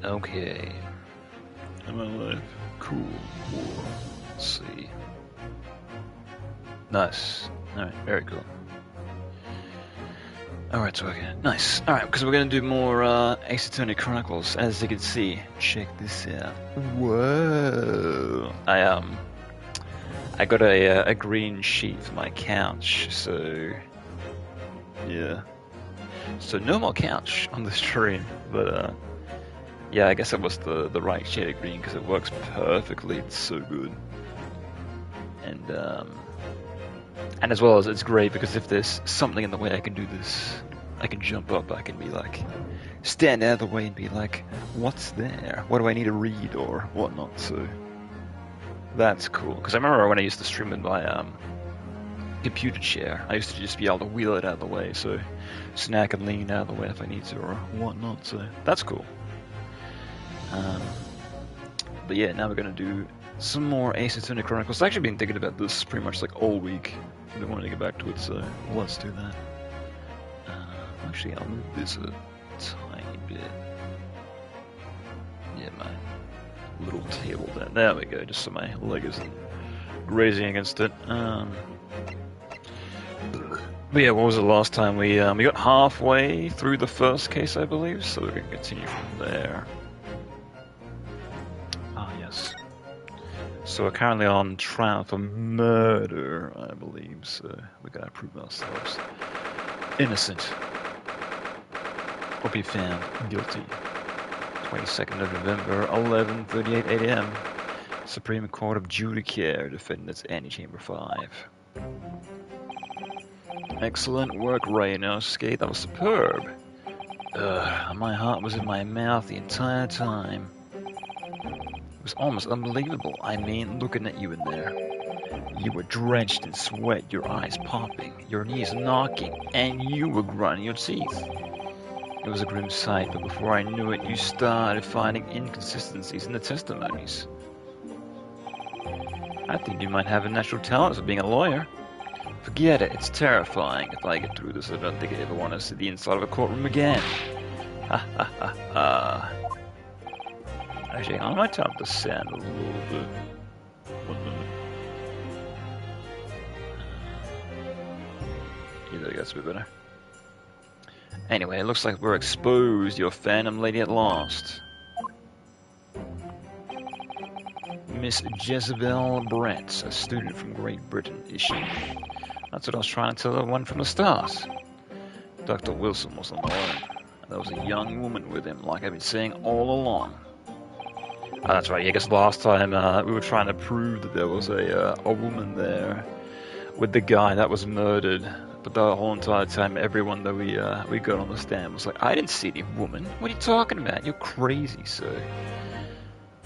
Okay. Am I alive? Cool. War. Let's see. Nice. Alright, very cool. Alright, so okay. Nice. Alright, because we're gonna do more Attorney Chronicles, as you can see. Check this out. Whoa! I got a green sheet for my couch, so yeah. So no more couch on the stream, but yeah, I guess it was the right shade of green because it works perfectly. It's so good, and as well as it's great because if there's something in the way, I can do this. I can jump up. I can be like, stand out of the way and be like, what's there? What do I need to read or whatnot? So that's cool. Because I remember when I used to stream with my computer chair, I used to just be able to wheel it out of the way, so I can lean out of the way if I need to or whatnot. So that's cool. But yeah, now we're gonna do some more Ace Attorney Chronicles. I've actually been thinking about this pretty much like all week. I've been wanting to get back to it, so let's do that. Actually, I'll move this a tiny bit. Yeah, my little table there. There we go, just so my leg isn't grazing against it. But yeah, what was the last time we got halfway through the first case, I believe, so we're gonna continue from there. Ah, yes. So we're currently on trial for murder, I believe, so we gotta prove ourselves innocent or be found guilty. 22nd of November, 11:38 a.m. Supreme Court of Judiciary, defendants Antechamber 5. Excellent work, Rayanosuke. That was superb. My heart was in my mouth the entire time. It was almost unbelievable. I mean, looking at you in there. You were drenched in sweat, your eyes popping, your knees knocking, and you were grinding your teeth. It was a grim sight, but before I knew it, you started finding inconsistencies in the testimonies. I think you might have a natural talent for being a lawyer. Forget it, it's terrifying. If I get through this, I don't think I ever want to see the inside of a courtroom again. Ha ha ha ha. Actually, I might turn up the sound a little bit. 1 minute. Yeah, there you go, that's a bit better. Anyway, it looks like we're exposed, your phantom lady at last. Miss Jezebel Brett, a student from Great Britain, is she? That's what I was trying to tell everyone from the start. Dr. Wilson was on the line. There was a young woman with him, like I've been saying all along. Oh, that's right, I guess last time we were trying to prove that there was a woman there with the guy that was murdered. But the whole entire time, everyone that we got on the stand was like, I didn't see any woman. What are you talking about? You're crazy, sir.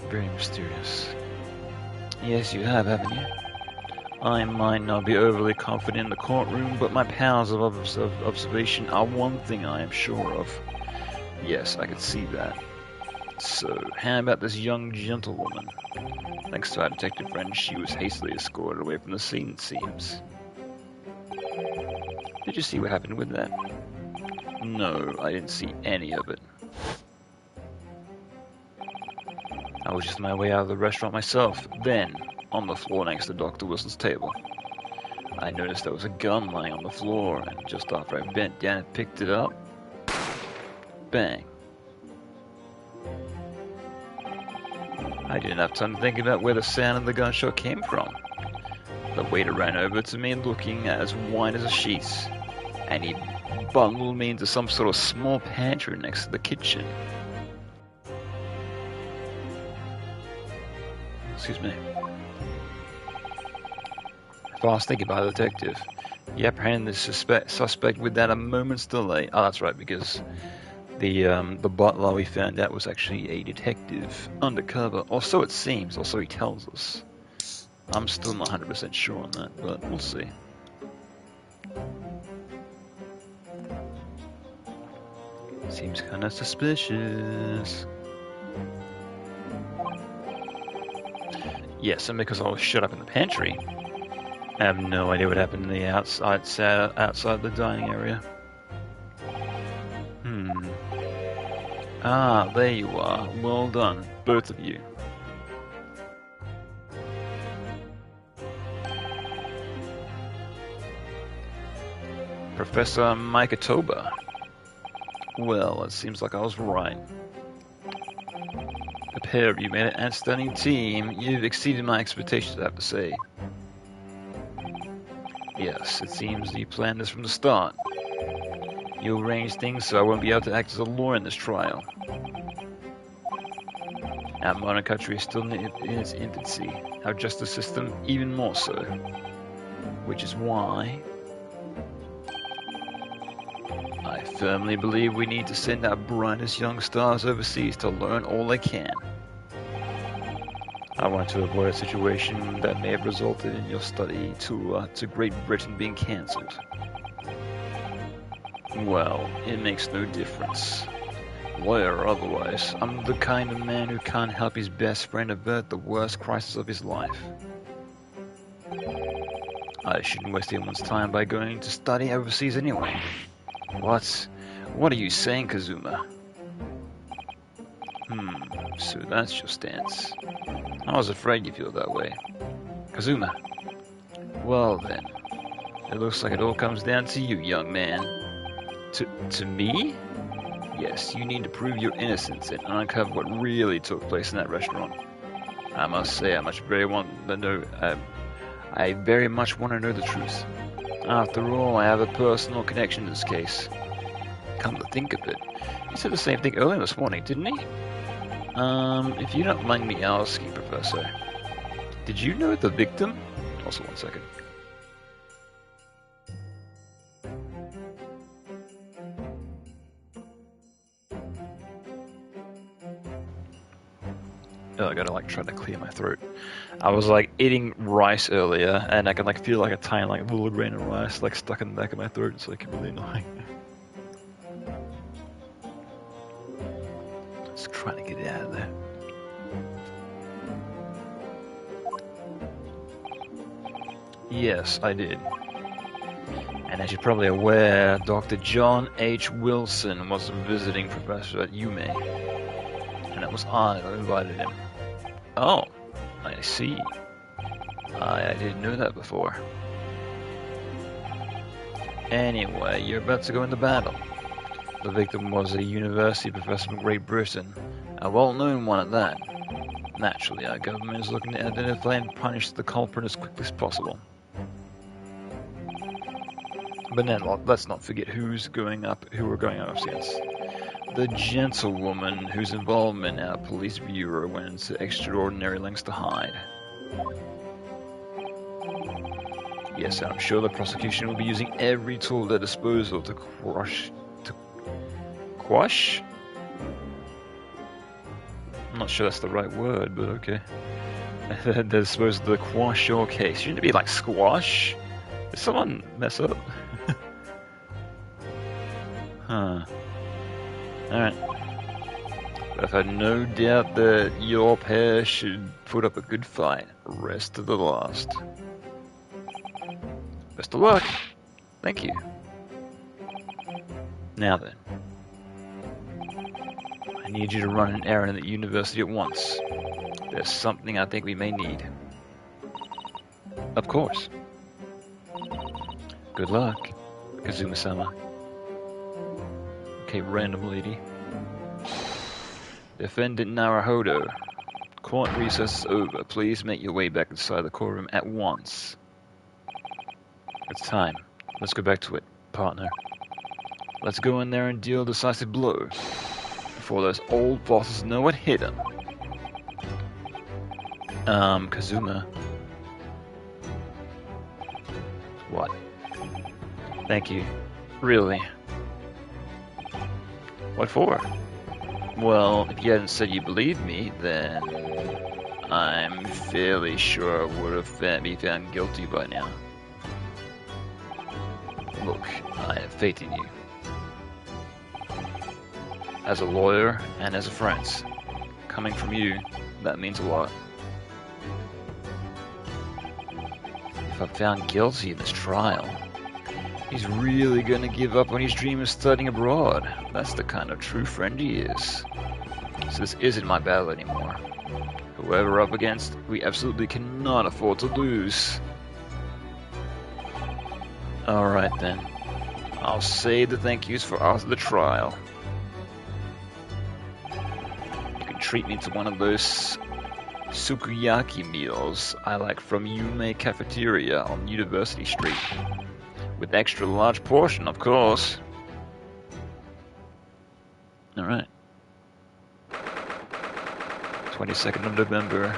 Very mysterious. Yes, you have, haven't you? I might not be overly confident in the courtroom, but my powers of observation are one thing I am sure of. Yes, I can see that. So, how about this young gentlewoman? Thanks to our detective friend, she was hastily escorted away from the scene, it seems. Did you see what happened with that? No, I didn't see any of it. I was just on my way out of the restaurant myself. Then, on the floor next to Dr. Wilson's table, I noticed there was a gun lying on the floor, and just after I bent down and picked it up, bang. I didn't have time to think about where the sound of the gunshot came from. The waiter ran over to me looking as white as a sheet, and he bundled me into some sort of small pantry next to the kitchen. Excuse me. Fast thinking by the detective. He apprehended the suspect without a moment's delay. Oh, that's right, because the butler we found out was actually a detective undercover, or so it seems, or so he tells us. I'm still not 100% sure on that, but we'll see. Seems kind of suspicious. Yes, and because I was shut up in the pantry, I have no idea what happened in the outside the dining area. Ah, there you are. Well done, both of you. Professor Mikatoba. Well, it seems like I was right. The pair of you made an outstanding team. You've exceeded my expectations, I have to say. Yes, it seems you planned this from the start. You arranged things so I won't be able to act as a lawyer in this trial. Our modern country is still in its infancy, our justice system even more so. Which is why I firmly believe we need to send our brightest young stars overseas to learn all they can. I want to avoid a situation that may have resulted in your study tour to Great Britain being cancelled. Well, it makes no difference. Lawyer or otherwise, I'm the kind of man who can't help his best friend avert the worst crisis of his life. I shouldn't waste anyone's time by going to study overseas anyway. What? What are you saying, Kazuma? So that's your stance. I was afraid you'd feel that way. Kazuma. Well then, it looks like it all comes down to you, young man. To me? Yes, you need to prove your innocence and uncover what really took place in that restaurant. I must say, I very much want to know the truth. After all, I have a personal connection to this case. Come to think of it, he said the same thing earlier this morning, didn't he? If you don't mind me asking, Professor, did you know the victim? Also, one second. Oh, I gotta try to clear my throat. I was eating rice earlier, and I can feel a tiny little grain of rice stuck in the back of my throat. It's really annoying. Just trying to get it out of there. Yes, I did. And as you're probably aware, Dr. John H. Wilson was a visiting professor at UMA. And it was I who invited him. Oh, I see. I didn't know that before. Anyway, you're about to go into battle. The victim was a university professor from Great Britain, a well-known one at that. Naturally, our government is looking to identify and punish the culprit as quickly as possible. But then, let's not forget who we're going up against. The gentlewoman whose involvement in our police bureau went into extraordinary lengths to hide. Yes, I'm sure the prosecution will be using every tool at their disposal to quash? I'm not sure that's the right word, but okay. They're disposed to quash your case. Shouldn't it be squash? Did someone mess up? Huh. Alright. But I've had no doubt that your pair should put up a good fight. Rest to the last. Best of luck. Thank you. Now then. I need you to run an errand at the university at once. There's something I think we may need. Of course. Good luck, Kazuma-sama. Okay, random lady. Defendant Naruhodo. Court recess is over. Please make your way back inside the courtroom at once. It's time. Let's go back to it, partner. Let's go in there and deal a decisive blow before those old bosses know what hit them. Kazuma. What? Thank you. Really? What for? Well, if you hadn't said you believed me, then I'm fairly sure I would have been found guilty by now. Look, I have faith in you. As a lawyer and as a friend. Coming from you, that means a lot. If I'm found guilty in this trial, He's really gonna give up on his dream of studying abroad. That's the kind of true friend he is. So this isn't my battle anymore. Whoever we're up against, we absolutely cannot afford to lose. Alright then. I'll save the thank yous for after the trial. You can treat me to one of those sukiyaki meals I like from Yume Cafeteria on University Street. With extra large portion, of course. Alright. 22nd of November,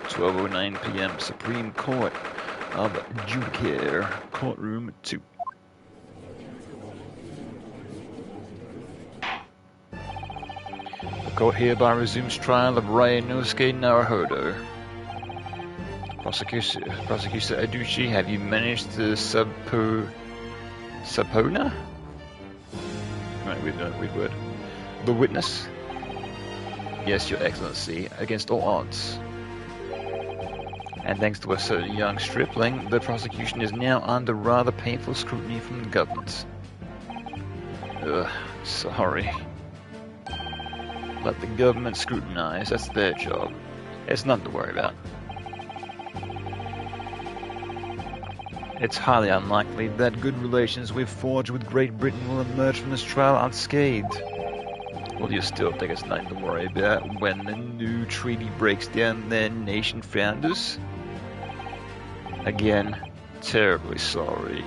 12:09 p.m. Supreme Court of Judiciary, Courtroom 2. The court hereby resumes trial of Ryanosuke Naruhodo. Prosecutor Aduchi, have you managed to subpoena? Right, weird word. The witness? Yes, Your Excellency, against all odds. And thanks to a certain young stripling, the prosecution is now under rather painful scrutiny from the government. Ugh, sorry. Let the government scrutinize, that's their job. It's nothing to worry about. It's highly unlikely that good relations we've forged with Great Britain will emerge from this trial unscathed. Well, you still think it's nothing to worry about when the new treaty breaks down their nation founders? Again, terribly sorry.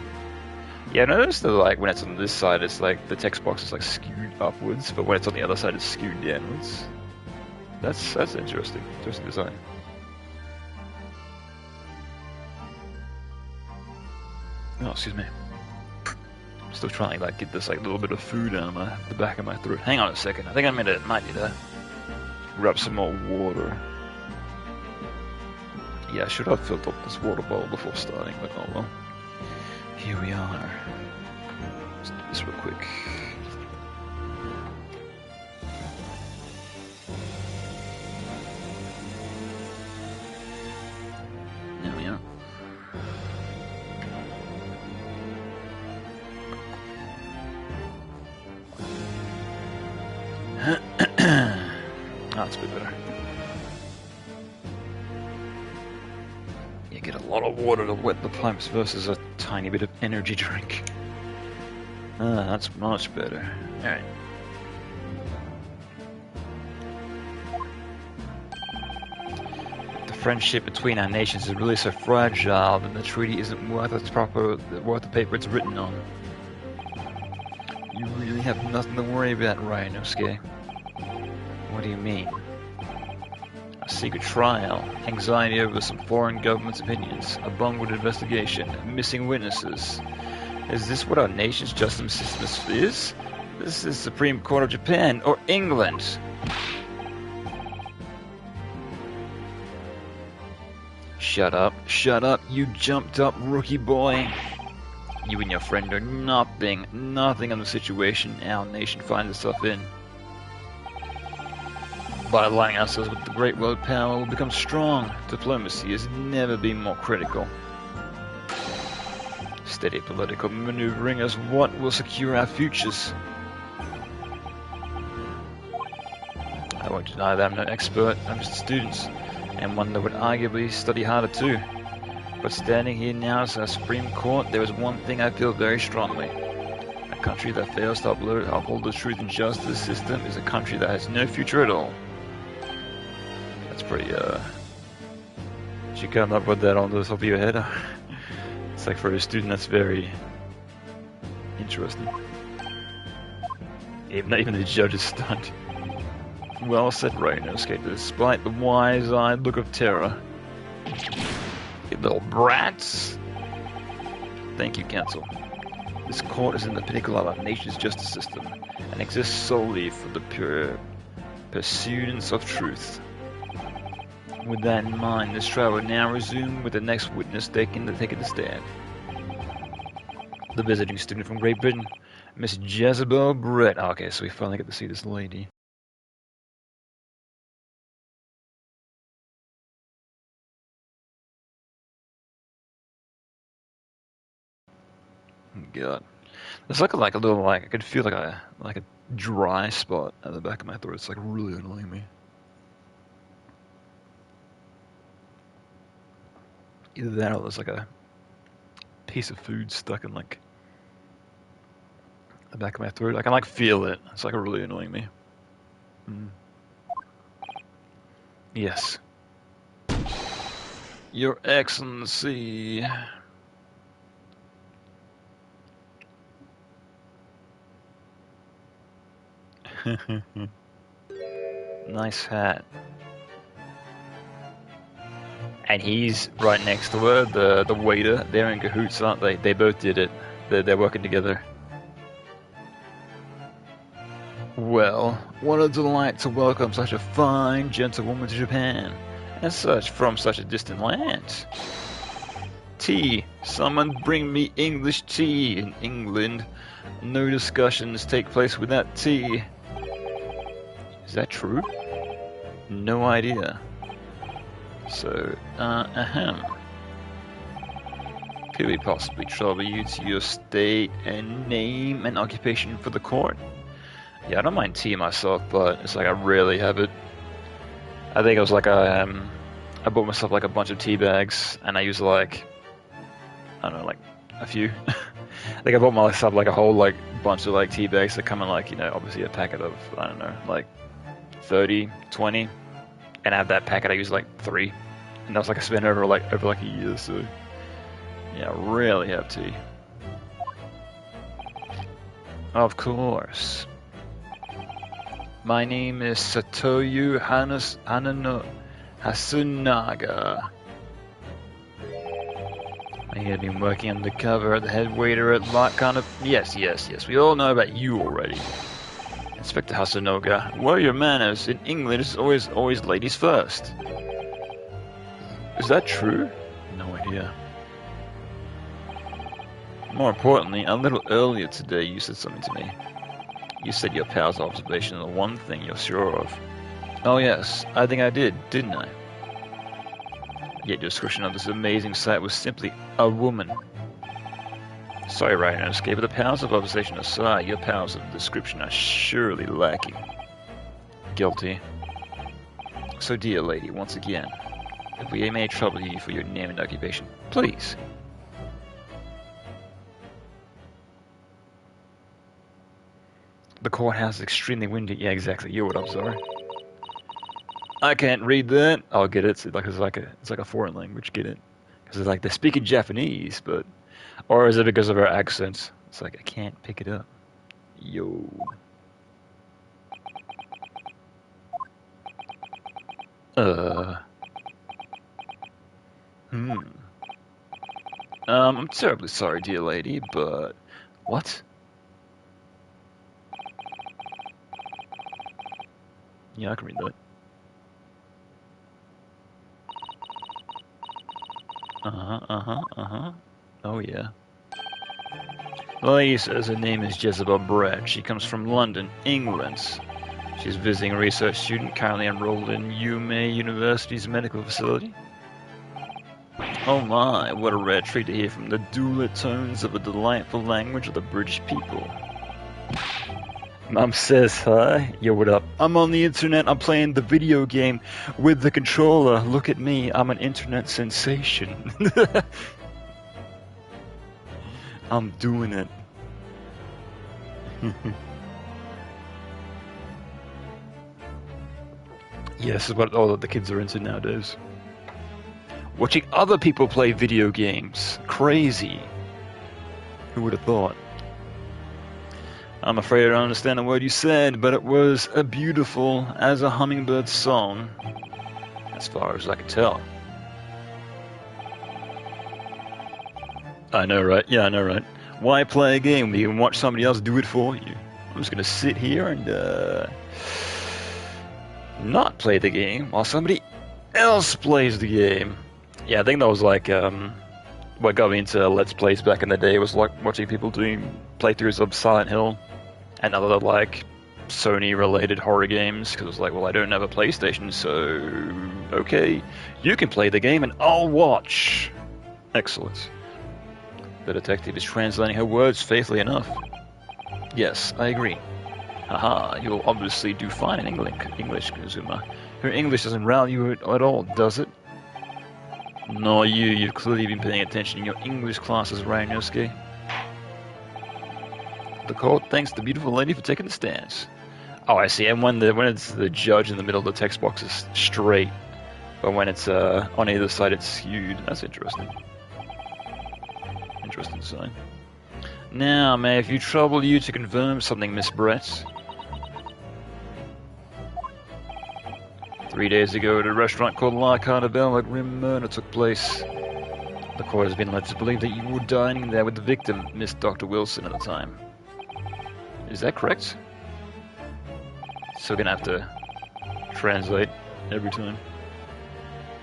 Yeah, I noticed that like when it's on this side, it's like the text box is like skewed upwards, but when it's on the other side, it's skewed downwards. That's interesting. Interesting design. Oh, excuse me. I'm still trying to like get this like little bit of food out of the back of my throat. Hang on a second. I think might need to grab some more water. Yeah, I should have filled up this water bowl before starting, but oh well. Here we are. Let's do this real quick. There we are. That's a bit better. You get a lot of water to wet the pipes versus a tiny bit of energy drink. That's much better. Alright. The friendship between our nations is really so fragile that the treaty isn't worth the paper it's written on. You really have nothing to worry about, Ryanosuke. What do you mean? A secret trial, anxiety over some foreign government's opinions, a bungled investigation, missing witnesses. Is this what our nation's justice system is? This is Supreme Court of Japan, or England! Shut up, you jumped up rookie boy! You and your friend are nothing on the situation our nation finds itself in. By aligning ourselves with the great world power, we'll become strong. Diplomacy has never been more critical. Steady political maneuvering is what will secure our futures. I won't deny that I'm no expert, I'm just a student, and one that would arguably study harder too. But standing here now as a Supreme Court, there is one thing I feel very strongly. A country that fails to uphold the truth and justice system is a country that has no future at all. That's pretty, you come up with that on the top of your head? It's like for a student that's very interesting. Even the judge is stunned. Well said, Ryanosuke, despite the wise-eyed look of terror. You little brats! Thank you, Counsel. This court is in the pinnacle of our nation's justice system, and exists solely for the pure pursuance of truth. With that in mind, this trial will now resume with the next witness taking the stand. The visiting student from Great Britain, Miss Jezebel Brett. Okay, so we finally get to see this lady. God. There's like a little I could feel like a dry spot at the back of my throat. It's like really annoying me. Either that or there's like a piece of food stuck in like the back of my throat. I can like feel it. It's like really annoying me. Mm. Yes. Your Excellency. Nice hat. And he's right next to her, the waiter. They're in cahoots, aren't they? They both did it. They're working together. Well, what a delight to welcome such a fine gentlewoman to Japan, and such from such a distant land. Tea. Someone bring me English tea. In England, no discussions take place without tea. Is that true? No idea. So, ahem. Could we possibly trouble you to your state and name and occupation for the court? Yeah, I don't mind tea myself, but it's like I rarely have it. I think it was like I bought myself like a bunch of tea bags, and I use like, I don't know, like a few. I think I bought myself like a whole like bunch of like tea bags that come in like, you know, obviously a packet of, I don't know, like 30, 20, and out of that packet I use like 3, and that was like I spent over like a year. So yeah, I rarely have tea. Of course. My name is Satoyu Hasunaga. I have been working undercover, the head waiter at Lock Yes. We all know about you already. Inspector Hasunaga, what are your manners? In England, it's always ladies first. Is that true? No idea. More importantly, a little earlier today, you said something to me. You said your pal's observation is the one thing you're sure of. Oh yes, I think I did, didn't I? Yet your description of this amazing sight was simply a woman. Sorry, right, but the powers of observation aside, your powers of description are surely lacking. Guilty. So dear lady, once again, if we may trouble you for your name and occupation, please. The courthouse is extremely windy. Yeah, exactly. You're what I'm sorry. I can't read that. I'll get it. It's like a foreign language. Get it? Because it's like they're speaking Japanese, but or is it because of our accents? It's like I can't pick it up. Yo. I'm terribly sorry, dear lady, but what? Yeah, I can read that. Oh, yeah. The lady says her name is Jezebel Brett. She comes from London, England. She's visiting a research student currently enrolled in UMay University's medical facility. Oh my, what a rare treat to hear from the dual tones of a delightful language of the British people. Mom says hi. Yo, what up? I'm on the internet. I'm playing the video game with the controller. Look at me. I'm an internet sensation. I'm doing it. Yeah, this is what all of the kids are into nowadays. Watching other people play video games. Crazy. Who would have thought? I'm afraid I don't understand a word you said, but it was as beautiful as a hummingbird song, as far as I could tell. I know, right? Yeah, I know, right? Why play a game when you can watch somebody else do it for you? I'm just gonna sit here and not play the game while somebody else plays the game. Yeah, I think that was like what got me into Let's Plays back in the day was like watching people doing playthroughs of Silent Hill and other like Sony-related horror games, because it was like, well, I don't have a PlayStation, so okay, you can play the game and I'll watch. Excellent. The detective is translating her words faithfully enough. Yes, I agree. Haha, you'll obviously do fine in English, Kazuma. Her English doesn't rally you at all, does it? No, you've clearly been paying attention in your English classes, Ryanosuke. The court thanks the beautiful lady for taking the stance. Oh, I see. And when it's the judge in the middle of the text box is straight, but when it's on either side it's skewed. That's interesting. Interesting sign. Now, may if you trouble you to confirm something, Miss Brett. 3 days ago at a restaurant called La Carnival, a grim murder took place. The court has been led to believe that you were dining there with the victim, Miss Dr. Wilson, at the time. Is that correct? Still gonna have to translate every time.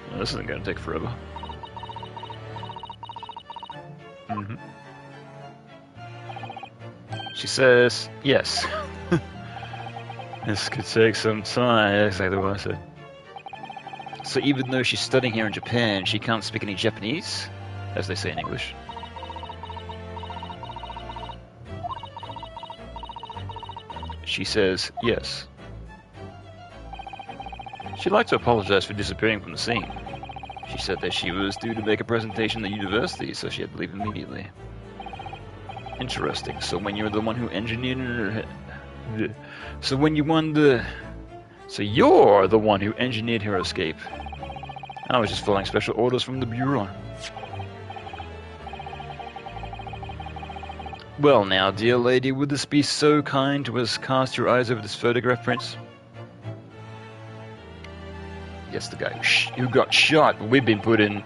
Well, this isn't gonna take forever. She says, yes. This could take some time. That's exactly what I said. So even though she's studying here in Japan, she can't speak any Japanese, as they say in English. She says, yes. She'd like to apologize for disappearing from the scene. She said that she was due to make a presentation at the university, so she had to leave immediately. Interesting. So when you're the one who engineered her... So you're the one who engineered her escape. I was just following special orders from the Bureau. Well now, dear lady, would this be so kind to us cast your eyes over this photograph, Prince? Yes, the guy who got shot. We've been put in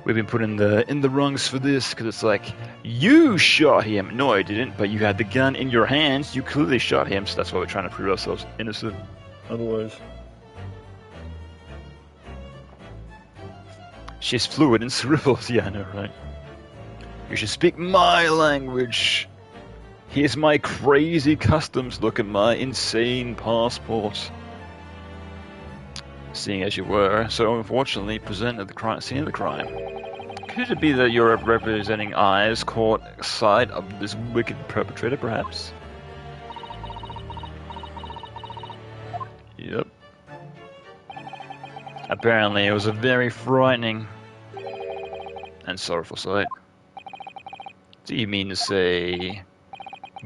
the rungs for this, because it's like, you shot him. No, I didn't, but you had the gun in your hands. You clearly shot him, so that's why we're trying to prove ourselves innocent. Otherwise... She's fluent in cerebrals. Yeah, I know, right? You should speak my language. Here's my crazy customs. Look at my insane passport. Seeing as you were so unfortunately present at the scene of the crime. Could it be that you're representing eyes caught sight of this wicked perpetrator, perhaps? Yep. Apparently it was a very frightening and sorrowful sight. Do you mean to say...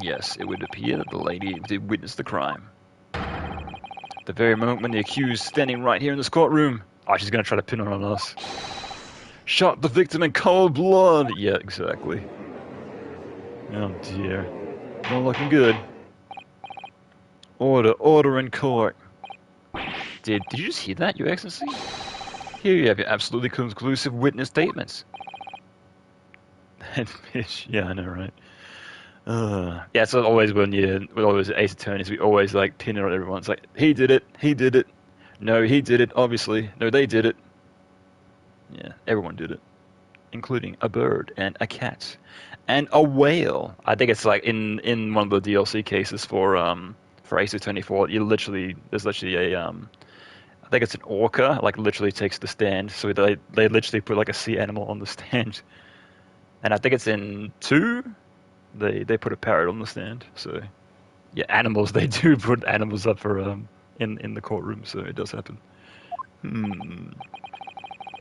Yes, it would appear that the lady did witness the crime. The very moment when the accused is standing right here in this courtroom. Oh, she's gonna try to pin her on us. Shot the victim in cold blood! Yeah, exactly. Oh dear. Not looking good. Order in court. Did you just hear that, Your Excellency? Here you have your absolutely conclusive witness statements. That bitch. Yeah, I know, right? Yeah, so always with always Ace Attorneys, we always like pin it on everyone. It's like, he did it. No, he did it, obviously. No, they did it. Yeah, everyone did it. Including a bird and a cat. And a whale. I think it's like in one of the DLC cases for Ace Attorney 4, there's literally a I think it's an orca, like literally takes the stand. So they literally put like a sea animal on the stand. And I think it's in 2. They put a parrot on the stand, so yeah, animals. They do put animals up for in the courtroom, so it does happen.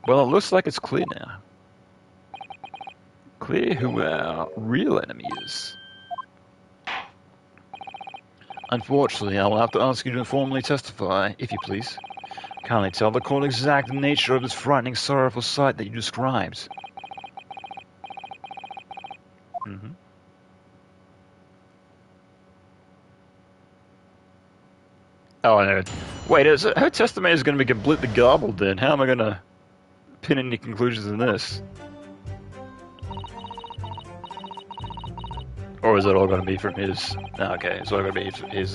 Well, it looks like it's clear now. Clear who our real enemy is. Unfortunately, I will have to ask you to formally testify, if you please. Kindly tell the court exact nature of this frightening, sorrowful sight that you described. Oh, no. Wait, her testimony is going to be completely garbled then. How am I going to pin any conclusions in this? Or is it all going to be from his... Okay, it's all going to be his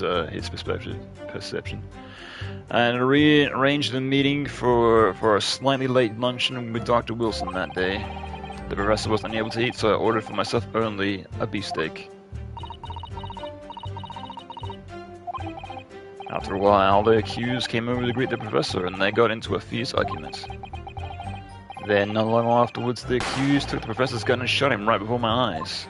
perception. And arranged the meeting for a slightly late luncheon with Dr. Wilson that day. The professor wasn't able to eat, so I ordered for myself only a beefsteak. After a while, the accused came over to greet the professor, and they got into a fierce argument. Then, not long afterwards, the accused took the professor's gun and shot him right before my eyes.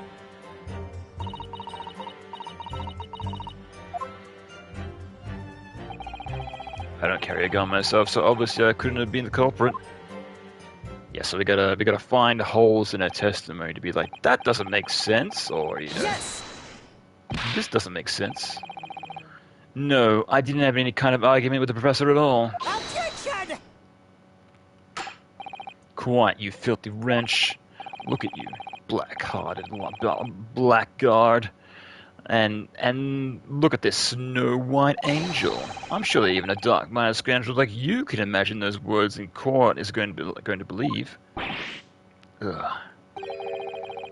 I don't carry a gun myself, so obviously I couldn't have been the culprit. Yeah, so we gotta find holes in her testimony to be like, that doesn't make sense, or, you know, Yes! this doesn't make sense. No, I didn't have any kind of argument with the professor at all. Objection! Quiet, you filthy wrench. Look at you, black-hearted blackguard. And look at this Snow White angel. I'm sure that even a dark-minded scoundrel like you can imagine those words in court is going to believe. Ugh.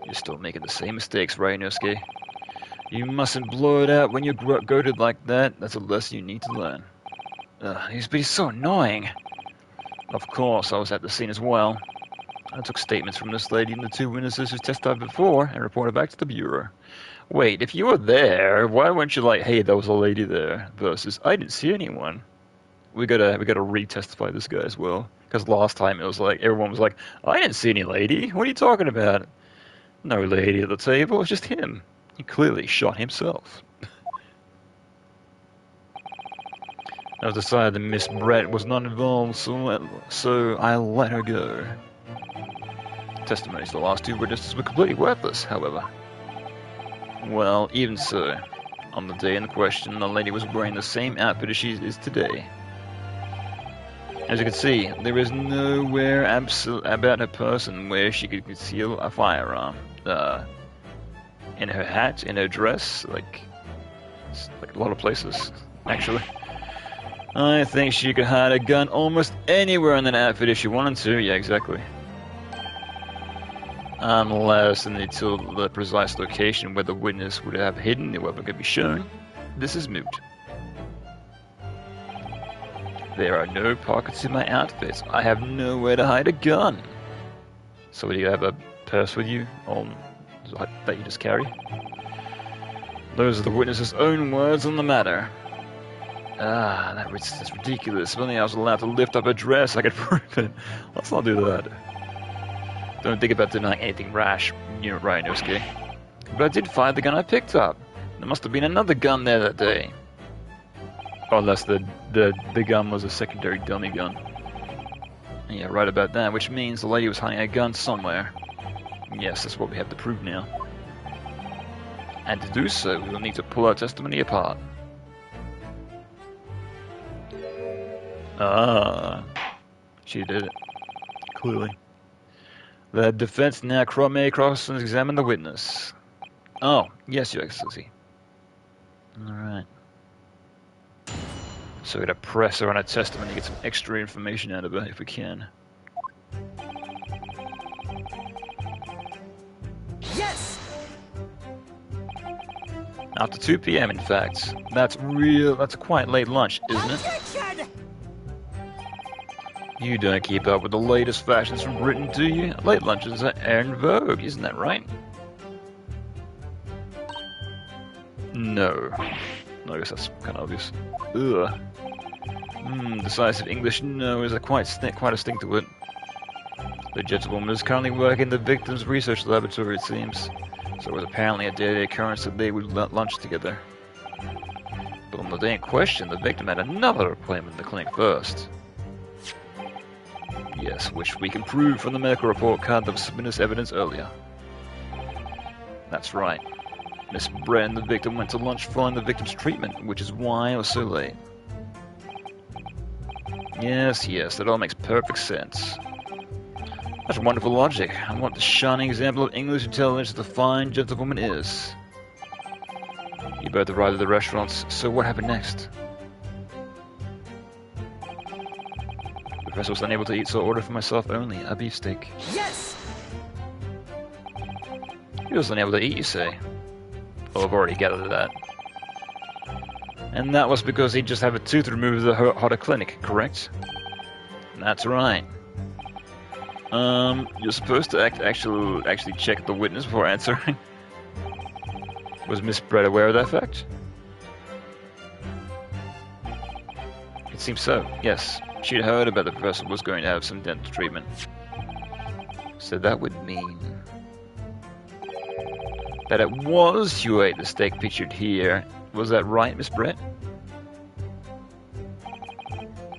You're still making the same mistakes, right, Inosuke? You mustn't blow it out when you're goaded like that. That's a lesson you need to learn. He's so annoying. Of course, I was at the scene as well. I took statements from this lady and the two witnesses who testified before and reported back to the bureau. Wait, if you were there, why weren't you like, hey, there was a lady there, versus, I didn't see anyone? We gotta re-testify this guy as well. Because last time it was like, everyone was like, I didn't see any lady. What are you talking about? No lady at the table, it was just him. He clearly shot himself. It was decided that Miss Brett was not involved, so I let her go. Testimonies of the last two witnesses were completely worthless, however. Well, even so, on the day in question, the lady was wearing the same outfit as she is today. As you can see, there is nowhere about her person where she could conceal a firearm. In her hat, in her dress, like a lot of places, actually. I think she could hide a gun almost anywhere in that outfit if she wanted to. Yeah, exactly. Unless and until the precise location where the witness would have hidden the weapon could be shown, this is moot. There are no pockets in my outfit. I have nowhere to hide a gun. So do you have a purse with you that you just carry? Those are the witness's own words on the matter. That's ridiculous. If only I was allowed to lift up a dress, I could prove it. Let's not do that. Don't think about denying anything rash, you know, right, Inosuke. But I did find the gun I picked up. There must have been another gun there that day. Unless the gun was a secondary dummy gun. Yeah, right about that, which means the lady was hiding a gun somewhere. Yes, that's what we have to prove now. And to do so, we will need to pull our testimony apart. She did it. Clearly. The defense now may cross-examine the witness. Oh, yes, Your Excellency. Alright. So we're going to press her on her testimony and get some extra information out of her if we can. Yes! After 2 p.m. in fact. That's a quite late lunch, isn't it? Objection! You don't keep up with the latest fashions from Britain, do you? Late lunches are en vogue, isn't that right? No. I guess that's kind of obvious. Ugh. Decisive English no is quite a stink to it. The gentlewoman is currently working in the victim's research laboratory, it seems. So it was apparently a daily occurrence that they would lunch together. But on the day in question, the victim had another appointment in the clinic first. Yes, which we can prove from the medical report card that was submitted as evidence earlier. That's right. Miss Brett and the victim went to lunch following the victim's treatment, which is why it was so late. Yes, that all makes perfect sense. That's wonderful logic. I want the shining example of English intelligence the fine gentlewoman is. You both arrived at the restaurants, so what happened next? The professor was unable to eat, so I ordered for myself only a beefsteak. Yes! He was unable to eat, you say? Oh, I've already gathered that. And that was because he just had a tooth removed at the Hotter Clinic, correct? That's right. You're supposed to actually check the witness before answering. Was Miss Brett aware of that fact? It seems so, yes. She'd heard about the professor was going to have some dental treatment. So that would mean that it was you ate the steak pictured here. Was that right, Miss Brett?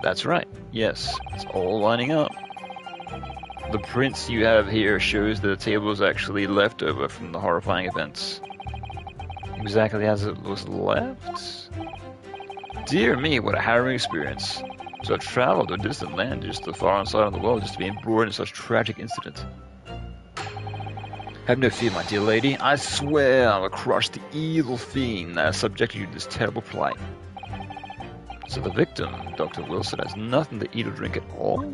That's right. Yes, it's all lining up. The prints you have here shows that the table was actually left over from the horrifying events. Exactly as it was left? Dear me, what a harrowing experience. To have traveled to a distant land just the far side of the world just to be embroiled in such tragic incident. Have no fear, my dear lady. I swear I will crush the evil fiend that has subjected you to this terrible plight. So the victim, Dr. Wilson, has nothing to eat or drink at all?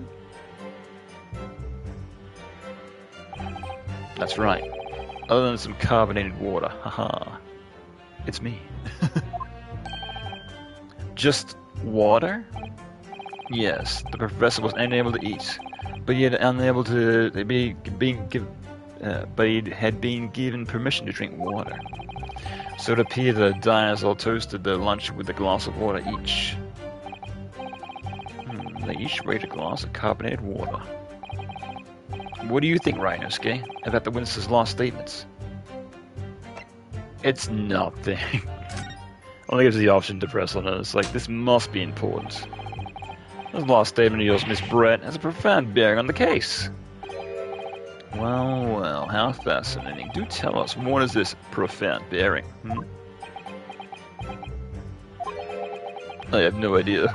That's right. Other than some carbonated water. Haha. It's me. Just water? Yes, the professor was unable to eat, but he had unable to but he had been given permission to drink water. So it appeared that the diners all toasted their lunch with a glass of water each. They each rated a glass of carbonated water. What do you think, Rhinosuke, about the witness's last statements? It's nothing. Only gives the option to press on it. It's like, this must be important. This last statement of yours, Miss Brett, has a profound bearing on the case. Well, well, how fascinating. Do tell us, what is this profound bearing? I have no idea.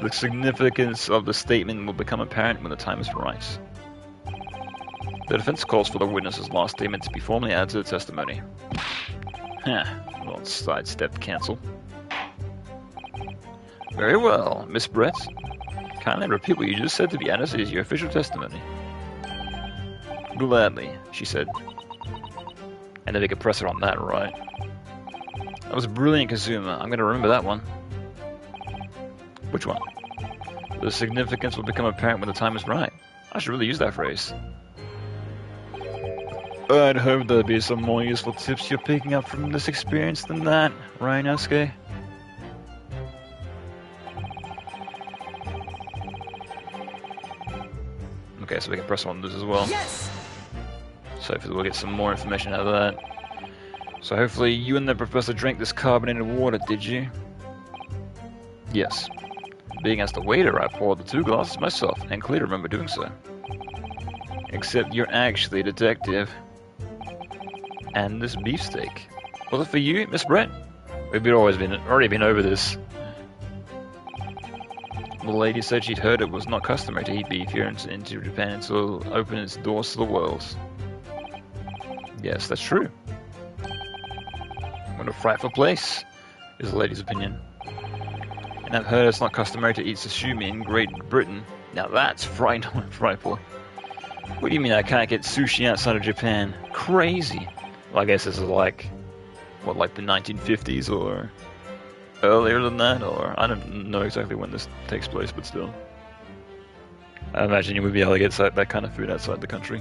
The significance of the statement will become apparent when the time is right. The defense calls for the witness's last statement to be formally added to the testimony. Well, sidestep cancel. Very well, Miss Brett. Kindly repeat what you just said to be added as your official testimony. Gladly, she said. And then we could press her on that, right? That was brilliant, Kazuma. I'm going to remember that one. Which one? The significance will become apparent when the time is right. I should really use that phrase. I'd hope there'd be some more useful tips you're picking up from this experience than that, Rhinosuke. Okay, so we can press on this as well. Yes. So hopefully we'll get some more information out of that. So hopefully you and the professor drank this carbonated water, did you? Yes. Being as the waiter, I poured the 2 glasses myself, and clearly remember doing so. Except you're actually a detective. And this beefsteak. Was it for you, Miss Brett? We've already been over this. The lady said she'd heard it was not customary to eat beef here into Japan until open its doors to the world. Yes, that's true. What a frightful place, is the lady's opinion. And I've heard it's not customary to eat sashimi in Great Britain. Now that's frightful. What do you mean I can't get sushi outside of Japan? Crazy. Well, I guess this is like, what, like the 1950s or earlier than that? Or I don't know exactly when this takes place, but still. I imagine you would be able to get that kind of food outside the country.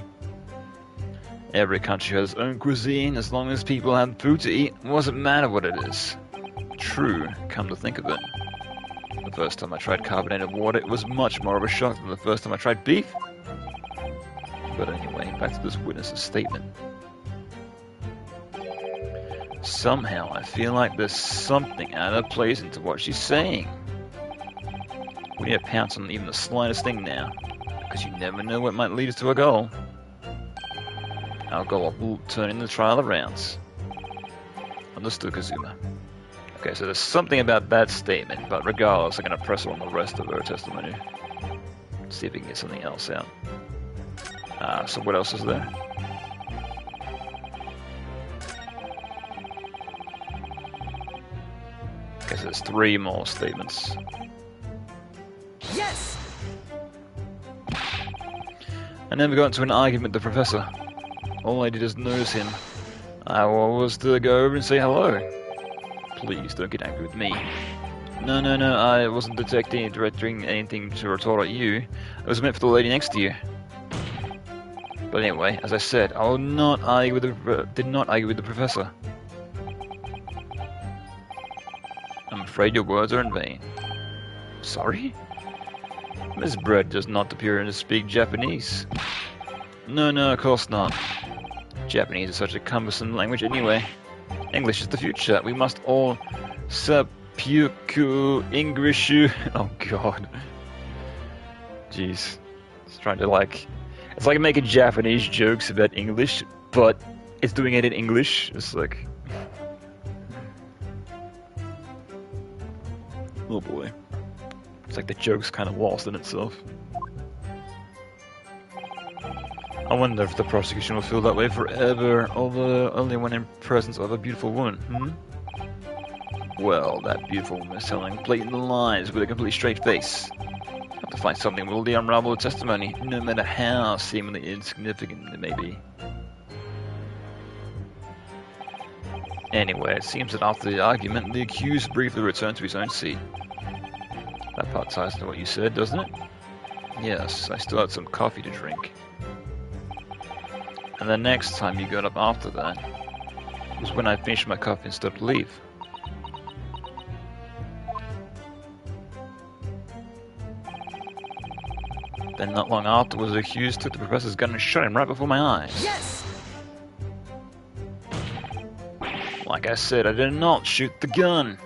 Every country has its own cuisine. As long as people have food to eat, it doesn't matter what it is. True, come to think of it. The first time I tried carbonated water, it was much more of a shock than the first time I tried beef. But anyway, back to this witness's statement. Somehow I feel like there's something out of place into what she's saying. We need to pounce on even the slightest thing now, because you never know what might lead us to a goal. Our goal of turning the trial around. Understood, Kazuma. Okay, so there's something about that statement, but regardless, I'm going to press on the rest of her testimony. See if we can get something else out. So what else is there? Okay, so there's 3 more statements. Yes. And then we got into an argument with the professor. All I did is notice him. I was to go over and say hello. Please don't get angry with me. No, I wasn't directing anything to retort at you. It was meant for the lady next to you. But anyway, as I said, I will not argue with did not argue with the professor. I'm afraid your words are in vain. Sorry? Miss Brett does not appear to speak Japanese. No, of course not. Japanese is such a cumbersome language anyway. English is the future. We must all seppuku Englishu. Oh god. Jeez. It's trying to it's like making Japanese jokes about English, but it's doing it in English. It's like... Oh boy. It's like the joke's kind of lost in itself. I wonder if the prosecution will feel that way forever, although only when in presence of a beautiful woman, Well, that beautiful woman is telling blatant lies with a completely straight face. I have to find something that will unravel the testimony, no matter how seemingly insignificant it may be. Anyway, it seems that after the argument, the accused briefly returned to his own seat. That part ties into what you said, doesn't it? Yes, I still had some coffee to drink. And the next time you got up after that was when I finished my coffee and started to leave. Then not long afterwards, the accused took the professor's gun and shot him right before my eyes. Yes! Like I said, I did not shoot the gun.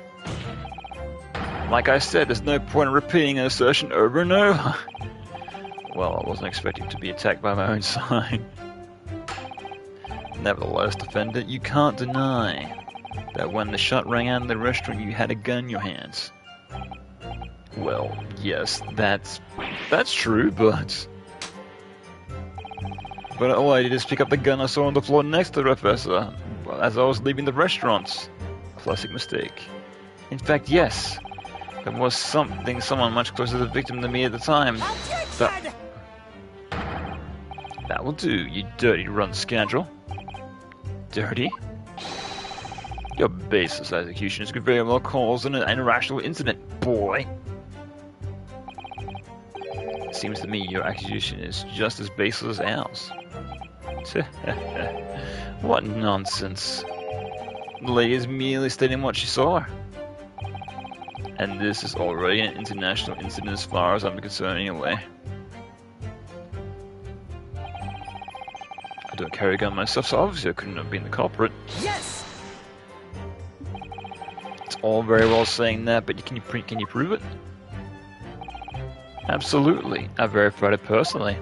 Like I said, there's no point in repeating an assertion over and over. Well, I wasn't expecting to be attacked by my own side. Nevertheless, defendant, you can't deny that when the shot rang out in the restaurant, you had a gun in your hands. Well, yes, that's true, but all I did is pick up the gun I saw on the floor next to the professor as I was leaving the restaurant. Classic mistake. In fact, yes, there was someone much closer to the victim than me at the time. That will do, you dirty runt scoundrel. Dirty? Your baseless executions could very well cause an irrational incident, boy. It seems to me your accusation is just as baseless as ours. What nonsense. The lady is merely stating what she saw. And this is already an international incident as far as I'm concerned anyway. I don't carry a gun myself, so obviously I couldn't have been the culprit. Yes! It's all very well saying that, but can you prove it? Absolutely. I verified it personally.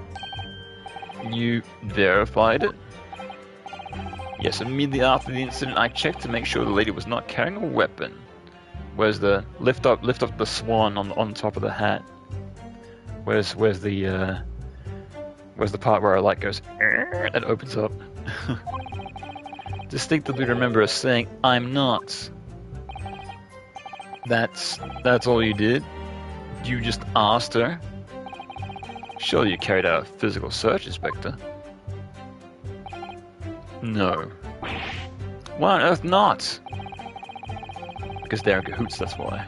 You verified it? Yes, immediately after the incident I checked to make sure the lady was not carrying a weapon. Where's the lift up the swan on top of the hat? Where's the part where our light goes and opens up? Distinctly remember us saying, "I'm not." That's all you did? You just asked her? Surely you carried out a physical search, Inspector. No. Why on earth not? Because they're in cahoots, that's why.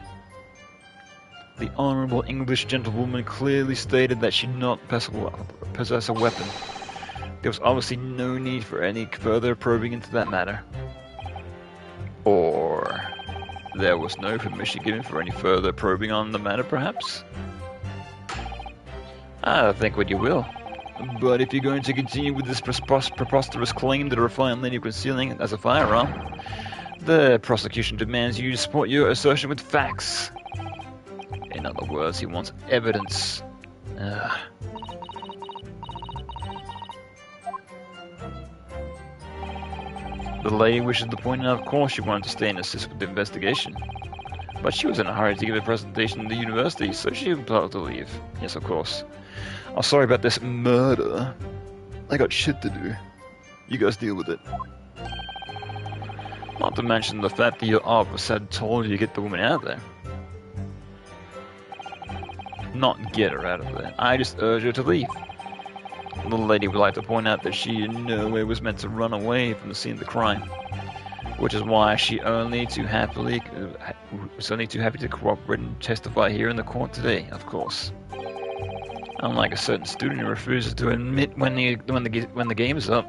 The honorable English gentlewoman clearly stated that she did not possess a weapon. There was obviously no need for any further probing into that matter. Or there was no permission given for any further probing on the matter, perhaps? Think what you will. But if you're going to continue with this preposterous claim that a refined lady concealing it as a firearm, the prosecution demands you support your assertion with facts. In other words, he wants evidence. The lady wishes to point out, of course, she wanted to stay and assist with the investigation. But she was in a hurry to give a presentation in the university, so she was able to leave. Yes, of course. I'm sorry about this murder. I got shit to do. You guys deal with it. Not to mention the fact that your officer had told you to get the woman out of there. Not get her out of there. I just urged her to leave. The lady would like to point out that she in no way was meant to run away from the scene of the crime, which is why she was only too happy to cooperate and testify here in the court today, of course. Unlike a certain student who refuses to admit when the game is up.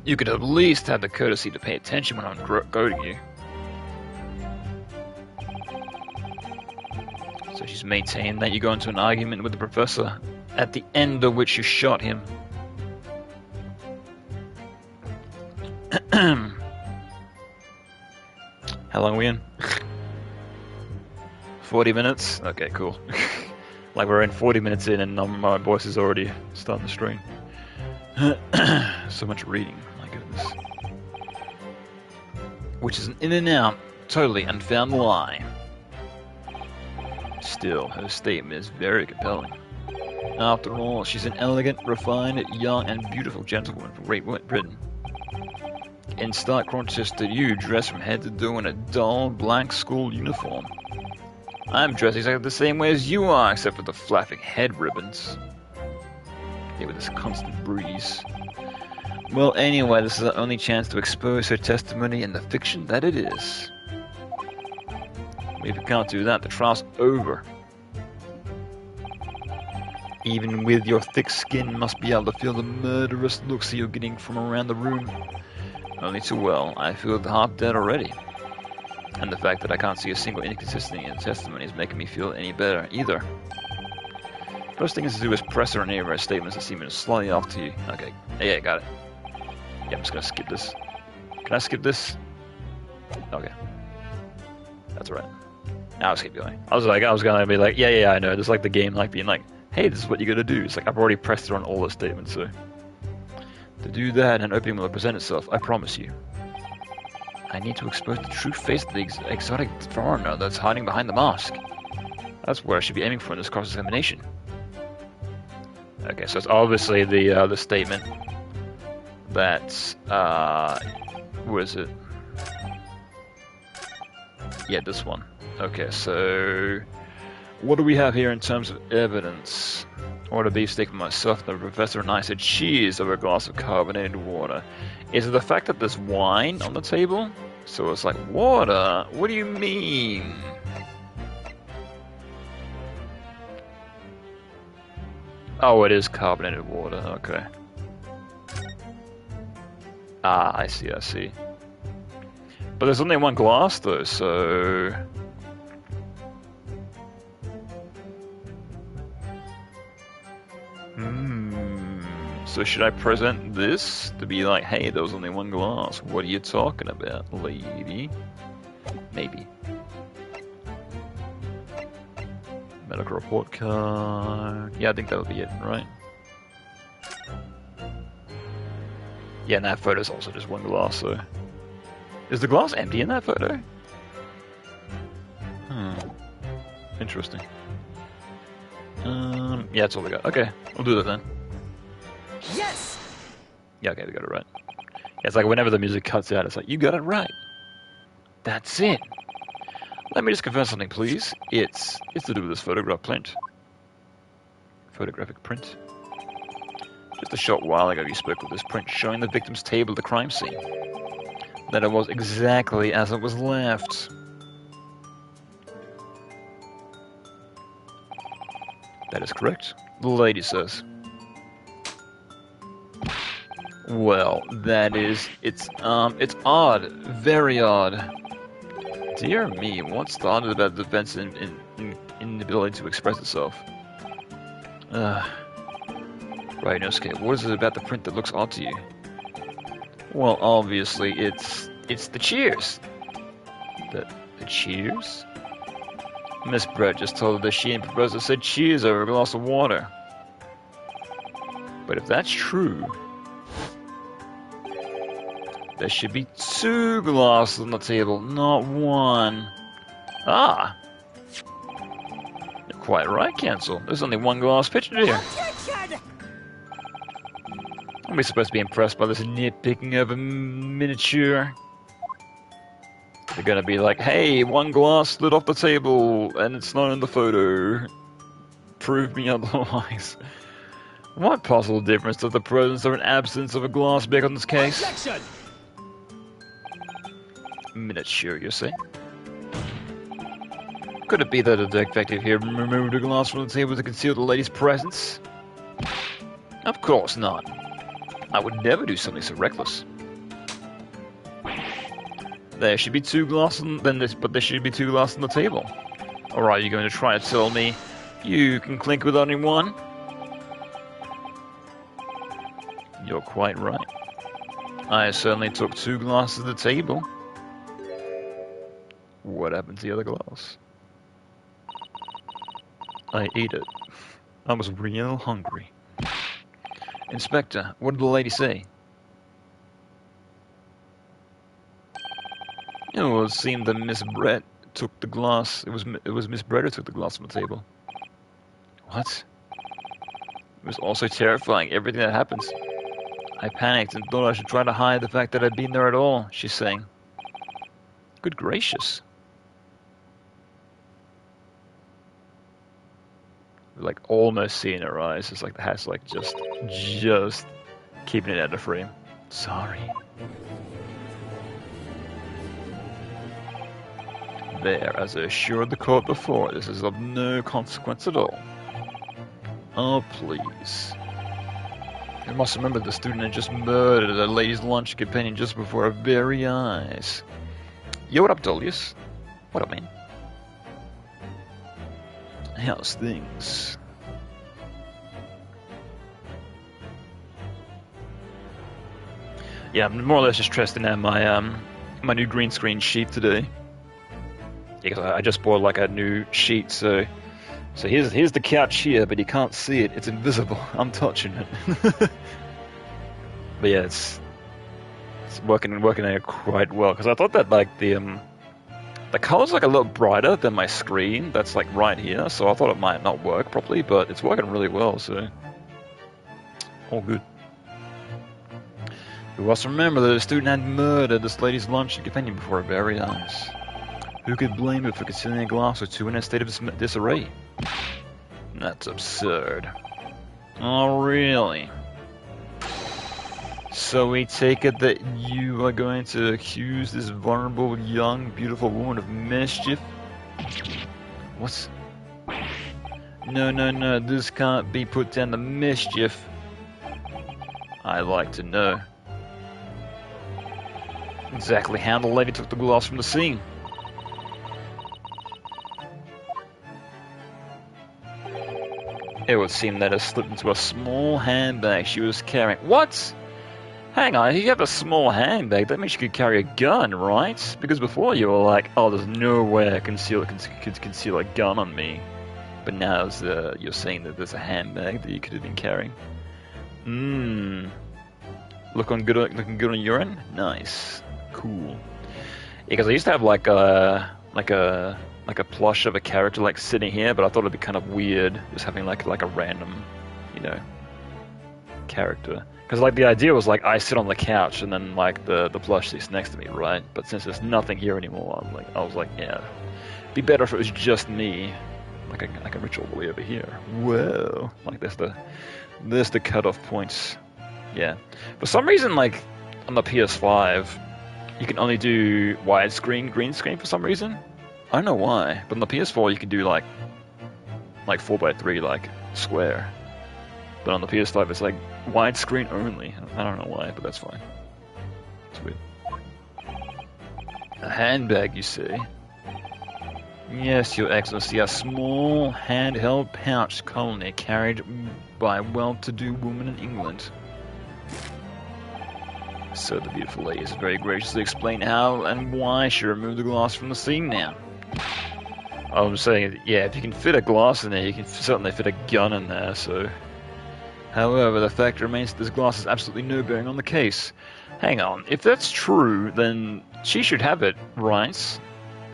You could at least have the courtesy to pay attention when I'm goading you. She's maintained that you got into an argument with the professor, at the end of which you shot him. How long are we in? 40 minutes? Okay, cool. Like we're in 40 minutes in and my voice is already starting to strain. So much reading, my goodness. Which is an in and out, totally unfound lie. Still, her statement is very compelling. After all, she's an elegant, refined, young, and beautiful gentlewoman from Great Britain. In stark contrast to you, dressed from head to toe in a dull, black school uniform. I'm dressed exactly the same way as you are, except for the flapping head ribbons. Yeah, with this constant breeze. Well, anyway, this is our only chance to expose her testimony and the fiction that it is. If you can't do that, the trial's over. Even with your thick skin, must be able to feel the murderous looks that you're getting from around the room. Only too well, I feel half dead already. And the fact that I can't see a single inconsistency in the testimony is making me feel any better either. First thing is to do is press her on any of her statements that seem slightly off to you. Okay, yeah, got it. Yeah, I'm just gonna skip this. Can I skip this? Okay. That's alright. I'll just keep going. I was gonna be like, yeah, I know. This is like the game, like being like, hey, this is what you gotta do. It's like I've already pressed her on all the statements, so to do that, an opening will present itself. I promise you. I need to expose the true face of the exotic foreigner that's hiding behind the mask. That's where I should be aiming for in this cross-examination. Okay, so it's obviously the statement that where is it? Yeah, this one. Okay, so what do we have here in terms of evidence? I ordered a beefsteak for myself, the professor and I said cheese over a glass of carbonated water. Is it the fact that there's wine on the table? So it's like, water? What do you mean? Oh, it is carbonated water, okay. Ah, I see. But there's only one glass though, so... So should I present this to be like, hey, there was only one glass. What are you talking about, lady? Maybe. Medical report card. Yeah, I think that'll be it, right? Yeah, and that photo's also just one glass, so... Is the glass empty in that photo? Interesting. Yeah, that's all we got. Okay, we'll do that then. Yes! Yeah, okay, we got it right. Yeah, it's like whenever the music cuts out, it's like, you got it right. That's it. Let me just confirm something, please. It's to do with this photographic print. Just a short while ago, you spoke of this print showing the victim's table at the crime scene. That it was exactly as it was left. That is correct. The lady says. Well, that is, it's odd, very odd. Dear me, what's thought about the defense inability to express itself? Right, Nosuke, what is it about the print that looks odd to you? Well, obviously, it's the cheers. The cheers? Miss Brett just told her that she and Professor said cheers over a glass of water. But if that's true, there should be 2 glasses on the table, not 1. Ah! You're quite right, Cancel. There's only 1 glass pictured here. Attention! Are we supposed to be impressed by this nitpicking of a miniature? They're gonna be like, hey, 1 glass slid off the table, and it's not in the photo. Prove me otherwise. What possible difference does the presence or an absence of a glass make on this case? Objection! Miniature, you say? Could it be that a detective here removed a glass from the table to conceal the lady's presence? Of course not. I would never do something so reckless. There should be 2 glasses, but there should be 2 glasses on the table. Or are you going to try to tell me you can clink with only one? You're quite right. I certainly took 2 glasses at the table. What happened to the other glass? I ate it. I was real hungry. Inspector, what did the lady say? Oh, it seemed that Miss Brett took the glass. It was Miss Brett who took the glass from the table. What? It was also terrifying, everything that happens. I panicked and thought I should try to hide the fact that I'd been there at all, she's saying. Good gracious. Like almost seeing her eyes. It's like the hat's like just keeping it out of frame. Sorry. There, as I assured the court before, this is of no consequence at all. Oh, please. I must remember the student had just murdered a lady's lunch companion just before our very eyes. Yo, what up, Dolius? What up, man? How's things? Yeah, I'm more or less just testing out my my new green screen sheet today. Because I just bought like a new sheet, so here's the couch here, but you can't see it. It's invisible. I'm touching it. But yeah, it's working out quite well. Because I thought that like the color's like a little brighter than my screen. That's like right here, so I thought it might not work properly, but it's working really well. So all good. We must remember that the student had murdered this lady's lunch companion before our very eyes. Who could blame her for concealing a glass or 2 in a state of disarray? That's absurd. Oh, really? So we take it that you are going to accuse this vulnerable, young, beautiful woman of mischief? What? No, this can't be put down to mischief. I'd like to know exactly how the lady took the glass from the scene. It would seem that it slipped into a small handbag she was carrying. What? Hang on, if you have a small handbag, that means you could carry a gun, right? Because before you were like, oh, there's no way I can conceal a gun on me. But now you're saying that there's a handbag that you could have been carrying. Looking good on your end? Nice. Cool. Yeah, because I used to have like a plush of a character like sitting here, but I thought it'd be kind of weird just having like a random, character. Because like the idea was like I sit on the couch and then like the plush sits next to me, right? But since there's nothing here anymore, I was like, yeah, it'd be better if it was just me, like a ritual way over here. Whoa, like there's the cutoff points. Yeah, for some reason, like on the PS5, you can only do widescreen, green screen for some reason. I don't know why, but on the PS4 you can do like 4:3, like square. But on the PS5 it's like widescreen only. I don't know why, but that's fine. It's weird. A handbag, you say? Yes, Your Excellency, a small handheld pouch colony carried by a well-to-do woman in England. So the beautiful lady has very graciously explained how and why she removed the glass from the scene now. I'm saying, yeah, if you can fit a glass in there, you can certainly fit a gun in there, so... However, the fact remains that this glass has absolutely no bearing on the case. Hang on, if that's true, then she should have it, right?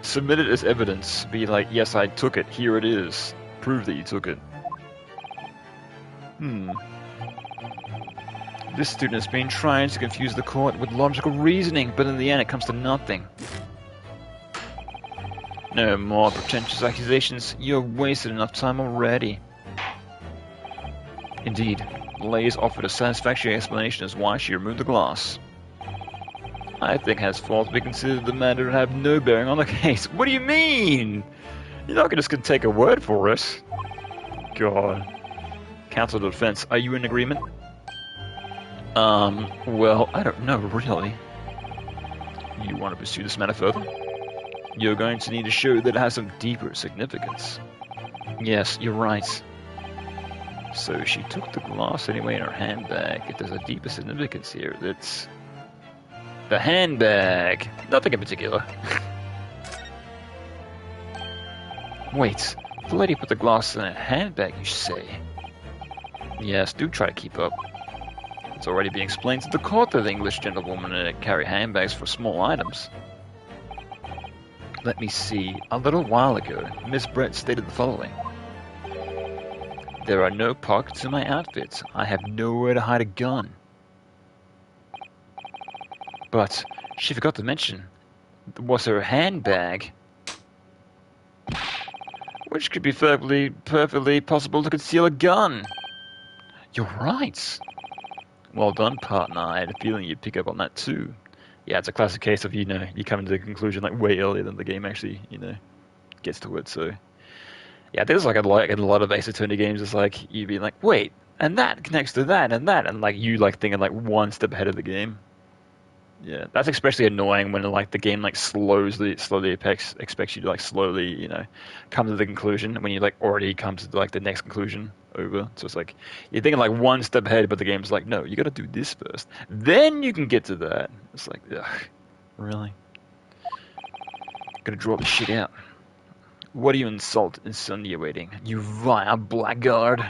Submit it as evidence. Be like, yes, I took it, here it is. Prove that you took it. This student has been trying to confuse the court with logical reasoning, but in the end it comes to nothing. No more pretentious accusations. You've wasted enough time already. Indeed, the lady has offered a satisfactory explanation as why she removed the glass. I think henceforth we consider the matter to have no bearing on the case. What do you mean? You're not just going to take a word for it. God. Counsel of defense, are you in agreement? Well, I don't know, really. You want to pursue this matter further? You're going to need to show that it has some deeper significance. Yes, you're right. So she took the glass anyway in her handbag. If there's a deeper significance here, that's the handbag. Nothing in particular. Wait, the lady put the glass in a handbag, you say? Yes, do try to keep up. It's already been explained to the court that English gentlewomen carry handbags for small items. Let me see. A little while ago, Miss Brett stated the following. There are no pockets in my outfit. I have nowhere to hide a gun. But she forgot to mention, was her handbag, which could be perfectly possible to conceal a gun. You're right. Well done, partner. I had a feeling you'd pick up on that too. Yeah, it's a classic case of, you come to the conclusion like way earlier than the game actually, gets to it. So, yeah, there's like a lot of Ace Attorney games. It's like you be like, wait, and that connects to that, and like you like thinking like one step ahead of the game. Yeah, that's especially annoying when like the game like slowly expects you to like slowly, come to the conclusion when you like already come to like the next conclusion over. So it's like you're thinking like one step ahead, but the game's like, no, you got to do this first, then you can get to that. It's like, ugh, really? Gonna draw the shit out. What are you insinuating, you vile blackguard?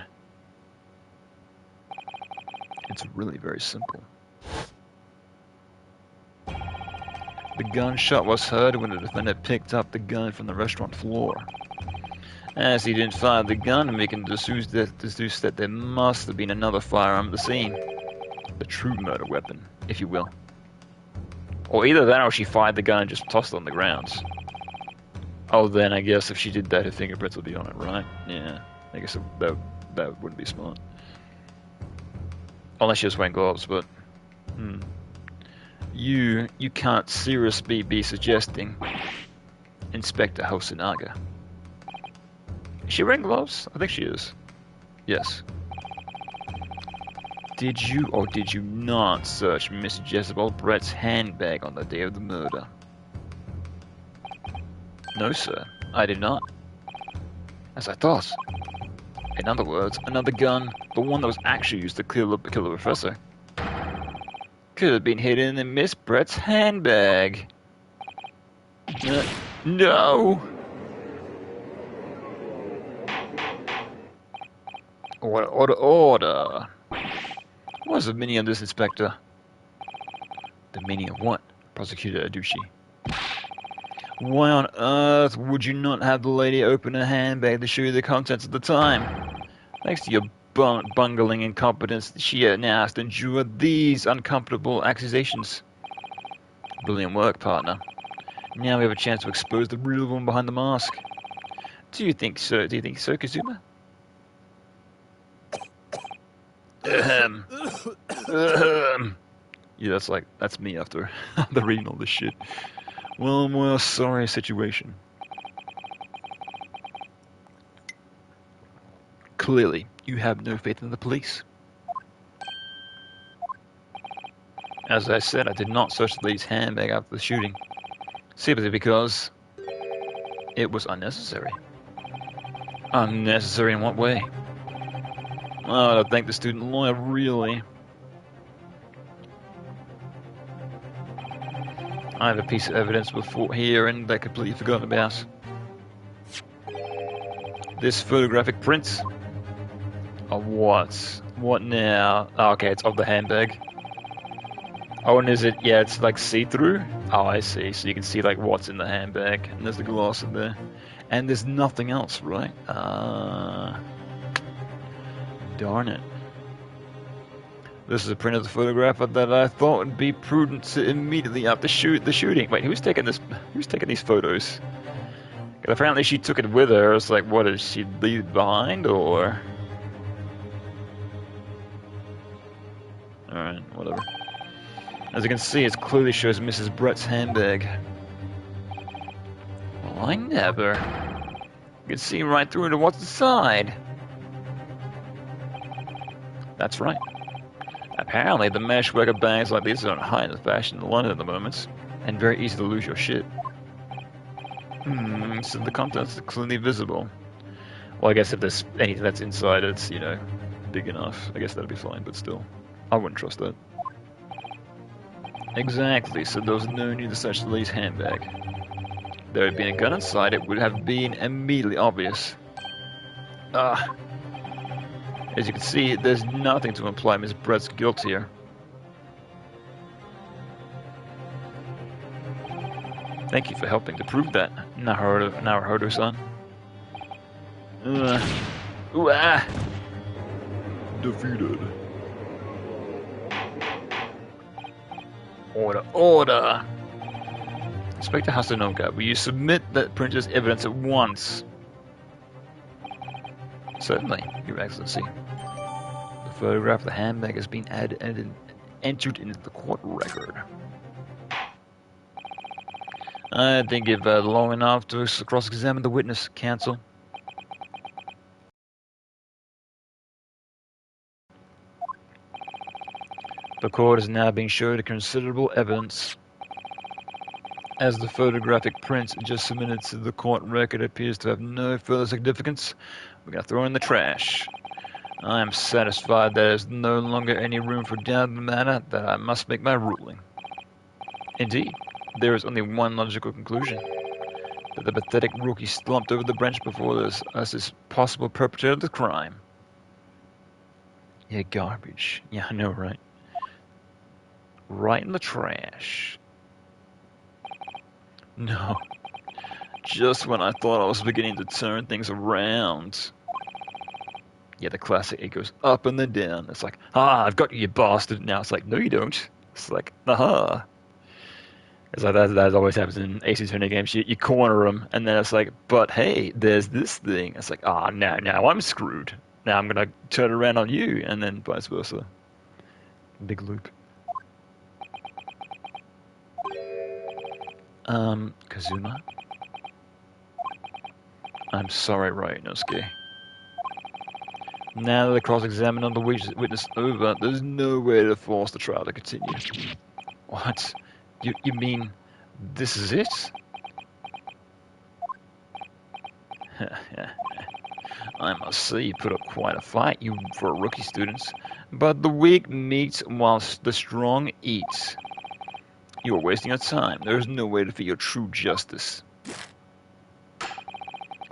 It's really very simple. The gunshot was heard when the defendant picked up the gun from the restaurant floor. As he didn't fire the gun, we can deduce that there must have been another firearm at the scene. The true murder weapon, if you will. Or either that or she fired the gun and just tossed it on the ground. Oh, then I guess if she did that, her fingerprints would be on it, right? Yeah, I guess that wouldn't be smart. Unless she was wearing gloves, but... You can't seriously be suggesting Inspector Hosinaga. Is she wearing gloves? I think she is. Yes. Did you or did you not search Miss Jezebel Brett's handbag on the day of the murder? No, sir. I did not. As I thought. In other words, another gun, the one that was actually used to kill the professor, could have been hidden in Miss Brett's handbag. No! Order. What is the meaning of this, Inspector? The meaning of what, Prosecutor Adushi? Why on earth would you not have the lady open her handbag to show you the contents at the time? Thanks to your bungling incompetence, she now has to endure these uncomfortable accusations. Brilliant work, partner. Now we have a chance to expose the real one behind the mask. Do you think so, Kazuma? Yeah, that's me after reading all this shit. Well, sorry situation. Clearly, you have no faith in the police. As I said, I did not search the lady's handbag after the shooting. Simply because it was unnecessary. Unnecessary in what way? Oh, I thank the student lawyer, really. I have a piece of evidence before here and I completely forgotten about. This photographic print. Of what? What now? Oh, okay, it's of the handbag. Oh, and is it? Yeah, it's like see-through. Oh, I see. So you can see like what's in the handbag, and there's the glass in there, and there's nothing else, right? Darn it. This is a print of the photograph that I thought would be prudent to immediately after the shooting. Wait, who's taking this? Who's taking these photos? And apparently she took it with her. It's like, what did she leave behind, or? Alright, whatever. As you can see, it clearly shows Mrs. Brett's handbag. Well, I never. You can see right through into what's inside. That's right. Apparently, the meshwork of bags like these are high in fashion in London at the moment, and very easy to lose your shit. So the contents are clearly visible. Well, I guess if there's anything that's inside it's, you know, big enough, I guess that'd be fine, but still. I wouldn't trust that. Exactly, so there was no need to search the lady's handbag. If there had been a gun inside, it would have been immediately obvious. Ah. As you can see, there's nothing to imply Miss Brett's guilt here. Thank you for helping to prove that, Naruhodo-san. Defeated. Order! Inspector Hasanoka, will you submit that print as evidence at once? Certainly, Your Excellency. The photograph of the handbag has been entered into the court record. I think you've had long enough to cross-examine the witness, Counsel. The court is now being showed considerable evidence. As the photographic print just submitted to the court record appears to have no further significance, we're going to throw it in the trash. I am satisfied there is no longer any room for doubt in the matter, that I must make my ruling. Indeed, there is only one logical conclusion. That the pathetic rookie slumped over the bench before us as his possible perpetrator of the crime. Yeah, garbage. Yeah, I know, right? Right in the trash. No. Just when I thought I was beginning to turn things around. Yeah, the classic, it goes up and then down. It's like, I've got you, you bastard. Now it's like, no you don't. It's like, aha. It's like that always happens in Ace Attorney games. You corner them, and then it's like, but hey, there's this thing. It's like, now I'm screwed. Now I'm going to turn around on you, and then vice versa. Big loop. Kazuma? I'm sorry, Ryunosuke. Now that the cross-examination of the witness over, there's no way to force the trial to continue. What? You mean this is it? I must say you put up quite a fight, you for a rookie student. But the weak meet whilst the strong eat. You are wasting your time. There is no way to feel true justice.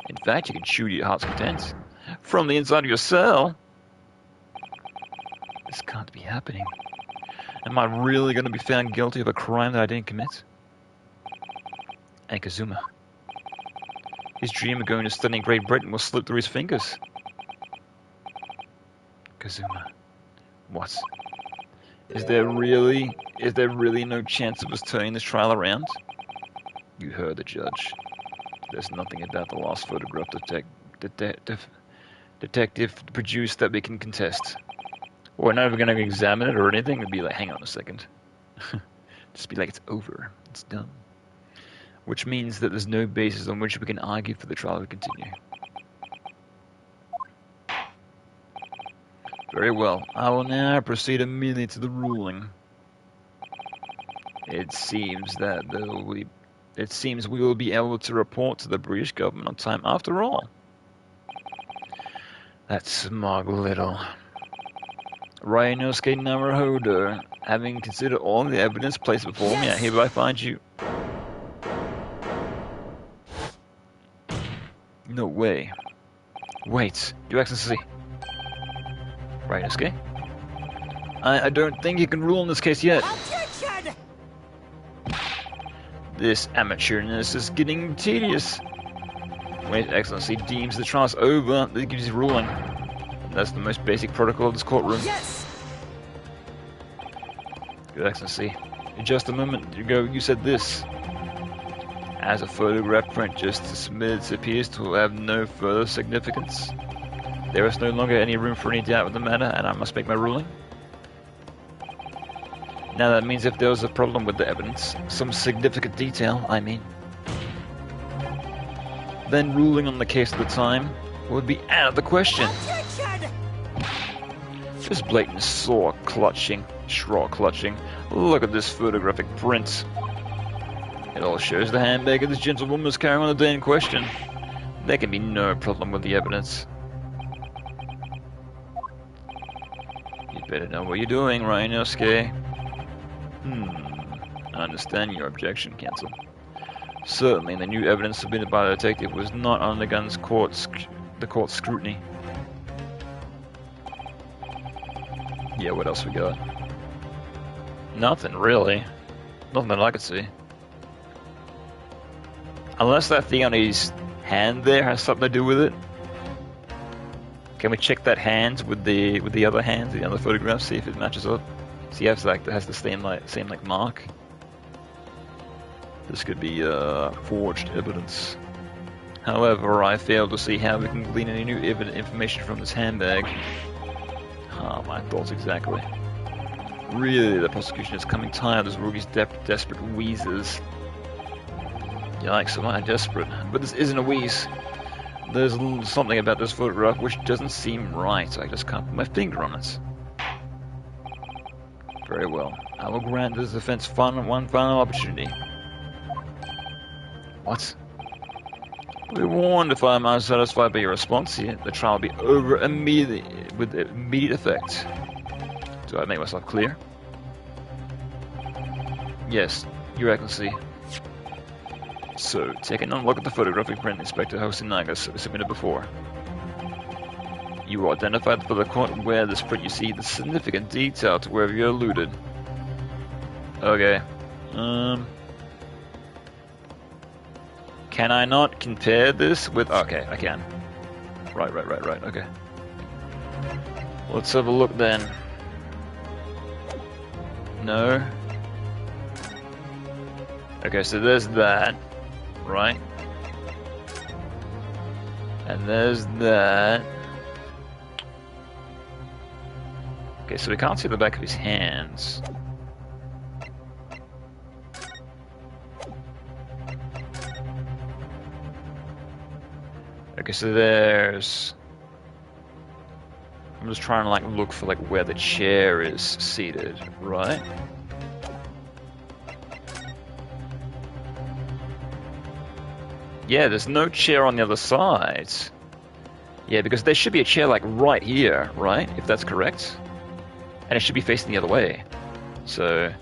In fact, you can chew to your heart's content. From the inside of your cell. This can't be happening. Am I really going to be found guilty of a crime that I didn't commit? And Kazuma. His dream of going to study in Great Britain will slip through his fingers. Kazuma. What? Is there really no chance of us turning this trial around? You heard the judge. There's nothing about the last photograph detective produced that we can contest. We're not even going to examine it or anything. It'd be like, hang on a second. Just be like, it's over. It's done. Which means that there's no basis on which we can argue for the trial to continue. Very well. I will now proceed immediately to the ruling. It seems we will be able to report to the British government on time after all. That smug little... Ryunosuke Naruhodo, having considered all the evidence placed before me, I hereby find you... No way. Wait, Your Excellency. Ryunosuke? I don't think you can rule in this case yet. Objection! This amateurness is getting tedious. When His Excellency deems the trial's over, he gives his ruling. That's the most basic protocol of this courtroom. Yes! Your Excellency, just a moment ago you said this. As a photograph print just submitted appears to have no further significance. There is no longer any room for any doubt with the matter, and I must make my ruling. Now that means if there was a problem with the evidence, some significant detail, I mean, then ruling on the case at the time would be out of the question. Objection! Just blatant straw clutching. Look at this photographic print. It all shows the handbag of this gentlewoman was carrying on the day in question. There can be no problem with the evidence. You better know what you're doing, Rhinosuke. I understand your objection, Counsel. Certainly, the new evidence submitted by the detective was not undergone the court's scrutiny. Yeah, what else we got? Nothing, really. Nothing that I could see. Unless that thing on his hand there has something to do with it. Can we check that hand with the other hand, the other photograph, see if it matches up? See if it has the same mark. This could be forged evidence. However, I fail to see how we can glean any new information from this handbag. Ah, my thoughts exactly. Really, the prosecution is coming tired of this rookie's desperate wheezes. Yikes, am I desperate? But this isn't a wheeze. There's something about this photograph which doesn't seem right. I just can't put my finger on it. Very well. I will grant this defense one final opportunity. What? Be warned, if I am unsatisfied by your response here, the trial will be over immediately, with immediate effect. Do I make myself clear? Yes, Your Excellency. So, taking a look at the photographic print Inspector Hosinaga submitted before. You identified for the court where this print you see the significant detail to wherever you alluded. Okay. Can I not compare this with... Okay, I can. Right, okay. Let's have a look then. No. Okay, so there's that. Right? And there's that. Okay, so we can't see the back of his hands. Okay, so there's... I'm just trying to like look for like where the chair is seated, right? Yeah, there's no chair on the other side. Yeah, because there should be a chair like right here, right? If that's correct. And it should be facing the other way. So...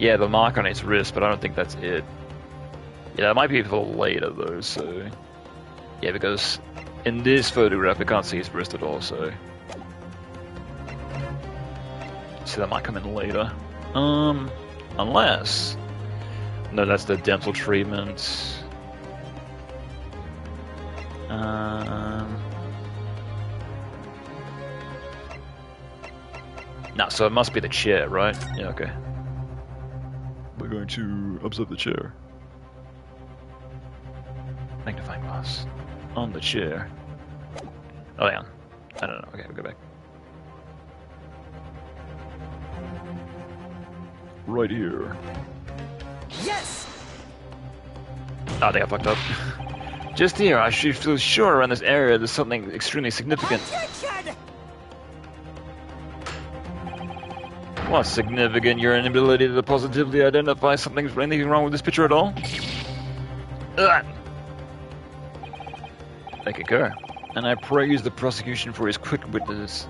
yeah, the mark on its wrist, but I don't think that's it. Yeah, that might be for later though, so... yeah, because in this photograph, I can't see his wrist at all, so... so that might come in later. Unless... no, that's the dental treatment. No, so it must be the chair, right? Yeah, okay. We're going to observe the chair. Magnifying glass. On the chair. Oh, hang on. I don't know. Okay, we'll go back. Right here. Yes! Oh, I think I fucked up. Just here, I should feel sure around this area there's something extremely significant. Attention! What's significant? Your inability to positively identify anything wrong with this picture at all? Ugh. I concur, and I praise the prosecution for his quick witness.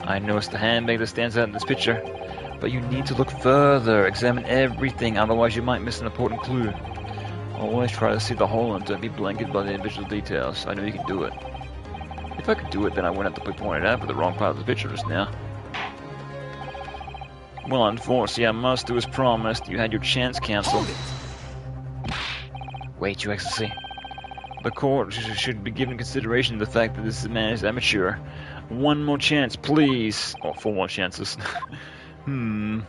I noticed the handbag that stands out in this picture, but you need to look further, examine everything, otherwise you might miss an important clue. Always try to see the whole and don't be blanketed by the individual details. I know you can do it. If I could do it, then I wouldn't have to be pointed out for the wrong part of the picture just now. Well, unfortunately, I must do as promised. You had your chance, Counsel. Wait, Your Excellency. The court should be given consideration to the fact that this man is amateur. One more chance, please. Or 4 more chances. Well,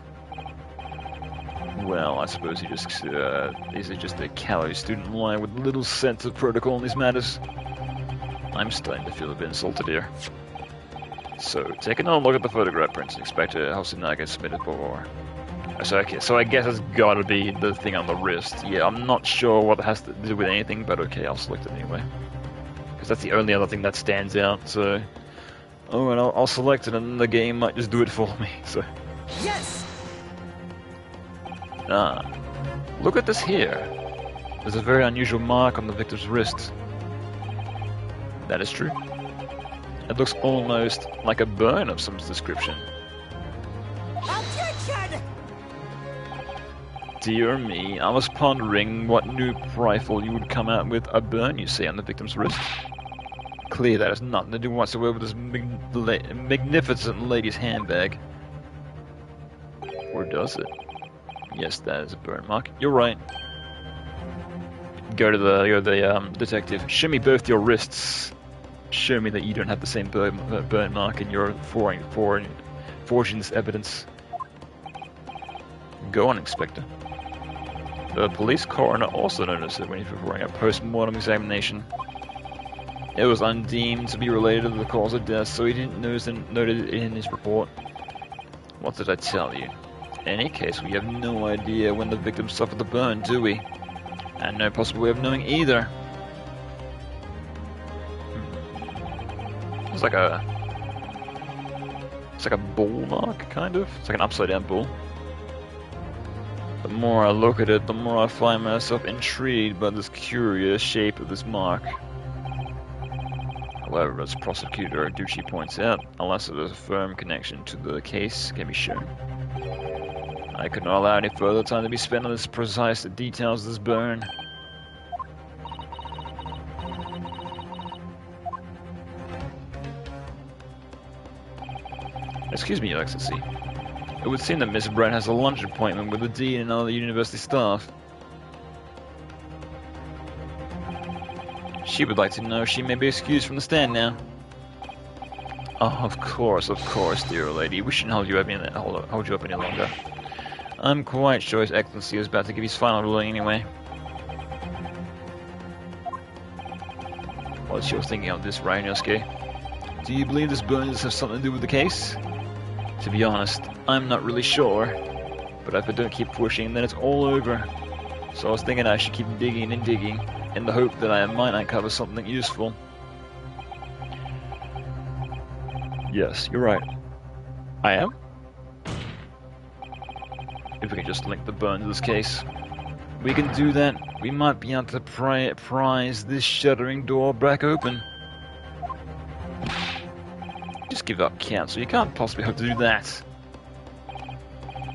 I suppose he's just a calorie student lawyer with little sense of protocol in these matters. I'm starting to feel a bit insulted here. So, taking a look at the photograph prints, Inspector Hosinaga submitted before. So I guess it's gotta be the thing on the wrist. Yeah, I'm not sure what it has to do with anything, but okay, I'll select it anyway. Because that's the only other thing that stands out, so... oh, and I'll select it and the game might just do it for me, so... Yes! Ah, look at this here. There's a very unusual mark on the victim's wrist. That is true. It looks almost like a burn of some description. Objection! Dear me, I was pondering what new rifle you would come out with. A burn, you say, on the victim's wrist? Clear that has nothing to do whatsoever with this magnificent lady's handbag. Or does it? Yes, that is a burn mark. You're right. Go to the detective. Show me both your wrists. Show me that you don't have the same burn mark in your forging evidence. Go on, Inspector. The police coroner also noticed it when he was performing a post-mortem examination. It was undeemed to be related to the cause of death, so he didn't note it in his report. What did I tell you? In any case, we have no idea when the victim suffered the burn, do we? And no possible way of knowing either. It's like a bull mark, kind of. It's like an upside down bull. The more I look at it, the more I find myself intrigued by this curious shape of this mark. However, as prosecutor Ducci points out, unless there's a firm connection to the case can be shown, I could not allow any further time to be spent on the precise details of this burn. Excuse me, Your Excellency. It would seem that Miss Brent has a lunch appointment with the dean and other university staff. She would like to know if she may be excused from the stand now. Oh, of course, dear lady. We shouldn't hold you up any longer. I'm quite sure His Excellency is about to give his final ruling anyway. What's your thinking of this, Ryanowski? Do you believe this burn has something to do with the case? To be honest, I'm not really sure. But if I don't keep pushing, then it's all over. So I was thinking I should keep digging and digging, in the hope that I might uncover something useful. Yes, you're right. I am? If we can just link the burn to this case. We can do that. We might be able to prise this shuddering door back open. Just give up, counsel. You can't possibly hope to do that.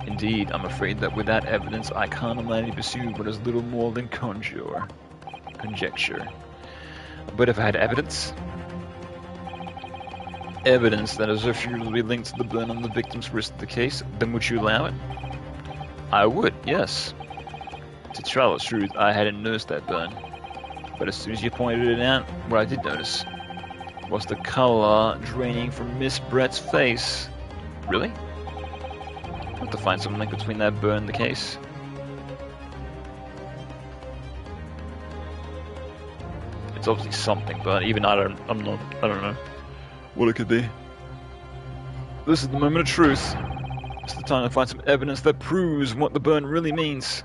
Indeed, I'm afraid that without evidence, I can't imagine pursue what is little more than conjecture. But if I had evidence that is irrefutably linked to the burn on the victim's wrist of the case, then would you allow it? I would, yes. To tell the truth, I hadn't noticed that burn. But as soon as you pointed it out, what I did notice was the color draining from Miss Brett's face. Really? I have to find some link between that burn and the case. It's obviously something, but even I don't know what it could be. This is the moment of truth. It's the time to find some evidence that proves what the burn really means.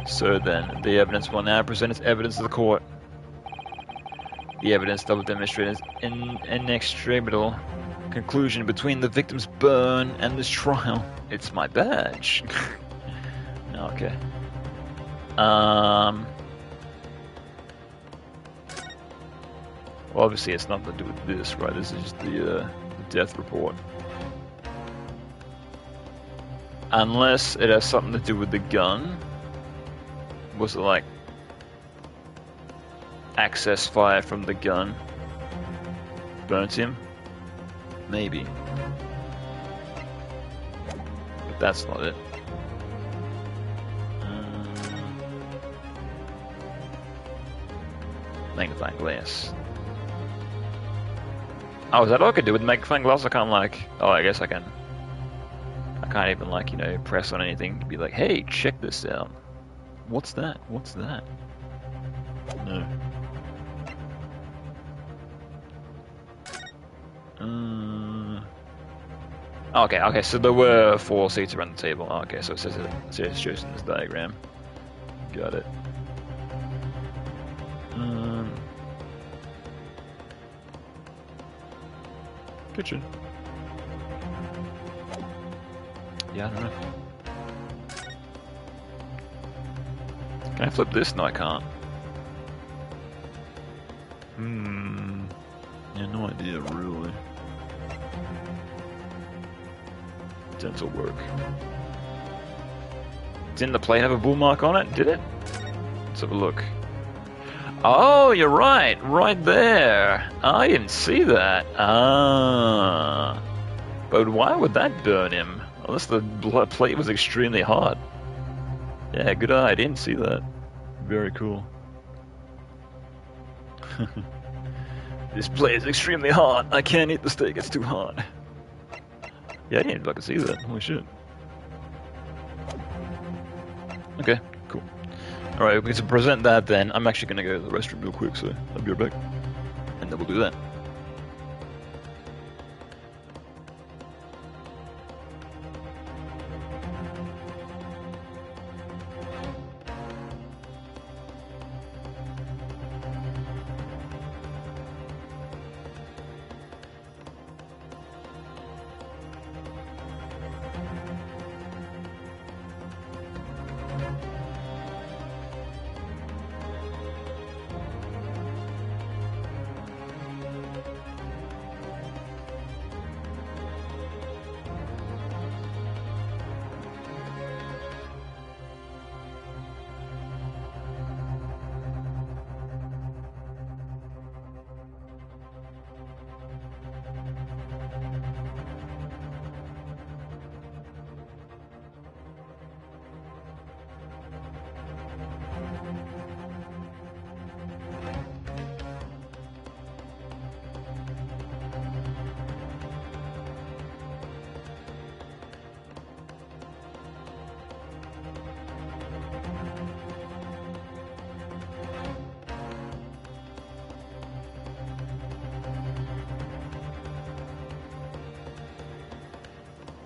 So then, the evidence will now present its evidence to the court. The evidence that will demonstrate an inextricable conclusion between the victim's burn and this trial. It's my badge. Okay. Well, obviously it's nothing to do with this, right? This is just the death report. Unless it has something to do with the gun. Was it like access fire from the gun burnt him? Maybe. But that's not it. Magnifying glass. Oh, is that all I could do with magnifying glass? I can't oh, I guess I can. I can't even press on anything to be like, hey, check this out. What's that? What's that? No. Okay, so there were 4 seats around the table. Okay, so it says it shows in this diagram. Got it. Kitchen. Yeah, I don't know. Can I flip this? No, I can't. Yeah, no idea, really. Dental work. Didn't the plate have a bull mark on it? Did it? Let's have a look. Oh, you're right. Right there. I didn't see that. Ah. But why would that burn him? Unless the plate was extremely hot. Yeah, good eye. I didn't see that. Very cool. This plate is extremely hot. I can't eat the steak. It's too hot. Yeah, I didn't fucking see that. Holy shit. Okay, cool. Alright, we can present that then. I'm actually gonna go to the restroom real quick, so I'll be right back. And then we'll do that.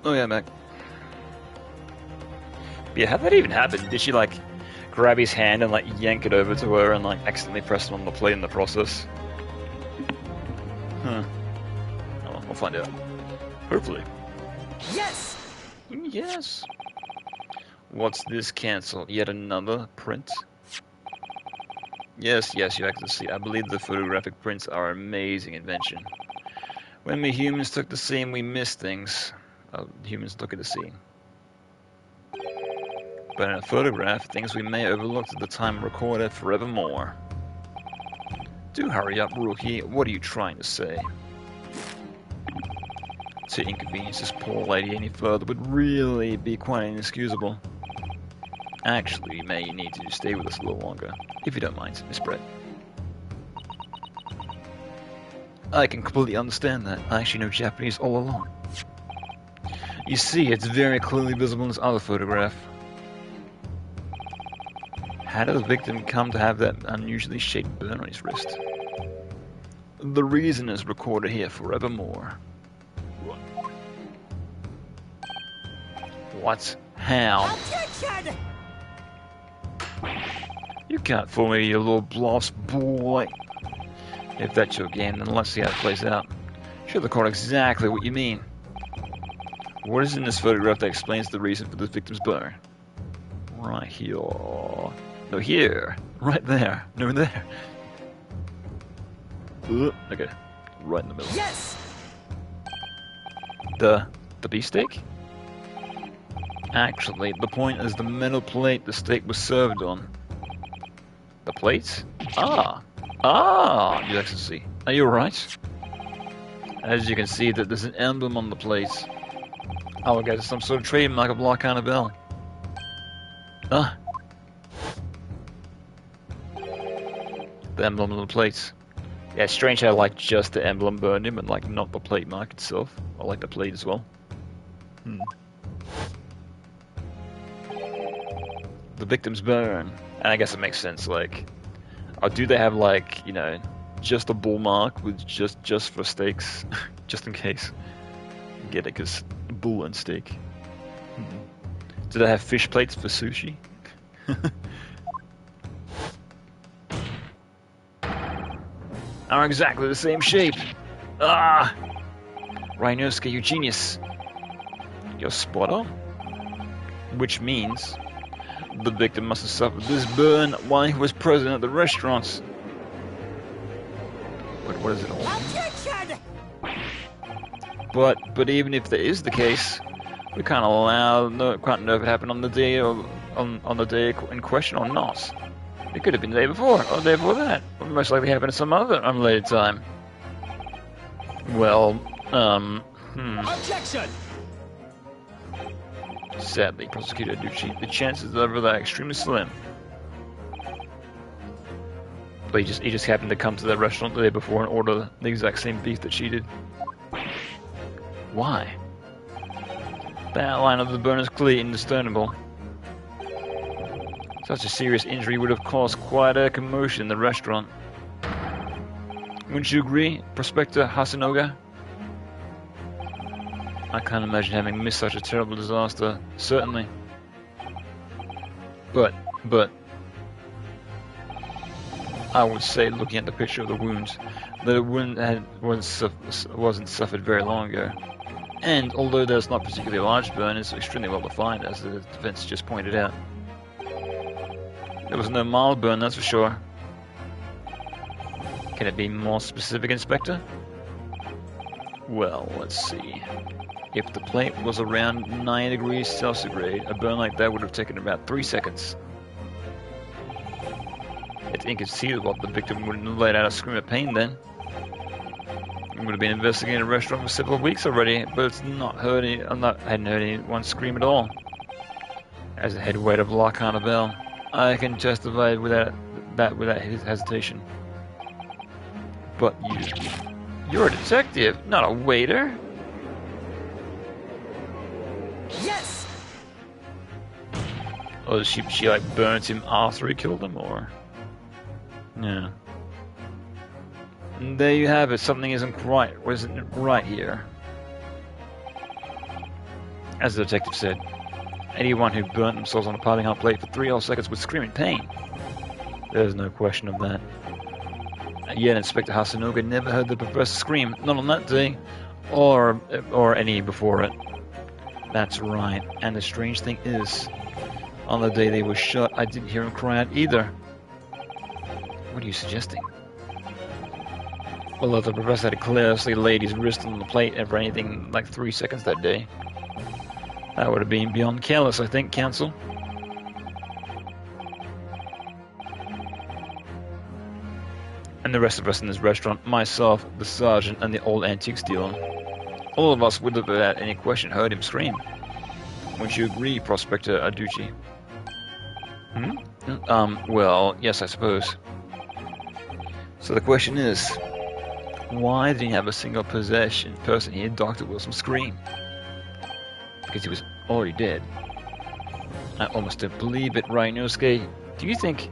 Oh yeah, Mac. Yeah, how'd that even happen? Did she like grab his hand and like yank it over to her and like accidentally press it on the plate in the process? Huh. Oh, well, we'll find out. Hopefully. Yes! Yes. What's this? Cancel. Yet another print? Yes, you actually see. I believe the photographic prints are an amazing invention. When we humans took the scene, we missed things. Humans look at the scene. But in a photograph, things we may overlook at the time recorded forevermore. Do hurry up, rookie. What are you trying to say? To inconvenience this poor lady any further would really be quite inexcusable. Actually, you may need to stay with us a little longer, if you don't mind, Miss Brett. I can completely understand that. I actually know Japanese all along. You see, it's very clearly visible in this other photograph. How did the victim come to have that unusually shaped burn on his wrist? The reason is recorded here forevermore. What? How? Attention! You can't fool me, you little lost boy. If that's your game, then let's see how it plays out. Show the court exactly what you mean. What is in this photograph that explains the reason for the victim's burn? Right here. No, here. Right there. No, there. Okay. Right in the middle. Yes! The beefsteak? Actually, the point is the metal plate the steak was served on. The plate? Ah, Your Excellency. Are you alright? As you can see, that there's an emblem on the plate. Oh, okay, it's some sort of trademark of La Carnival. Ah. The emblem on the plate. Yeah, it's strange how, like, just the emblem burned him and, like, not the plate mark itself. I like the plate as well. The victim's burn. And I guess it makes sense, like... Or do they have, like, you know, just a bull mark with just for steaks? Just in case. Get it, because bull and steak. Do they have fish plates for sushi? Are exactly the same shape. Ah! Rhinosuke, you genius. You're spot on. Which means The victim must have suffered this burn while he was present at the restaurant. But what is it all? Objection! But even if that is the case, we can't know if it happened on the day on the day in question or not. It could have been the day before or the day before that. Or most likely happened at some other unrelated time. Well, Objection! Sadly, Prosecutor Ducci, the chances of that are extremely slim. But he just happened to come to that restaurant the day before and order the exact same beef that she did. Why? The outline of the burn is clearly indiscernible. Such a serious injury would have caused quite a commotion in the restaurant. Wouldn't you agree, Prospector Hasanoga? I can't imagine having missed such a terrible disaster, certainly. But, I would say, looking at the picture of the wounds, that a wound wasn't suffered very long ago. And although there's not particularly a large burn, it's extremely well defined, as the defense just pointed out. There was no mild burn, that's for sure. Can it be more specific, Inspector? Well, let's see. If the plate was around 9 degrees centigrade, a burn like that would have taken about 3 seconds. It's inconceivable the victim wouldn't have let out a scream of pain then. He would have been investigating the restaurant for several weeks already, but it's not heard any, hadn't heard anyone scream at all. As the head waiter of La Carnival, I can testify without hesitation. But you're a detective, not a waiter. Yes! Or she like burnt him after he killed him, or? Yeah. And there you have it. Something isn't right here. As the detective said, anyone who burnt themselves on a piping hot plate for 3 whole seconds would scream in pain. There's no question of that. And yet Inspector Hasanoga never heard the professor scream, not on that day, or any before it. That's right, and the strange thing is, on the day they were shot, I didn't hear him cry out either. What are you suggesting? Well, if the professor had clearly laid his wrist on the plate for anything like 3 seconds that day, that would have been beyond careless, I think, counsel. And the rest of us in this restaurant, myself, the sergeant, and the old antiques dealer, all of us would have, without any question, heard him scream. Wouldn't you agree, Prospector Aducci? Well, yes, I suppose. So the question is, why did he have a single person hear Dr. Wilson scream? Because he was already dead. I almost don't believe it, Rhinosuke. Do you think...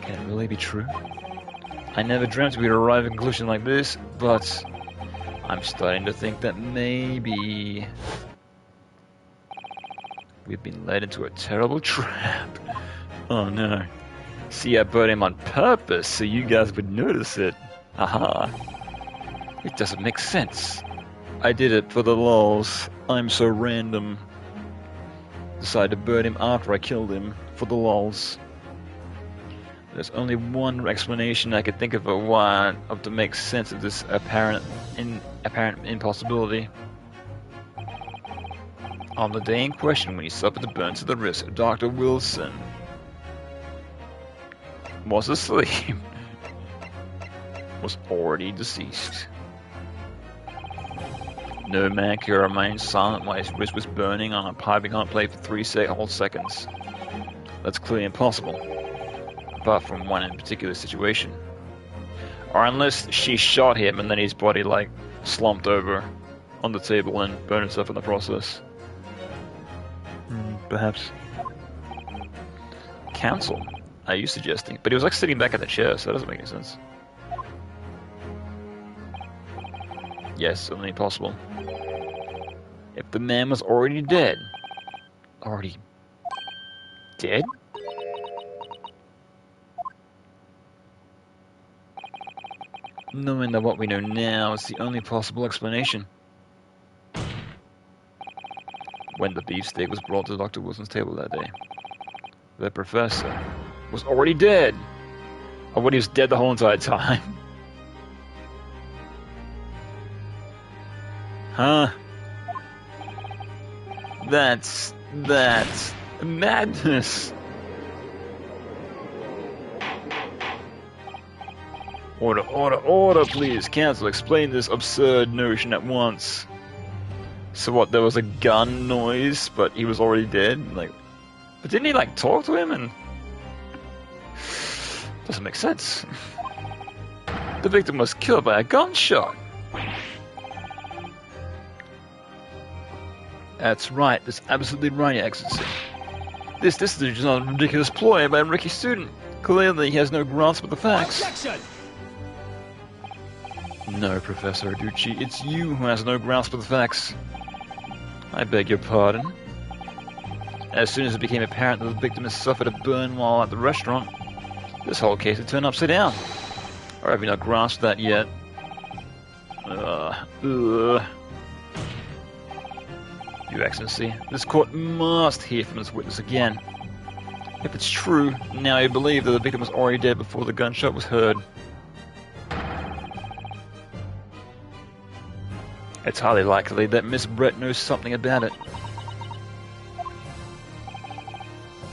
Can it really be true? I never dreamt we'd arrive at a conclusion like this, but I'm starting to think that maybe we've been led into a terrible trap. Oh no. See, I burned him on purpose so you guys would notice it. Aha. It doesn't make sense. I did it for the lulz. I'm so random. Decided to burn him after I killed him for the lulz. There's only one explanation I could think of to make sense of this apparent impossibility. On the day in question when he suffered the burn to the wrist, Dr. Wilson was asleep. Was already deceased. No man could remain silent while his wrist was burning on a piping hot plate for 3 whole seconds. That's clearly impossible. Apart from one in particular situation. Or unless she shot him and then his body like slumped over on the table and burned himself in the process. Perhaps. Counsel, are you suggesting? But he was like sitting back in the chair, so that doesn't make any sense. Yes, only possible. If the man was already dead. Already dead? Knowing that what we know now is the only possible explanation. when the beefsteak was brought to Dr. Wilson's table that day. The professor was already dead. Or what, he was dead the whole entire time? Huh? That's madness. Order, please. Counsel, explain this absurd notion at once. So what, there was a gun noise, but he was already dead? Like, but didn't he, like, talk to him and... Doesn't make sense. The victim was killed by a gunshot. That's right, that's absolutely right, Your Excellency. This is just a ridiculous ploy by a rookie student. Clearly he has no grasp of the facts. Objection! No, Professor Aducci, it's you who has no grasp of the facts. I beg your pardon. As soon as it became apparent that the victim had suffered a burn while at the restaurant, this whole case had turned upside down. Or have you not grasped that yet? Your Excellency, this court must hear from this witness again. If it's true, now I believe that the victim was already dead before the gunshot was heard. It's highly likely that Miss Brett knows something about it.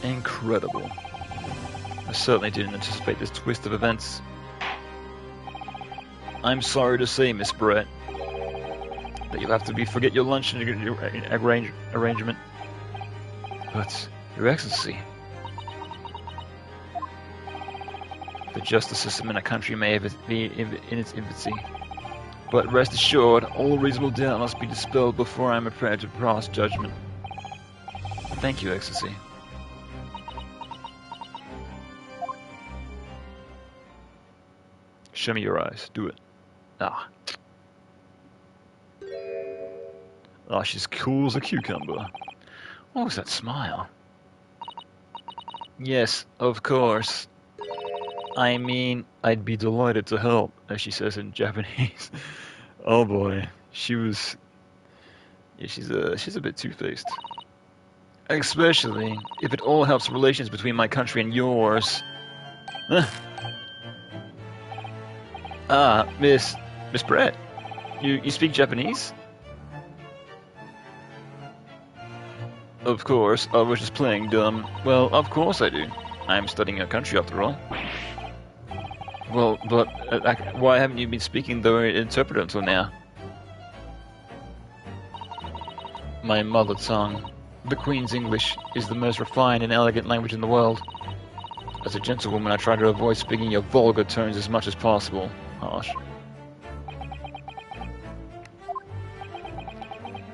Incredible. I certainly didn't anticipate this twist of events. I'm sorry to say, Miss Brett, that you'll have to forget your lunch arrangement. But, Your Excellency, the justice system in a country may be in its infancy. But rest assured, all reasonable doubt must be dispelled before I am prepared to pass judgment. Thank you, Excellency. Show me your eyes. Do it. Ah. Ah, she's cool as a cucumber. What was that smile? Yes, of course. I mean, I'd be delighted to help, as she says in Japanese. Oh boy, she was... Yeah, she's a bit two-faced. Especially if it all helps relations between my country and yours. Miss Brett, you speak Japanese? Of course, I was just playing dumb. Well, of course I do. I'm studying your country after all. Well, but why haven't you been speaking the interpreter until now? My mother tongue, the Queen's English, is the most refined and elegant language in the world. As a gentlewoman, I try to avoid speaking your vulgar tones as much as possible. Harsh.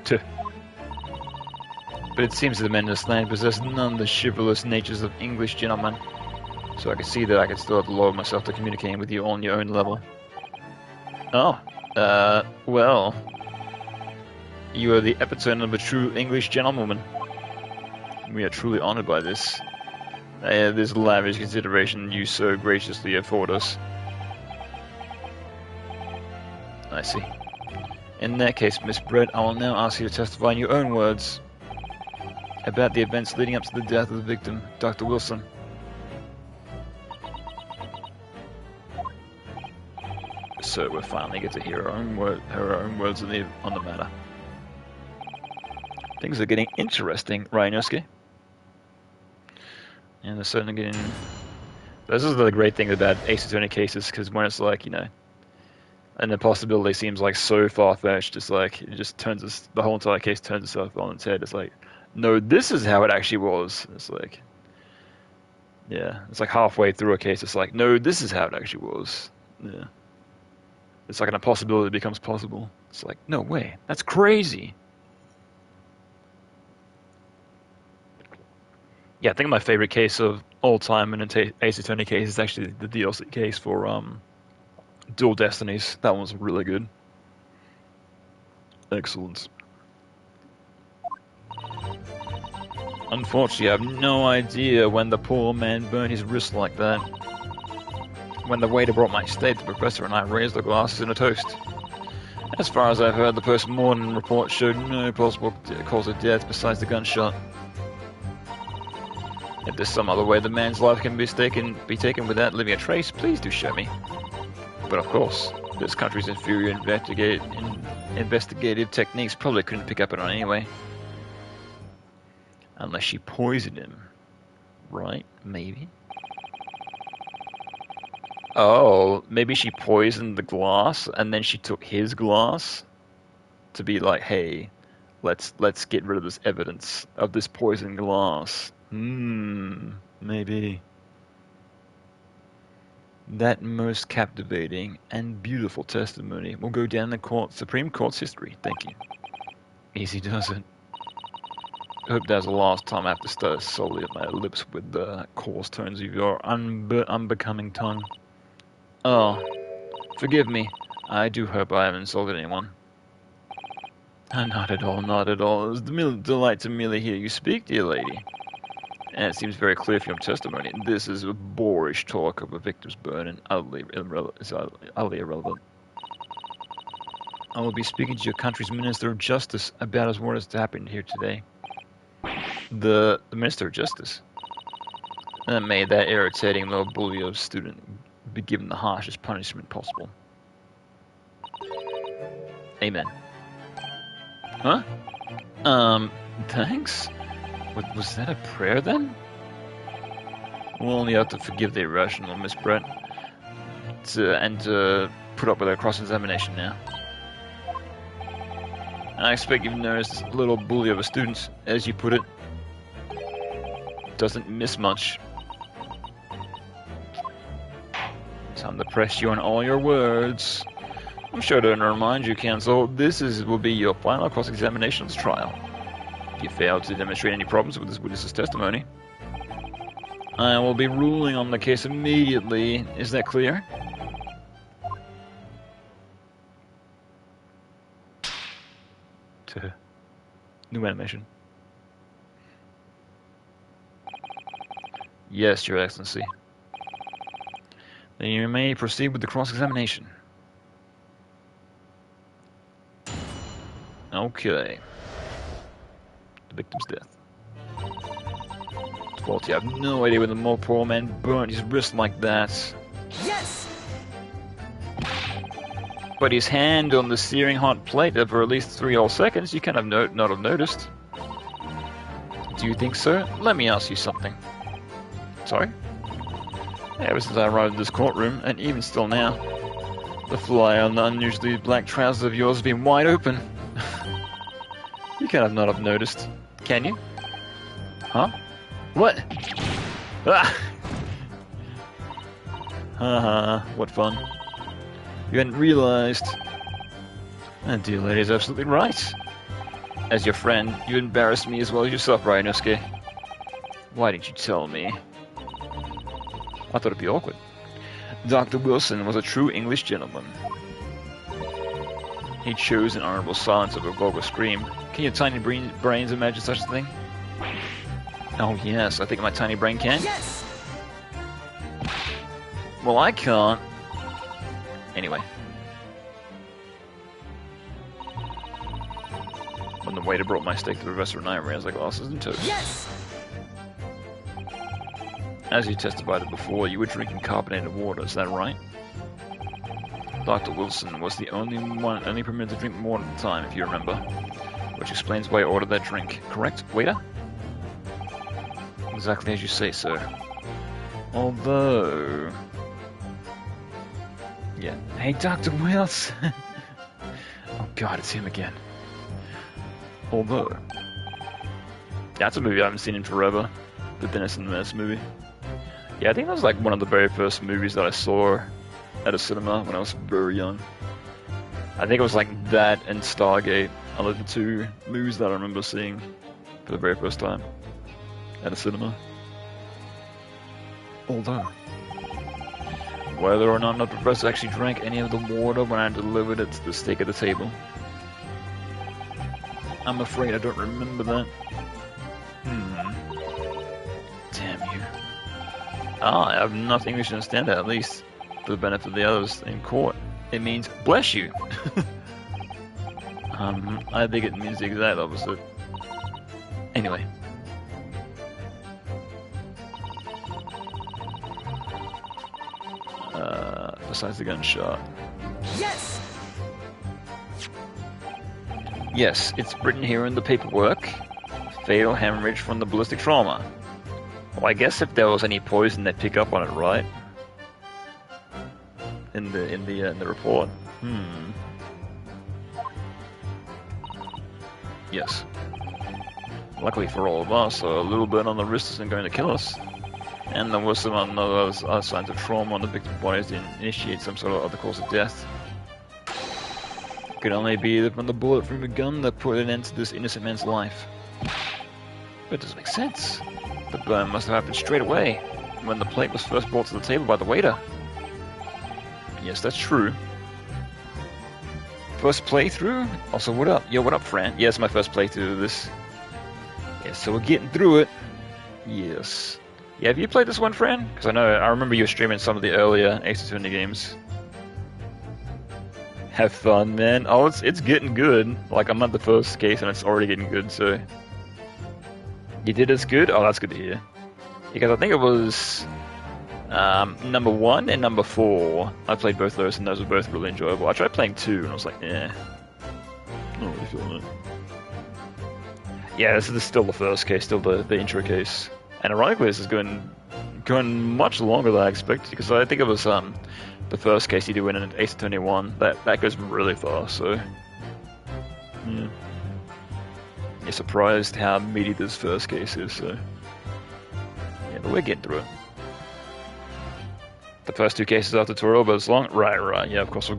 Tuh. But it seems that the men in this land possess none of the chivalrous natures of English gentlemen. So I can see that I can still have to lower myself to communicating with you on your own level. Oh, well... You are the epitome of a true English gentlewoman. We are truly honored by this. This lavish consideration you so graciously afford us. I see. In that case, Miss Brett, I will now ask you to testify in your own words about the events leading up to the death of the victim, Dr. Wilson. So we finally get to hear her own words on the matter. Things are getting interesting, Ryanovsky. And they're certainly getting... This is the great thing about Ace Attorney cases, because when it's like, you know, an impossibility seems like so far-fetched, it's like, it just turns the whole entire case turns itself on its head. It's like, no, this is how it actually was. It's like, yeah, it's like halfway through a case, it's like, no, this is how it actually was. Yeah. It's like an impossibility becomes possible. It's like, no way, that's crazy. Yeah, I think my favorite case of all time in an Ace Attorney case is actually the DLC case for Dual Destinies. That one's really good. Excellent. Unfortunately, I have no idea when the poor man burned his wrist like that. When the waiter brought my steak, the professor and I raised the glasses in a toast. As far as I've heard, the post-mortem report showed no possible cause of death besides the gunshot. If there's some other way the man's life can be taken without leaving a trace, please do show me. But of course, this country's inferior investigative techniques probably couldn't pick up on it anyway. Unless she poisoned him. Right? Maybe? Oh, maybe she poisoned the glass, and then she took his glass to be like, hey, let's get rid of this evidence of this poisoned glass. Maybe. That most captivating and beautiful testimony will go down the Supreme Court's history. Thank you. Easy does it. I hope that's the last time I have to stare solely at my lips with the coarse tones of your unbecoming tongue. Oh, forgive me. I do hope I haven't insulted anyone. Not at all, not at all. It was a delight to merely hear you speak, dear lady. And it seems very clear from your testimony. This is a boorish talk of a victim's burden, utterly irrelevant. I will be speaking to your country's Minister of Justice about what has happened here today. The Minister of Justice? And may that irritating little bully of student be given the harshest punishment possible. Amen. Huh? Thanks? Was that a prayer then? We'll only have to forgive the irrational Miss Brett and put up with her cross-examination now. I expect you've noticed this little bully of a student, as you put it, doesn't miss much. Time to press you on all your words. I'm sure to remind you, counsel, this will be your final cross-examination's trial. If you fail to demonstrate any problems with this witness's testimony, I will be ruling on the case immediately. Is that clear? New animation. Yes, Your Excellency. Then you may proceed with the cross-examination. Okay. The victim's death. Faulty, I have no idea why the poor man burned his wrist like that. Yes! But his hand on the searing hot plate for at least 3 whole seconds, you can have not have noticed. Do you think so? Let me ask you something. Sorry? Ever since I arrived in this courtroom, and even still now, the fly on the unusually black trousers of yours has been wide open. You can have not have noticed, can you? Huh? What? Ah! Haha, what fun. You hadn't realized. That dear lady is absolutely right. As your friend, you embarrassed me as well as yourself, Ryanosuke. Why didn't you tell me? I thought it'd be awkward. Dr. Wilson was a true English gentleman. He chose an honorable silence over a vulgar scream. Can your tiny brains imagine such a thing? Oh yes, I think my tiny brain can. Yes! Well, I can't. Anyway. When the waiter brought my steak to the restaurant, I raised my glasses and toast. Yes! As you testified before, you were drinking carbonated water, is that right? Dr. Wilson was the only permitted to drink water at the time, if you remember. Which explains why I ordered that drink, correct, waiter? Exactly as you say, sir. Although... Yeah. Hey, Dr. Wilson! Oh god, it's him again. Although... That's a movie I haven't seen in forever. The Dennis and the Menace movie. Yeah, I think that was like one of the very first movies that I saw at a cinema when I was very young. I think it was like that and Stargate are like the 2 movies that I remember seeing for the very first time at a cinema. Although, whether or not the professor actually drank any of the water when I delivered it to the steak at the table, I'm afraid I don't remember that. Damn you. I have enough English to understand it, at least, for the benefit of the others in court. It means, bless you. I think it means the exact opposite. Anyway. Besides the gunshot. Yes! Yes, it's written here in the paperwork. Fatal hemorrhage from the ballistic trauma. Well, I guess if there was any poison, they'd pick up on it, right? In the report. Yes. Luckily for all of us, a little burn on the wrist isn't going to kill us. And there was some other signs of trauma on the victim's bodies to initiate some sort of other cause of death. It could only be from the bullet from a gun that put an end to this innocent man's life. But it doesn't make sense. The burn must have happened straight away, when the plate was first brought to the table by the waiter. Yes, that's true. First playthrough? Also, what up? Yo, what up, Fran? Yeah, it's my first playthrough of this. Yeah, so we're getting through it. Yes. Yeah, have you played this one, Fran? Because I remember you were streaming some of the earlier Ace Attorney games. Have fun, man. Oh, it's getting good. Like, I'm at the first case and it's already getting good, so... You did as good? Oh, that's good to hear. Because I think it was... number 1 and number 4. I played both those and those were both really enjoyable. I tried playing 2 and I was like, eh. Not really feeling it. Yeah, this is still the first case, still the intro case. And ironically, this is going much longer than I expected, because I think it was the first case you do in an Ace Attorney 1. That goes really fast, so... Yeah. You're surprised how meaty this first case is, so... Yeah, but we're getting through it. The first 2 cases are tutorial, but it's long. Right. Yeah, of course we'll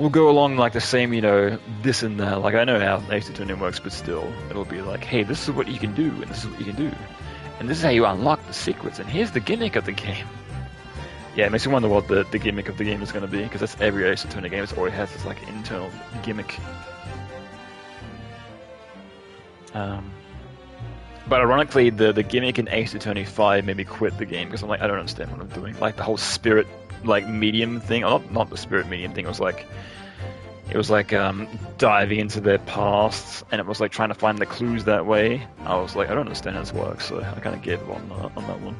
go along like the same, this and that. Like, I know how Ace Attorney works, but still, it'll be like, hey, this is what you can do, and this is what you can do, and this is how you unlock the secrets, and here's the gimmick of the game. Yeah, it makes me wonder what the gimmick of the game is going to be, because that's every Ace Attorney game. It always has this like internal gimmick. But ironically, the gimmick in Ace Attorney 5 made me quit the game, because I'm like, I don't understand what I'm doing. Like, the whole spirit, like, medium thing, not the spirit medium thing, it was like diving into their past, and it was like trying to find the clues that way. I was like, I don't understand how this works, so I kind of gave up on that one.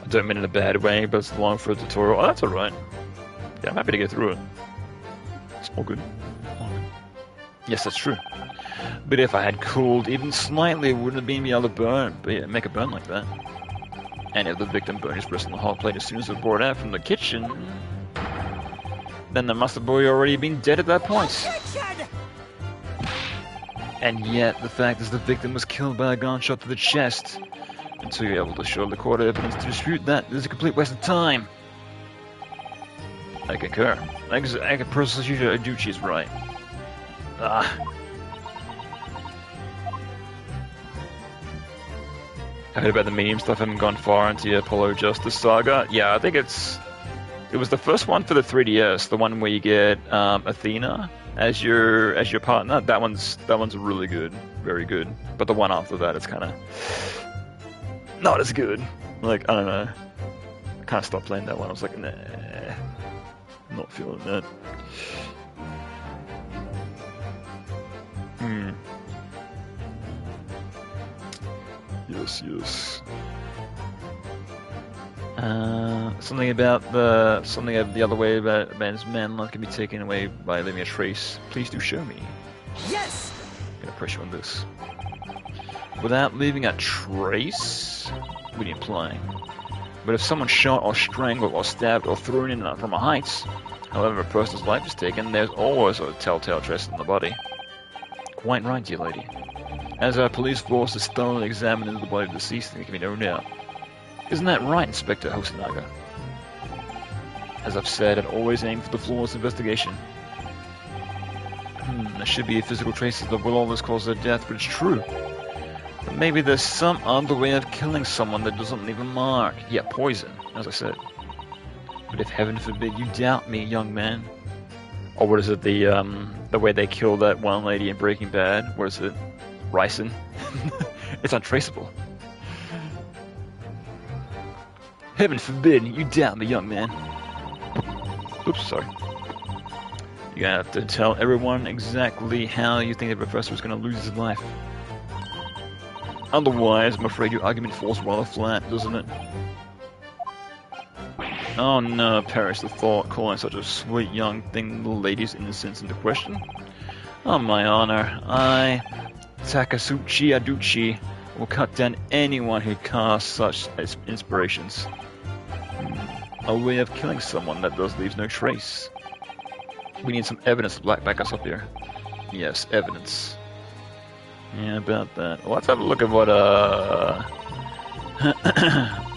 I don't mean in a bad way, but it's long for a tutorial. Oh, that's alright. Yeah, I'm happy to get through it. It's all good. Yes, that's true. But if I had cooled even slightly, it wouldn't have been able to make a burn like that. And if the victim burned his wrist on the hot plate as soon as it was brought out from the kitchen, then the mustard boy already been dead at that point. And yet, the fact is the victim was killed by a gunshot to the chest. Until you're able to show the court evidence to dispute that, this is a complete waste of time. I concur. Prosecutor Aducci is right. I heard about the medium stuff. I haven't gone far into the Apollo Justice saga. Yeah, I think it was the first one for the 3DS, the one where you get Athena as your partner. That one's really good, very good. But the one after that is kind of not as good. Like, I don't know. I kind of stopped playing that one. I was like, nah, I'm not feeling that. Yes. Something of the other way about a man's manlife can be taken away by leaving a trace. Please do show me. Yes. I'm gonna press you on this. Without leaving a trace? What are you implying? But if someone shot or strangled or stabbed or thrown in from a height, however a person's life is taken, there's always a telltale trace on the body. Quite right, dear lady. As our police force is thoroughly examining the body of the deceased, there can be no doubt. Isn't that right, Inspector Hosinaga? As I've said, I'd always aim for the flawless investigation. There should be physical traces that will always cause their death, but it's true. But maybe there's some other way of killing someone that doesn't leave a mark. Yeah, poison, as I said. But if heaven forbid you doubt me, young man. Or what is it, the way they kill that one lady in Breaking Bad? What is it? Ricin? It's untraceable. Heaven forbid you doubt me, young man. Oops, sorry. You have to tell everyone exactly how you think the professor is going to lose his life. Otherwise, I'm afraid your argument falls rather flat, doesn't it? Oh no, perish the thought, calling such a sweet young thing the lady's innocence into question. On my honor, I, Takasuchi Aduchi, will cut down anyone who casts such inspirations. A way of killing someone that thus leaves no trace. We need some evidence to back us up here. Yes, evidence. Yeah, about that. Let's have a look at what,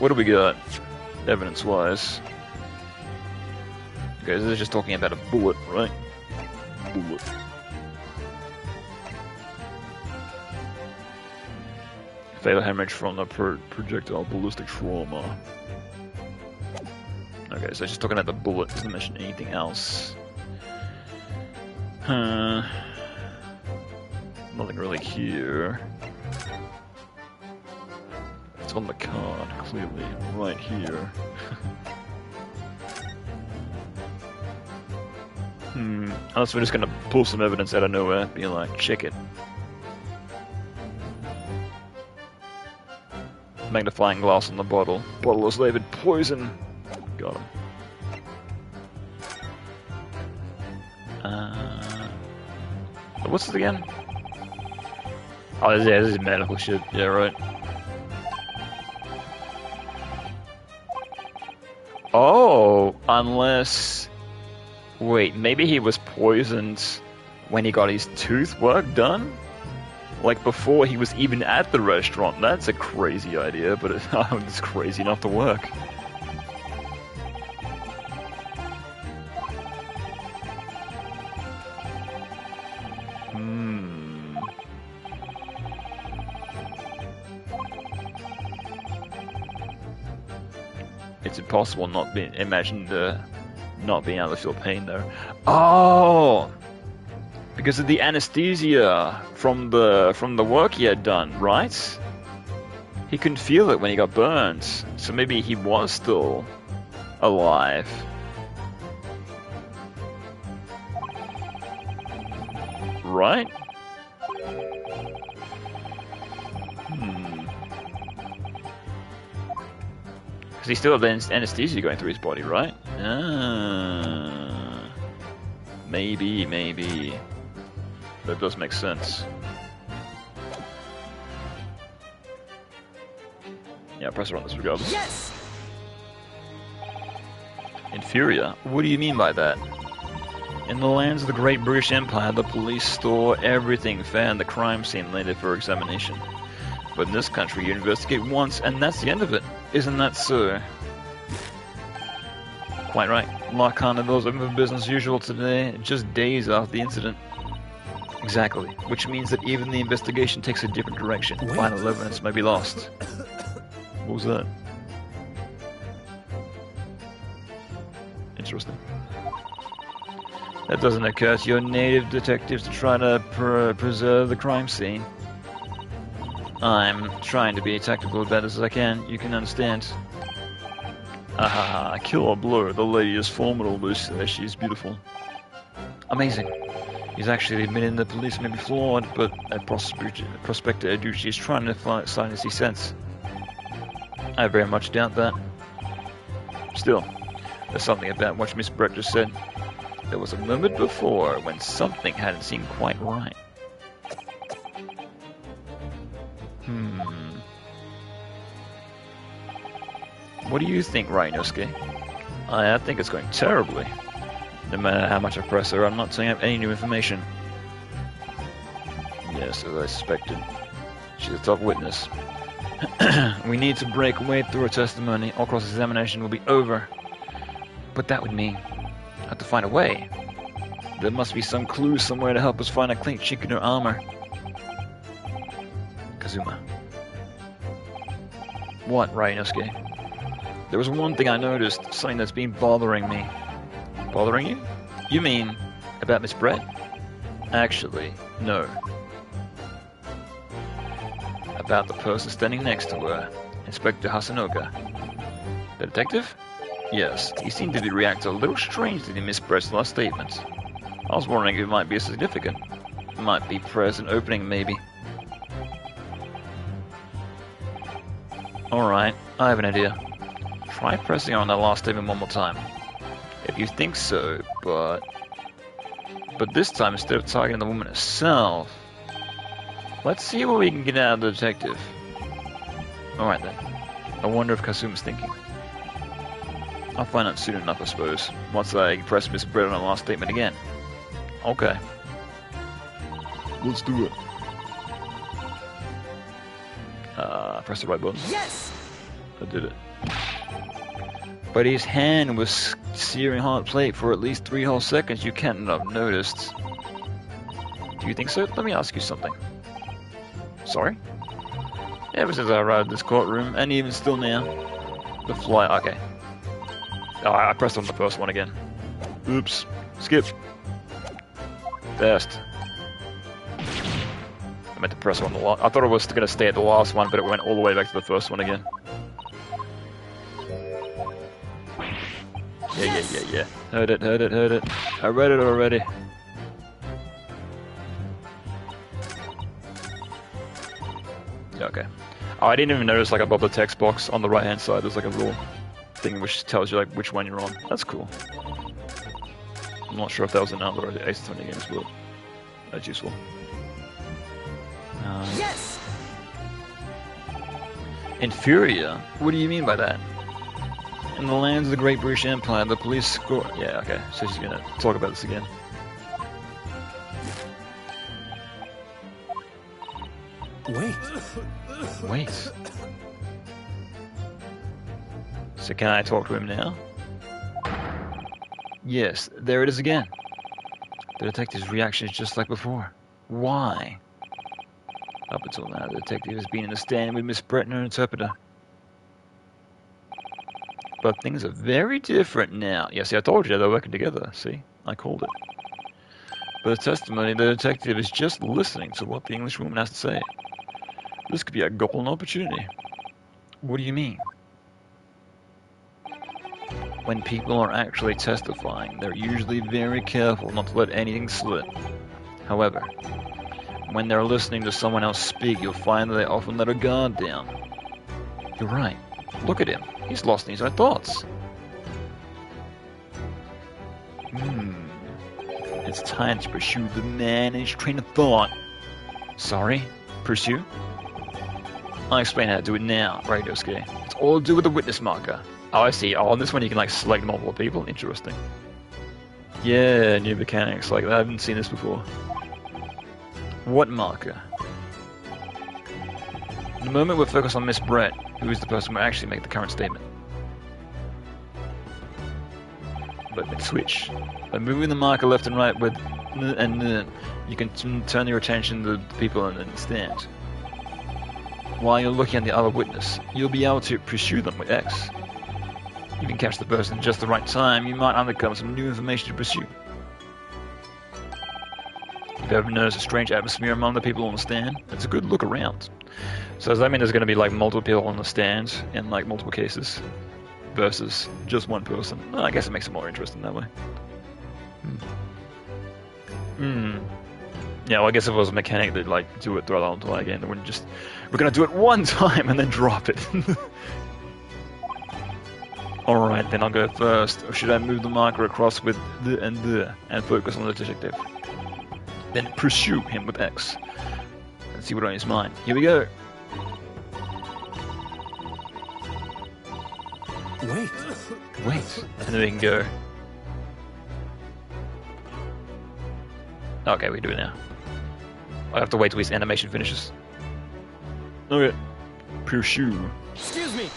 what do we got, evidence-wise? Okay, this is just talking about a bullet, right? Bullet. Fatal hemorrhage from the projectile ballistic trauma. Okay, so it's just talking about the bullet, doesn't mention anything else. Nothing really here. It's on the card, clearly, right here. Unless we're just gonna pull some evidence out of nowhere, be like, check it. Magnifying glass on the bottle. Bottle is labeled poison. Got him. What's this again? Oh, yeah, this is medical shit. Yeah, right. Oh, unless... Wait, maybe he was poisoned when he got his tooth work done? Like before he was even at the restaurant. That's a crazy idea, but it's crazy enough to work. It's impossible not being not being able to feel pain there. Oh, because of the anesthesia from the work he had done, right? He couldn't feel it when he got burned, so maybe he was still alive. Right? Because he still had anesthesia going through his body, right? Maybe. That does make sense. Yeah, press her on this regardless. Yes! Inferior? What do you mean by that? In the lands of the Great British Empire, the police store everything found at the crime scene later for examination. But in this country, you investigate once, and that's the end of it. Isn't that so? Quite right. Law carnivals open for business as usual today, just days after the incident. Exactly. Which means that even the investigation takes a different direction. Wait. Final evidence may be lost. What was that? Interesting. That doesn't occur to your native detectives to try to preserve the crime scene. I'm trying to be tactical about this as I can. You can understand. Ahaha, kill or blow. The lady is formidable. She's beautiful. Amazing. He's actually admitting the police may be flawed, but a prospector Aduchi is trying to silence his sense. I very much doubt that. Still, there's something about what Miss Brett just said. There was a moment before when something hadn't seemed quite right. What do you think, Rhinosuke? I think it's going terribly. No matter how much I press her, I'm not turning up any new information. Yes, as I suspected. She's a tough witness. We need to break away through her testimony, or cross-examination will be over. But that would mean I have to find a way. There must be some clue somewhere to help us find a clink chink in her armor. Kazuma. What, Rhinosuke? There was one thing I noticed, something that's been bothering me. Bothering you? You mean about Miss Brett? Actually, no. About the person standing next to her, Inspector Hasanoga. The detective? Yes, he seemed to react a little strangely to Miss Brett's last statement. I was wondering if it might be significant. It might be present opening, maybe. Alright, I have an idea. Try pressing on that last statement one more time. If you think so, but this time instead of targeting the woman herself, let's see what we can get out of the detective. Alright then. I wonder if Kasuma's thinking. I'll find out soon enough, I suppose, once I press Miss Brett on the last statement again. Okay. Let's do it. Press the right button. Yes! I did it. But his hand was searing hot plate for at least 3 whole seconds. You can't have noticed. Do you think so? Let me ask you something. Sorry? Ever since I arrived at this courtroom, and even still now, the fly. Okay. Oh, I pressed on the first one again. Oops. Skip. Test. I meant to press on the last. I thought it was going to stay at the last one, but it went all the way back to the first one again. Yeah. Heard it. I read it already. Okay. Oh, I didn't even notice, like, above the text box on the right hand side, there's like a little thing which tells you, like, which one you're on. That's cool. I'm not sure if that was in other Ace Attorney games, but that's useful. Yes! Inferior? What do you mean by that? In the lands of the Great British Empire, the police score. Yeah, okay. So she's gonna talk about this again. Wait. So can I talk to him now? Yes, there it is again. The detective's reaction is just like before. Why? Up until now, the detective has been in the stand with Miss Brett and her interpreter. But things are very different now. Yeah, see, I told you they're working together. See? I called it. But the testimony, the detective is just listening to what the English woman has to say. This could be a golden opportunity. What do you mean? When people are actually testifying, they're usually very careful not to let anything slip. However, when they're listening to someone else speak, you'll find that they often let a guard down. You're right. Look at him. He's lost in his own thoughts. It's time to pursue the man and his train of thought. Sorry? Pursue? I'll explain how to do it now, Radioski. It's all to do with the witness marker. Oh, I see. Oh, on this one you can, like, select multiple people. Interesting. Yeah, new mechanics. Like, I haven't seen this before. What marker? The moment we're focused on Miss Brett, who is the person who will actually make the current statement. But then switch. By moving the marker left and right with n and n, you can turn your attention to the people in the stand. While you're looking at the other witness, you'll be able to pursue them with X. You can catch the person at just the right time, you might uncover some new information to pursue. If you ever noticed a strange atmosphere among the people on the stand, it's a good look around. So does that mean there's going to be, like, multiple people on the stand in, like, multiple cases versus just one person? Well, I guess it makes it more interesting that way. Yeah, well, I guess if it was a mechanic that'd, like, do it throughout the whole again, they wouldn't just, we're going to do it one time and then drop it. Alright, then I'll go first. Or should I move the marker across with the and focus on the detective? Then pursue him with X. Let's see what's on his mind. Here we go. Wait. And then we can go. Okay, we can do it now. I have to wait till his animation finishes. Okay. Pursue. Excuse me.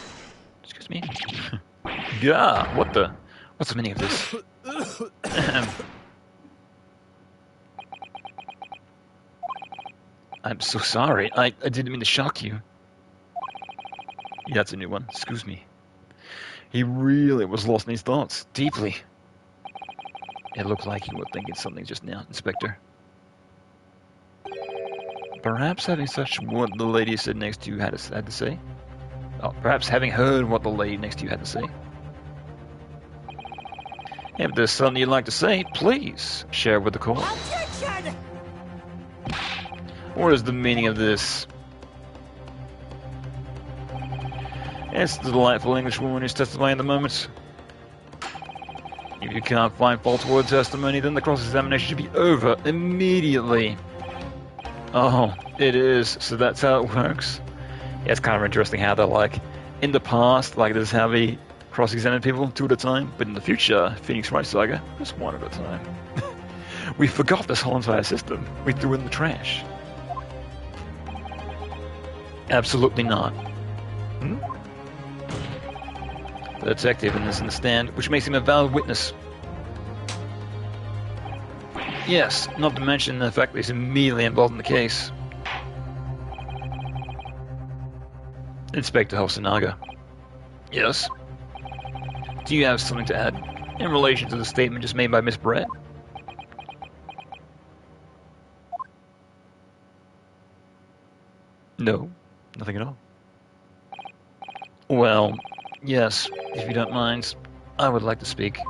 Excuse me? Yeah, what the? What's the meaning of this? I'm so sorry. I didn't mean to shock you. Yeah, that's a new one. Excuse me. He really was lost in his thoughts. Deeply. It looked like he was thinking something just now, Inspector. Perhaps having such what the lady said next to you had to say? Oh, perhaps having heard what the lady next to you had to say? If there's something you'd like to say, please share with the court. Attention! What is the meaning of this? It's the delightful English woman who's testifying at the moment. If you can't find fault toward testimony, then the cross-examination should be over immediately. Oh, it is. So that's how it works. Yeah, it's kind of interesting how they're like, in the past, like this is how we cross-examine people 2 at a time, but in the future, Phoenix Wright Saga, just 1 at a time. We forgot this whole entire system. We threw it in the trash. Absolutely not. Hmm? The detective is in the stand, which makes him a valid witness. Yes, not to mention the fact that he's immediately involved in the case. Inspector Hosonaga. Yes? Do you have something to add in relation to the statement just made by Miss Brett? No, nothing at all. Well, yes, if you don't mind, I would like to speak.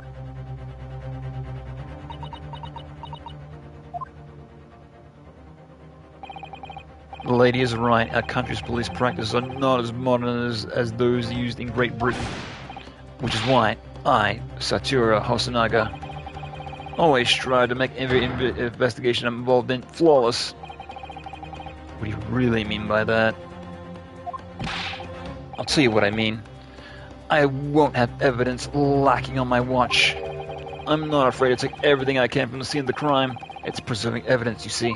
The lady is right, our country's police practices are not as modern as those used in Great Britain. Which is why I, Satura Hosonaga, always strive to make every investigation I'm involved in flawless. What do you really mean by that? I'll tell you what I mean. I won't have evidence lacking on my watch. I'm not afraid to take everything I can from the scene of the crime. It's preserving evidence, you see.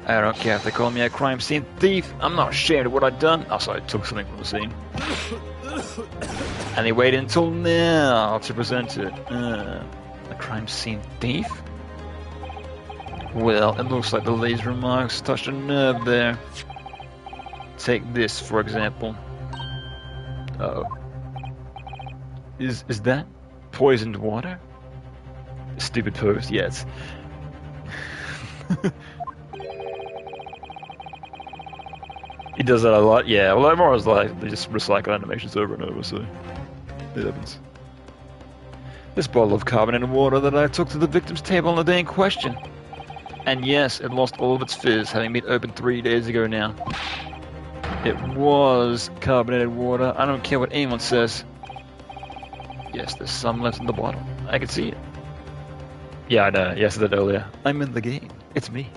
I don't care if they call me a crime scene thief. I'm not ashamed of what I've done. Also, I took something from the scene. And they waited until now to present it. A crime scene thief? Well, it looks like the lady's remarks touched a nerve there. Take this, for example. Uh-oh. Is that poisoned water? Stupid post, yes. He does that a lot, yeah. Well, more is like they just recycle animations over and over, so it happens. This bottle of carbonated water that I took to the victim's table on the day in question. And yes, it lost all of its fizz, having been opened 3 days ago now. It was carbonated water. I don't care what anyone says. Yes, there's some left in the bottle. I can see it. Yeah, I know. Yes, I said that earlier. I'm in the game. It's me.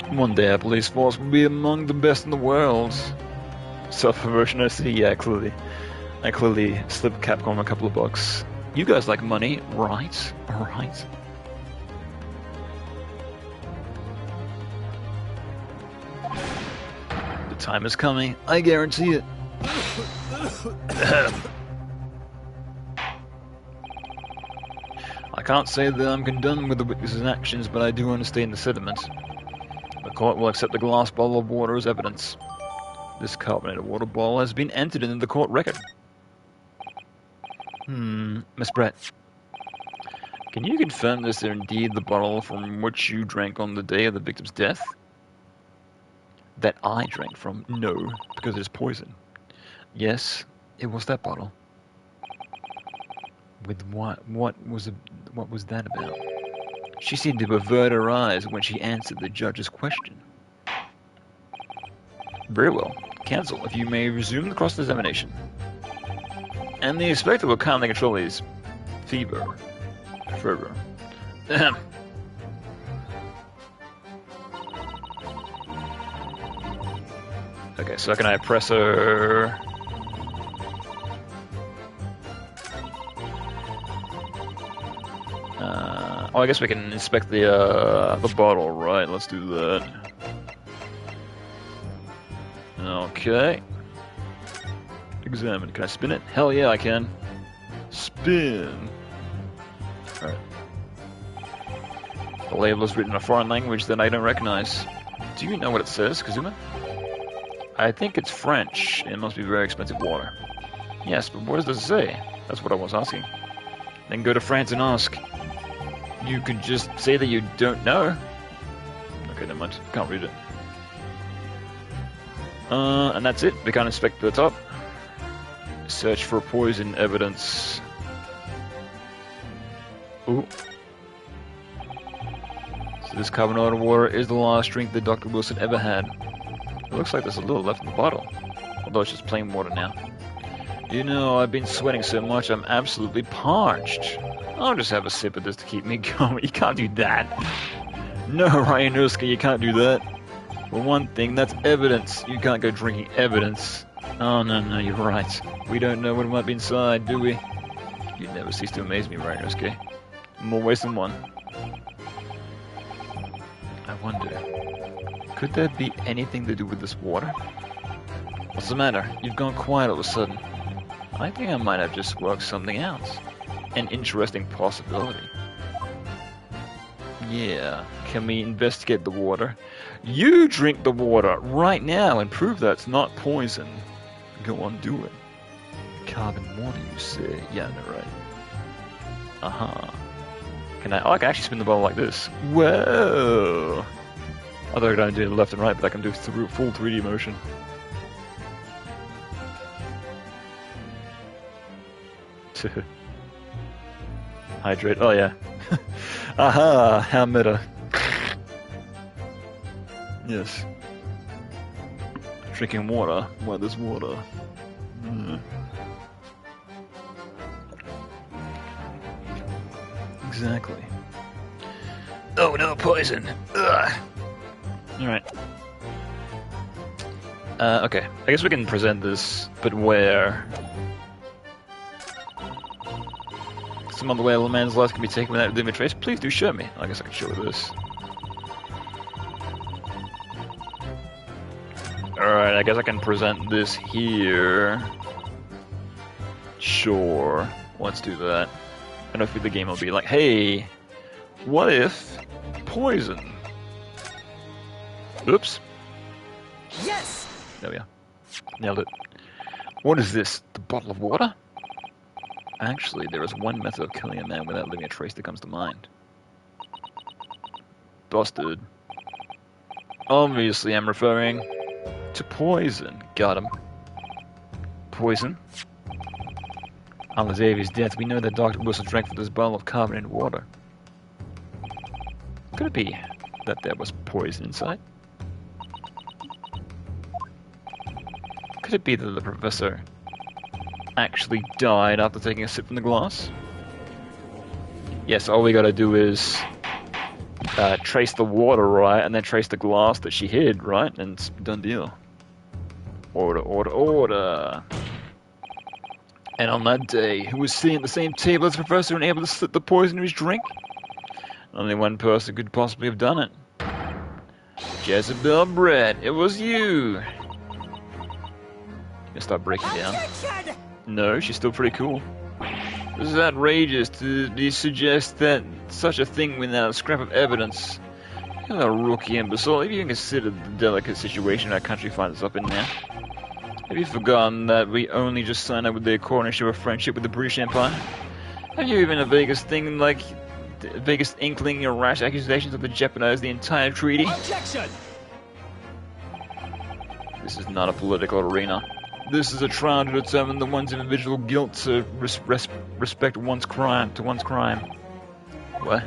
One day our police force will be among the best in the world. Self-promotion, I see. Yeah, clearly. I clearly slipped Capcom a couple of bucks. You guys like money, right? Alright. The time is coming. I guarantee it. I can't say that I'm condemned with the witness's actions, but I do understand the sentiment. The court will accept the glass bottle of water as evidence. This carbonated water bottle has been entered into the court record. Miss Brett. Can you confirm this is indeed the bottle from which you drank on the day of the victim's death? That I drank from? No, because it's poison. Yes, it was that bottle. With what? What was that about? She seemed to avert her eyes when she answered the judge's question. Very well. Counsel, if you may resume the cross-examination. And the inspector will kindly control his fervor. Okay, so can I press her? Oh, I guess we can inspect the bottle, right? Let's do that. Okay. Examine. Can I spin it? Hell yeah, I can. Spin. Alright. The label is written in a foreign language that I don't recognize. Do you know what it says, Kazuma? I think it's French. It must be very expensive water. Yes, but what does it say? That's what I was asking. Then go to France and ask. You could just say that you don't know. Okay, never mind. Can't read it. And that's it. We can't inspect the top. Search for poison evidence. Ooh. So this carbonated water is the last drink that Dr. Wilson ever had. It looks like there's a little left in the bottle. Although it's just plain water now. You know, I've been sweating so much I'm absolutely parched. I'll just have a sip of this to keep me going. You can't do that. No, Ryanuska, you can't do that. For one thing, that's evidence. You can't go drinking evidence. Oh, no, you're right. We don't know what might be inside, do we? You never cease to amaze me, Ryanuska. More ways than one. I wonder, could there be anything to do with this water? What's the matter? You've gone quiet all of a sudden. I think I might have just worked something out. An interesting possibility. Yeah, can we investigate the water? You drink the water right now and prove that's not poison. Go on, do it. Carbon water, you say? Yeah, no, right. Uh-huh. Can I? Oh, I can actually spin the bottle like this. Whoa! I thought I could only do it left and right, but I can do full 3D motion. Hydrate. Oh yeah. Aha! How meta. Yes. Drinking water while there's water. Exactly. Oh no, poison! Ugh. Alright. Okay. I guess we can present this, but where? Some other way a man's life can be taken without leaving a trace? Please do show me. I guess I can show this. Alright, I guess I can present this here. Sure. Let's do that. And hopefully the game will be like, hey, what if poison? Oops. Yes! There we are. Nailed it. What is this? The bottle of water? Actually, there is one method of killing a man without leaving a trace that comes to mind. Busted. Obviously, I'm referring to poison. Got him. Poison? On Xavier's death, we know that Dr. Wilson drank from this bottle of carbonated water. Could it be that there was poison inside? Could it be that the professor actually died after taking a sip from the glass? Yes, all we gotta do is trace the water, right, and then trace the glass that she hid, right, and it's done deal. Order, order, order. And on that day, who was sitting at the same table as the professor and able to slip the poison in his drink? Only one person could possibly have done it. Jezebel Brett, it was you! You gonna start breaking down? No, she's still pretty cool. This is outrageous to suggest that such a thing without a scrap of evidence. You're a rookie imbecile. Have you even considered the delicate situation our country finds itself in now? Have you forgotten that we only just signed up with the coronation of a friendship with the British Empire? Have you even a vaguest thing like the vaguest inkling or rash accusations of to jeopardize the entire treaty? Objection! This is not a political arena. This is a trial to determine the one's individual guilt to respect one's crime. What?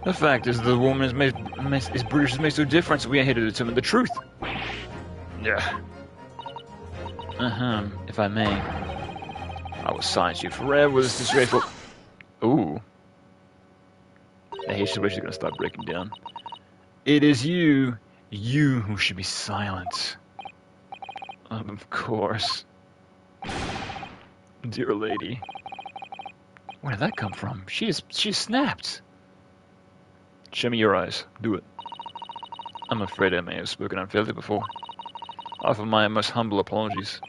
The fact is, the woman is British makes no difference. We are here to determine the truth. Yeah. If I may. I will silence you forever with this disgraceful... Ooh. I hate the way she's gonna start breaking down. It is you who should be silent. Of course. Dear lady. Where did that come from? She snapped. Show me your eyes. Do it. I'm afraid I may have spoken unfairly before. I offer my most humble apologies.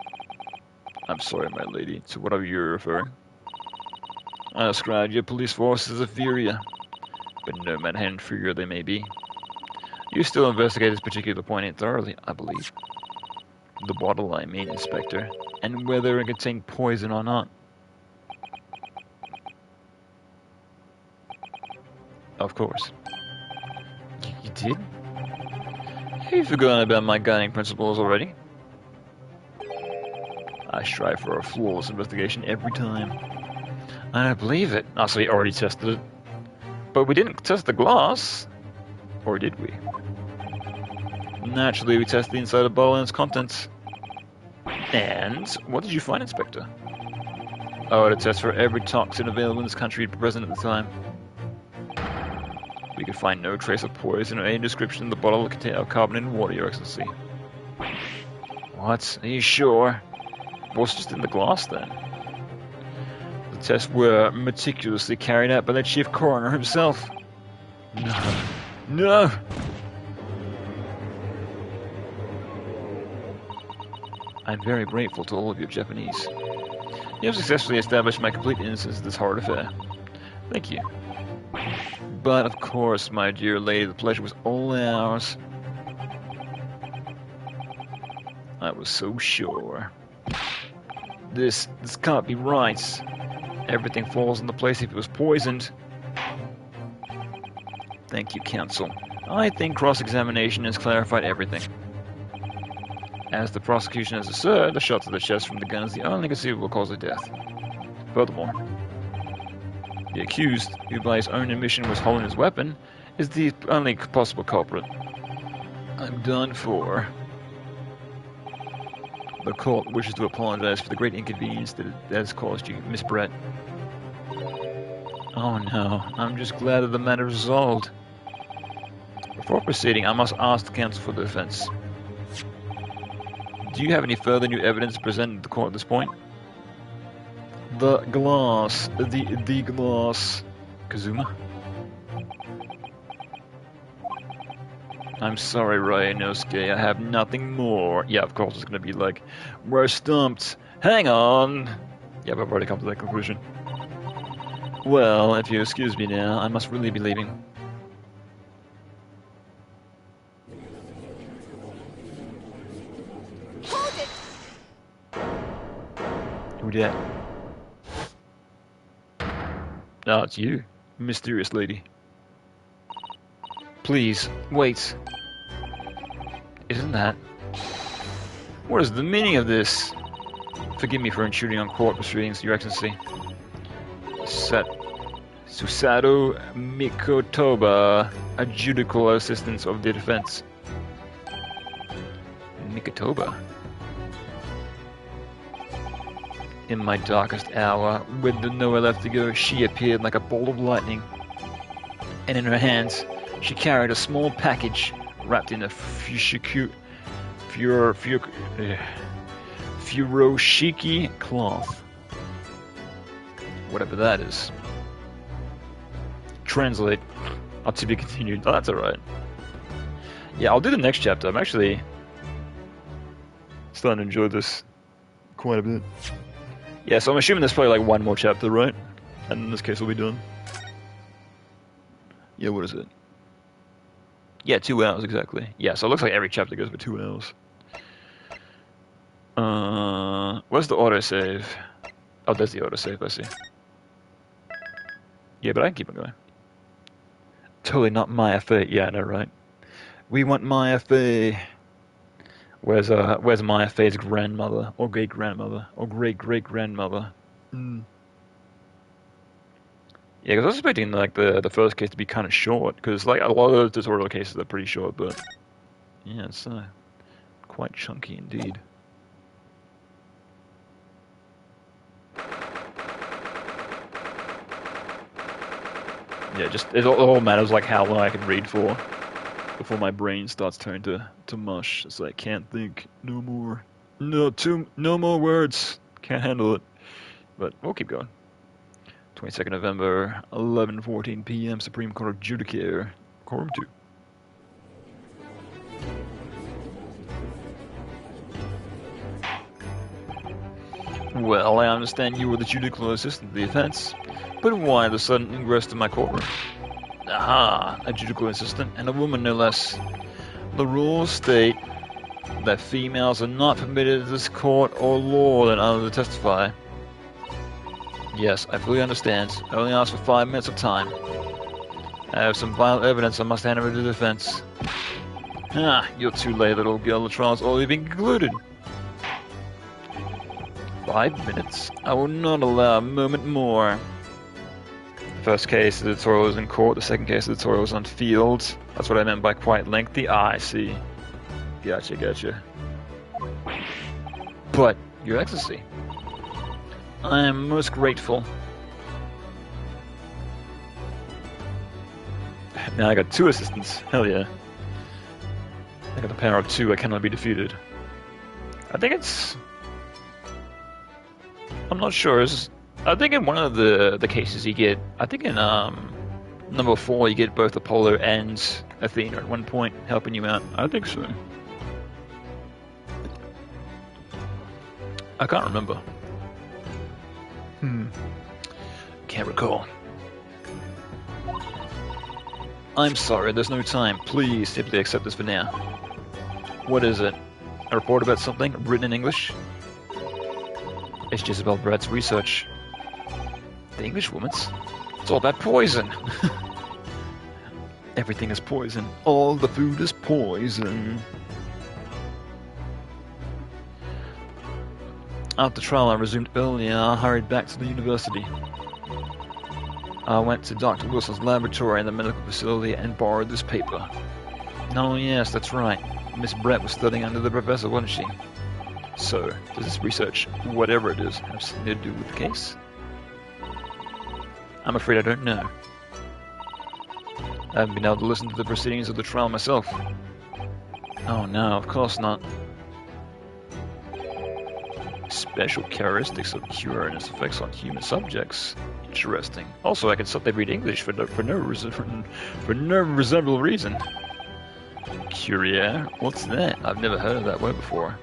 I'm sorry, my lady. To what are you referring? I described your police force as inferior, but no matter how inferior they may be, you still investigate this particular point thoroughly, I believe. The bottle, I mean, Inspector, and whether it contained poison or not. Of course. You did? Have you forgotten about my guiding principles already? I strive for a flawless investigation every time. I don't believe it. Oh, so we already tested it. But we didn't test the glass. Or did we? Naturally, we tested the inside of the bottle and its contents. And what did you find, Inspector? Oh, to test for every toxin available in this country present at the time. We could find no trace of poison or any description in the bottle of carbonated water, Your Excellency. What? Are you sure? What's just in the glass, then? The tests were meticulously carried out by the Chief Coroner himself. No. No! I'm very grateful to all of you Japanese. You have successfully established my complete innocence in this horrid affair. Thank you. But of course, my dear lady, the pleasure was all ours. I was so sure. This can't be right. Everything falls into place if it was poisoned. Thank you, counsel. I think cross-examination has clarified everything. As the prosecution has asserted, the shot to the chest from the gun is the only conceivable cause of death. Furthermore, the accused, who by his own admission was holding his weapon, is the only possible culprit. I'm done for. The court wishes to apologize for the great inconvenience that it has caused you, Miss Brett. Oh no, I'm just glad that the matter is resolved. Before proceeding, I must ask the counsel for the defense. Do you have any further new evidence presented to the court at this point? The glass. The glass. Kazuma? I'm sorry, Ryanosuke, I have nothing more. Yeah, of course it's gonna be like, we're stumped. Hang on! Yeah, but I've already come to that conclusion. Well, if you excuse me now, I must really be leaving. Hold it! Who dat? Ah, it's you, mysterious lady. Please, wait. Isn't that? What is the meaning of this? Forgive me for intruding on court proceedings, Your Excellency. Susato Mikotoba, a judicial assistant of the defense. Mikotoba? In my darkest hour, with nowhere left to go, she appeared like a bolt of lightning. And in her hands, she carried a small package wrapped in a furoshiki cloth. Whatever that is. Translate. To be continued. Oh, that's alright. Yeah, I'll do the next chapter. I'm actually starting to enjoy this quite a bit. Yeah, so I'm assuming there's probably like one more chapter, right? And in this case, we'll be done. Yeah, what is it? Yeah, 2 hours exactly. Yeah, so it looks like every chapter goes for 2 hours. Where's the autosave? Oh, there's the autosave, I see. Yeah, but I can keep on going. Totally not Maya Fey. Yeah, I know, right? We want Maya Fey. Where's Maya Fey's grandmother, or great-grandmother, or great-great-grandmother? Yeah, because I was expecting like the first case to be kind of short, because like a lot of the tutorial cases are pretty short, but yeah, it's quite chunky indeed. Yeah, just it all matters like how long I can read for before my brain starts turning to mush. It's like can't think, no more, no more words, can't handle it. But we'll keep going. 22nd November, 11:14 p.m. Supreme Court Adjudicator, Quorum 2. Well, I understand you were the judicial assistant to the offense, but why the sudden ingress to my courtroom? Aha, a judicial assistant, and a woman no less. The rules state that females are not permitted in this court or law than others to testify. Yes, I fully understand. I only asked for 5 minutes of time. I have some vital evidence I must hand over to the defense. Ah, you're too late, little girl. The trial's already been concluded. 5 minutes? I will not allow a moment more. The first case of the tutorial was in court, the second case of the tutorial was on field. That's what I meant by quite lengthy. Ah, I see. Gotcha. But, Your Excellency, I am most grateful. Now I got 2 assistants. Hell yeah. I got the power of 2. I cannot be defeated. I think it's... I'm not sure. I think in one of the cases you get... I think in number 4 you get both Apollo and Athena at one point helping you out. I think so. I can't remember. Can't recall. I'm sorry, there's no time. Please simply accept this for now. What is it? A report about something written in English? It's Jezebel Brett's research. The English woman's? It's all about poison. Everything is poison. All the food is poison. After trial I resumed earlier, I hurried back to the university. I went to Dr. Wilson's laboratory in the medical facility and borrowed this paper. Oh yes, that's right. Miss Brett was studying under the professor, wasn't she? So, does this research, whatever it is, have something to do with the case? I'm afraid I don't know. I haven't been able to listen to the proceedings of the trial myself. Oh no, of course not. Special characteristics of cure and its effects on human subjects. Interesting. Also, I can suddenly read English for no reasonable reason. Curier? What's that? I've never heard of that word before.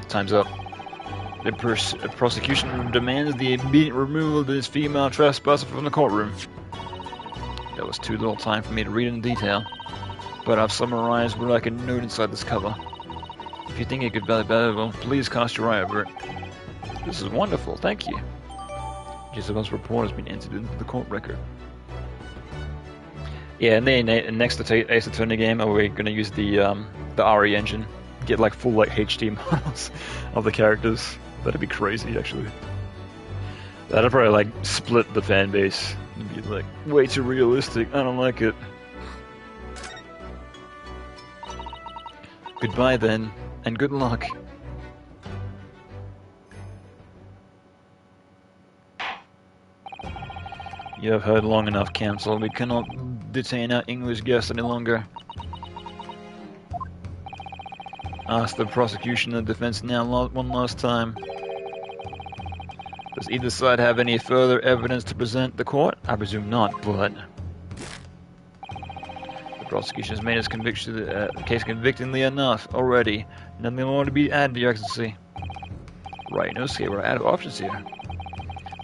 Time's up. The prosecution demands the immediate removal of this female trespasser from the courtroom. There was too little time for me to read in detail, but I've summarized what I can note inside this cover. If you think it could be better, well, please cast your eye over it. This is wonderful, thank you. Jezebel's report has been entered into the court record. Yeah, and then next Ace Attorney game, we're going to use the RE engine. Get like full like HD models of the characters. That'd be crazy, actually. That'd probably like split the fan base. It'd be like way too realistic. I don't like it. Goodbye then, and good luck. You have heard long enough, Counsel. We cannot detain our English guest any longer. Ask the prosecution and defense now one last time. Does either side have any further evidence to present the court? I presume not, but... The prosecution has made its case convictingly enough already. Nothing more to be added, Your Excellency. Right, no escape. We're out of options here.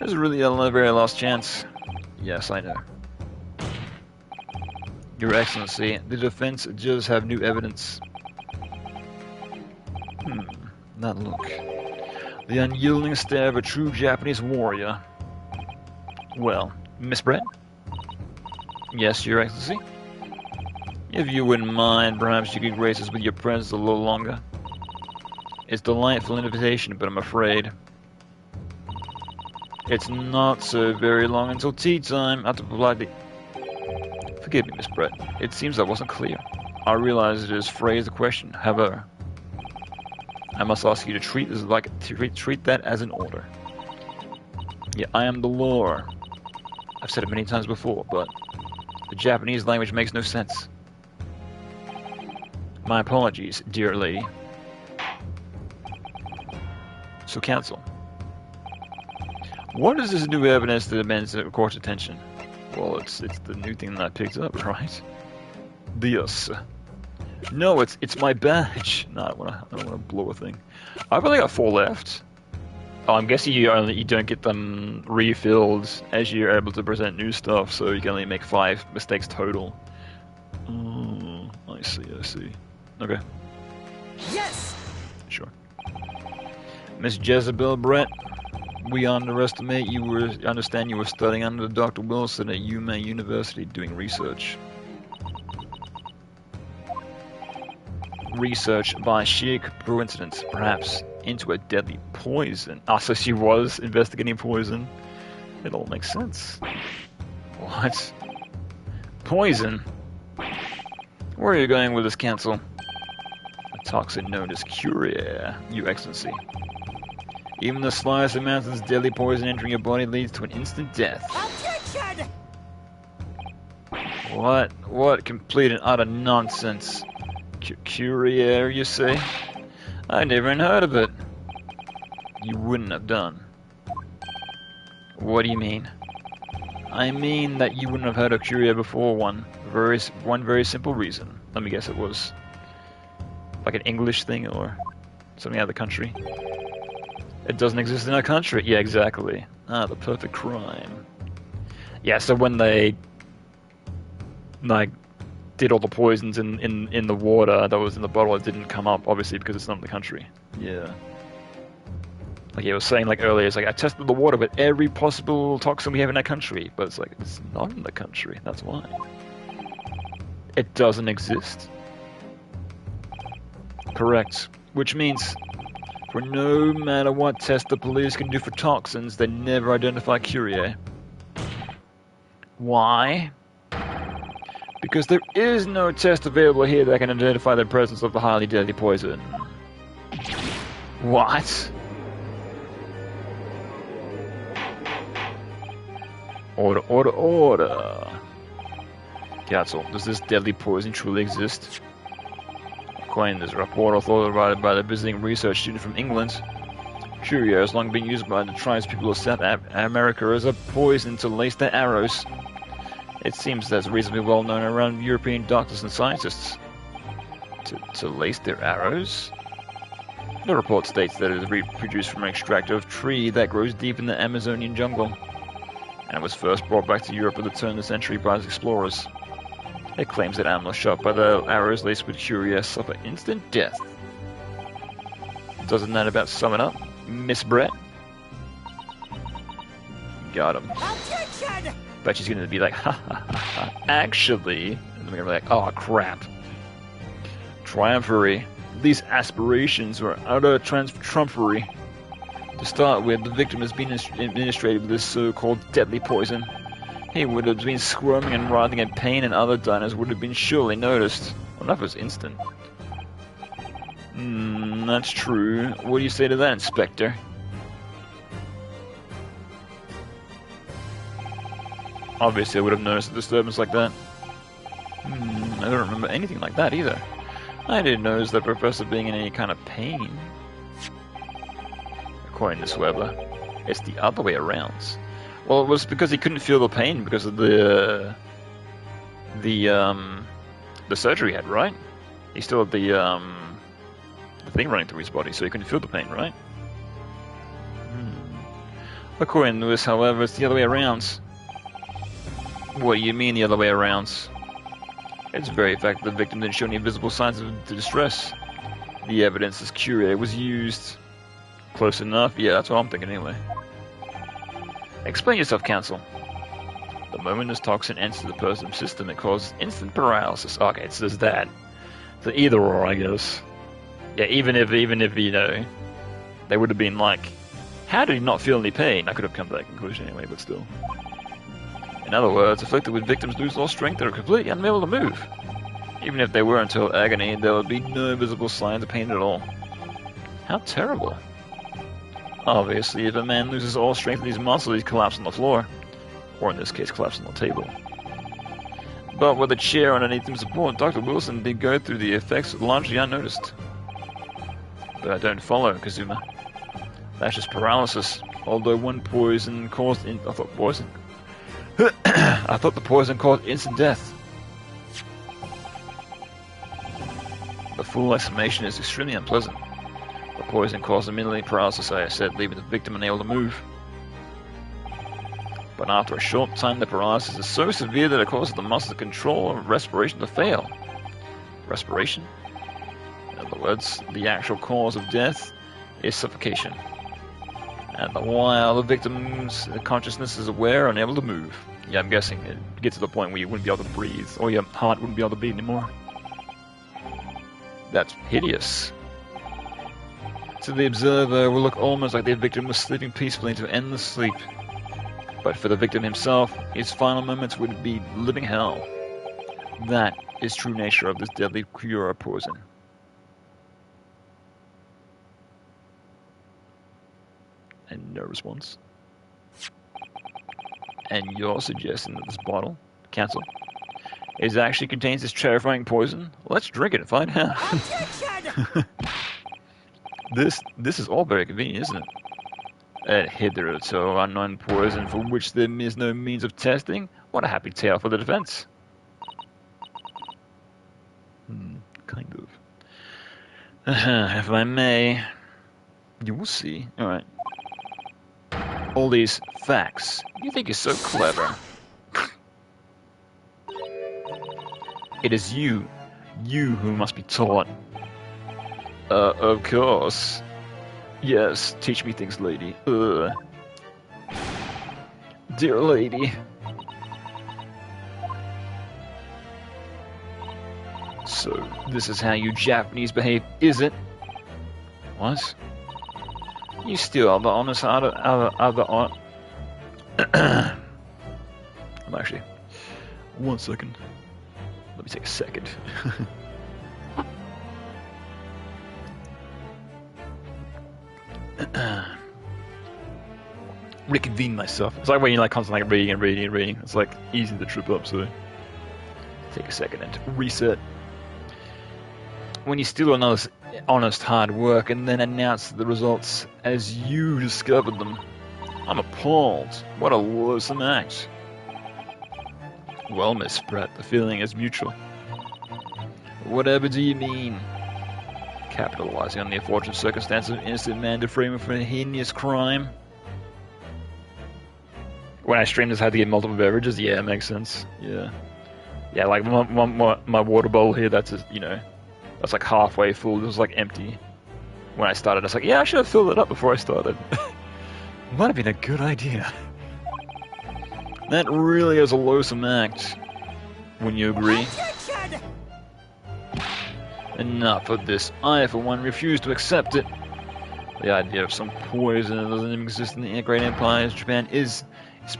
This is really a very last chance. Yes, I know. Your Excellency, the defense does have new evidence. That look. The unyielding stare of a true Japanese warrior. Well, Miss Brett? Yes, Your Excellency? If you wouldn't mind, perhaps you could grace us with your presence a little longer. It's a delightful invitation, but I'm afraid it's not so very long until tea time. I have to politely... Forgive me, Miss Brett. It seems I wasn't clear. I realize it is phrased a question. However, I must ask you to treat that as an order. Yeah, I am the law. I've said it many times before, but the Japanese language makes no sense. My apologies, dear lady. So, counsel, what is this new evidence that demands the court's attention? Well, it's the new thing that I picked up, right? Yes. No, it's my badge. No, I don't want to blow a thing. I've only got 4 left. Oh, I'm guessing you don't get them refilled as you're able to present new stuff, so you can only make 5 mistakes total. Oh, I see. Okay. Yes! Sure. Miss Jezebel Brett, we understand you were studying under Dr. Wilson at Yuma University doing research. Research by sheer coincidence, perhaps. into a deadly poison. Ah, so she was investigating poison. It all makes sense. What? Poison? Where are you going with this, Counsel? A toxin known as Curia, Your Excellency. Even the slightest amount of this deadly poison entering your body leads to an instant death. Objection! What complete and utter nonsense. Curia, you say? I never even heard of it. You wouldn't have done. What do you mean? I mean that you wouldn't have heard of Curia before one very simple reason. Let me guess, it was like an English thing or something out of the country. It doesn't exist in our country. Yeah, exactly. Ah, the perfect crime. Yeah, so when they like did all the poisons in the water that was in the bottle, it didn't come up, obviously, because it's not in the country. Yeah. Like he was saying like earlier, it's like I tested the water with every possible toxin we have in that country, but it's like it's not in the country. That's why. It doesn't exist. Correct. Which means for no matter what test the police can do for toxins, they never identify Curia. Why? Because there is no test available here that can identify the presence of the highly deadly poison. What? Order, order, order. Counsel, does this deadly poison truly exist? According to this report authorized by the visiting research student from England, Curia has long been used by the tribespeople of South America as a poison to lace their arrows. It seems that's reasonably well known around European doctors and scientists. To lace their arrows? The report states that it is reproduced from an extract of tree that grows deep in the Amazonian jungle, and was first brought back to Europe at the turn of the century by explorers. It claims that animals shot by the arrows laced with Curia suffer instant death. Doesn't that about sum it up, Miss Brett? Got him. Objection! Bet she's gonna be like, ha ha ha ha. Actually, and they're gonna be like, oh crap. Triumphery. These aspirations were utter trumpery. To start with, the victim has been administrated with this so-called deadly poison. He would have been squirming and writhing in pain, and other diners would have been surely noticed. Well, that was instant. That's true. What do you say to that, Inspector? Obviously, I would have noticed a disturbance like that. I don't remember anything like that either. I didn't notice the professor being in any kind of pain. According to Weber, it's the other way around. Well, it was because he couldn't feel the pain because of the surgery he had, right? He still had the thing running through his body, so he couldn't feel the pain, right? According to this, however, it's the other way around. What do you mean the other way around? It's the very fact that the victim didn't show any visible signs of distress. The evidence is Curia was used. Close enough? Yeah, that's what I'm thinking anyway. Explain yourself, Counsel. The moment this toxin enters the person's system, it causes instant paralysis. Okay, it says that. So either or, I guess. Yeah, even if you know, they would have been like, how did he not feel any pain? I could have come to that conclusion anyway, but still. In other words, afflicted with victims lose all strength and are completely unable to move. Even if they were until agony, there would be no visible signs of pain at all. How terrible. Obviously, if a man loses all strength in his muscles, he's collapsed on the floor. Or in this case, collapsed on the table. But with a chair underneath him support, Dr. Wilson did go through the effects largely unnoticed. But I don't follow, Kazuma. That's just paralysis. Although one poison caused I thought the poison caused instant death. The full explanation is extremely unpleasant. The poison caused immediately paralysis, I said, leaving the victim unable to move. But after a short time, the paralysis is so severe that it causes the muscles of control and respiration to fail. Respiration? In other words, the actual cause of death is suffocation. And while the victim's consciousness is aware and able to move. Yeah, I'm guessing it gets to the point where you wouldn't be able to breathe, or your heart wouldn't be able to beat anymore. That's hideous. To the observer, it will look almost like the victim was sleeping peacefully into endless sleep. But for the victim himself, his final moments would be living hell. That is true nature of this deadly cure poison. And no response. And you're suggesting that this bottle, cancel, actually contains this terrifying poison? Let's drink it and find out. This is all very convenient, isn't it? A hitherto unknown poison for which there is no means of testing? What a happy tale for the defense. Kind of. If I may, you will see. Alright. All these facts. You think you're so clever. It is you who must be taught. Of course. Yes, teach me things, lady. Dear lady. So, this is how you Japanese behave, is it? What? You still are the honest I'm actually... One second. Let me take a second. Reconvene myself. It's like when you're like constantly like reading. It's like easy to trip up, so take a second and reset. When you steal another's honest hard work and then announce the results as you discovered them, I'm appalled. What a loathsome act. Well, Miss Pratt, the feeling is mutual. Whatever do you mean? Capitalizing on the unfortunate circumstance of an innocent man to frame him for a heinous crime. When I stream this, I had to get multiple beverages. Yeah, it makes sense. Yeah, like my water bowl here. That's just, that's like halfway full. It was like empty when I started. I was like, yeah, I should have filled it up before I started. Might have been a good idea. That really is a loathsome act. Wouldn't you agree? Enough of this. I, for one, refuse to accept it. The idea of some poison that doesn't even exist in the great empires of Japan is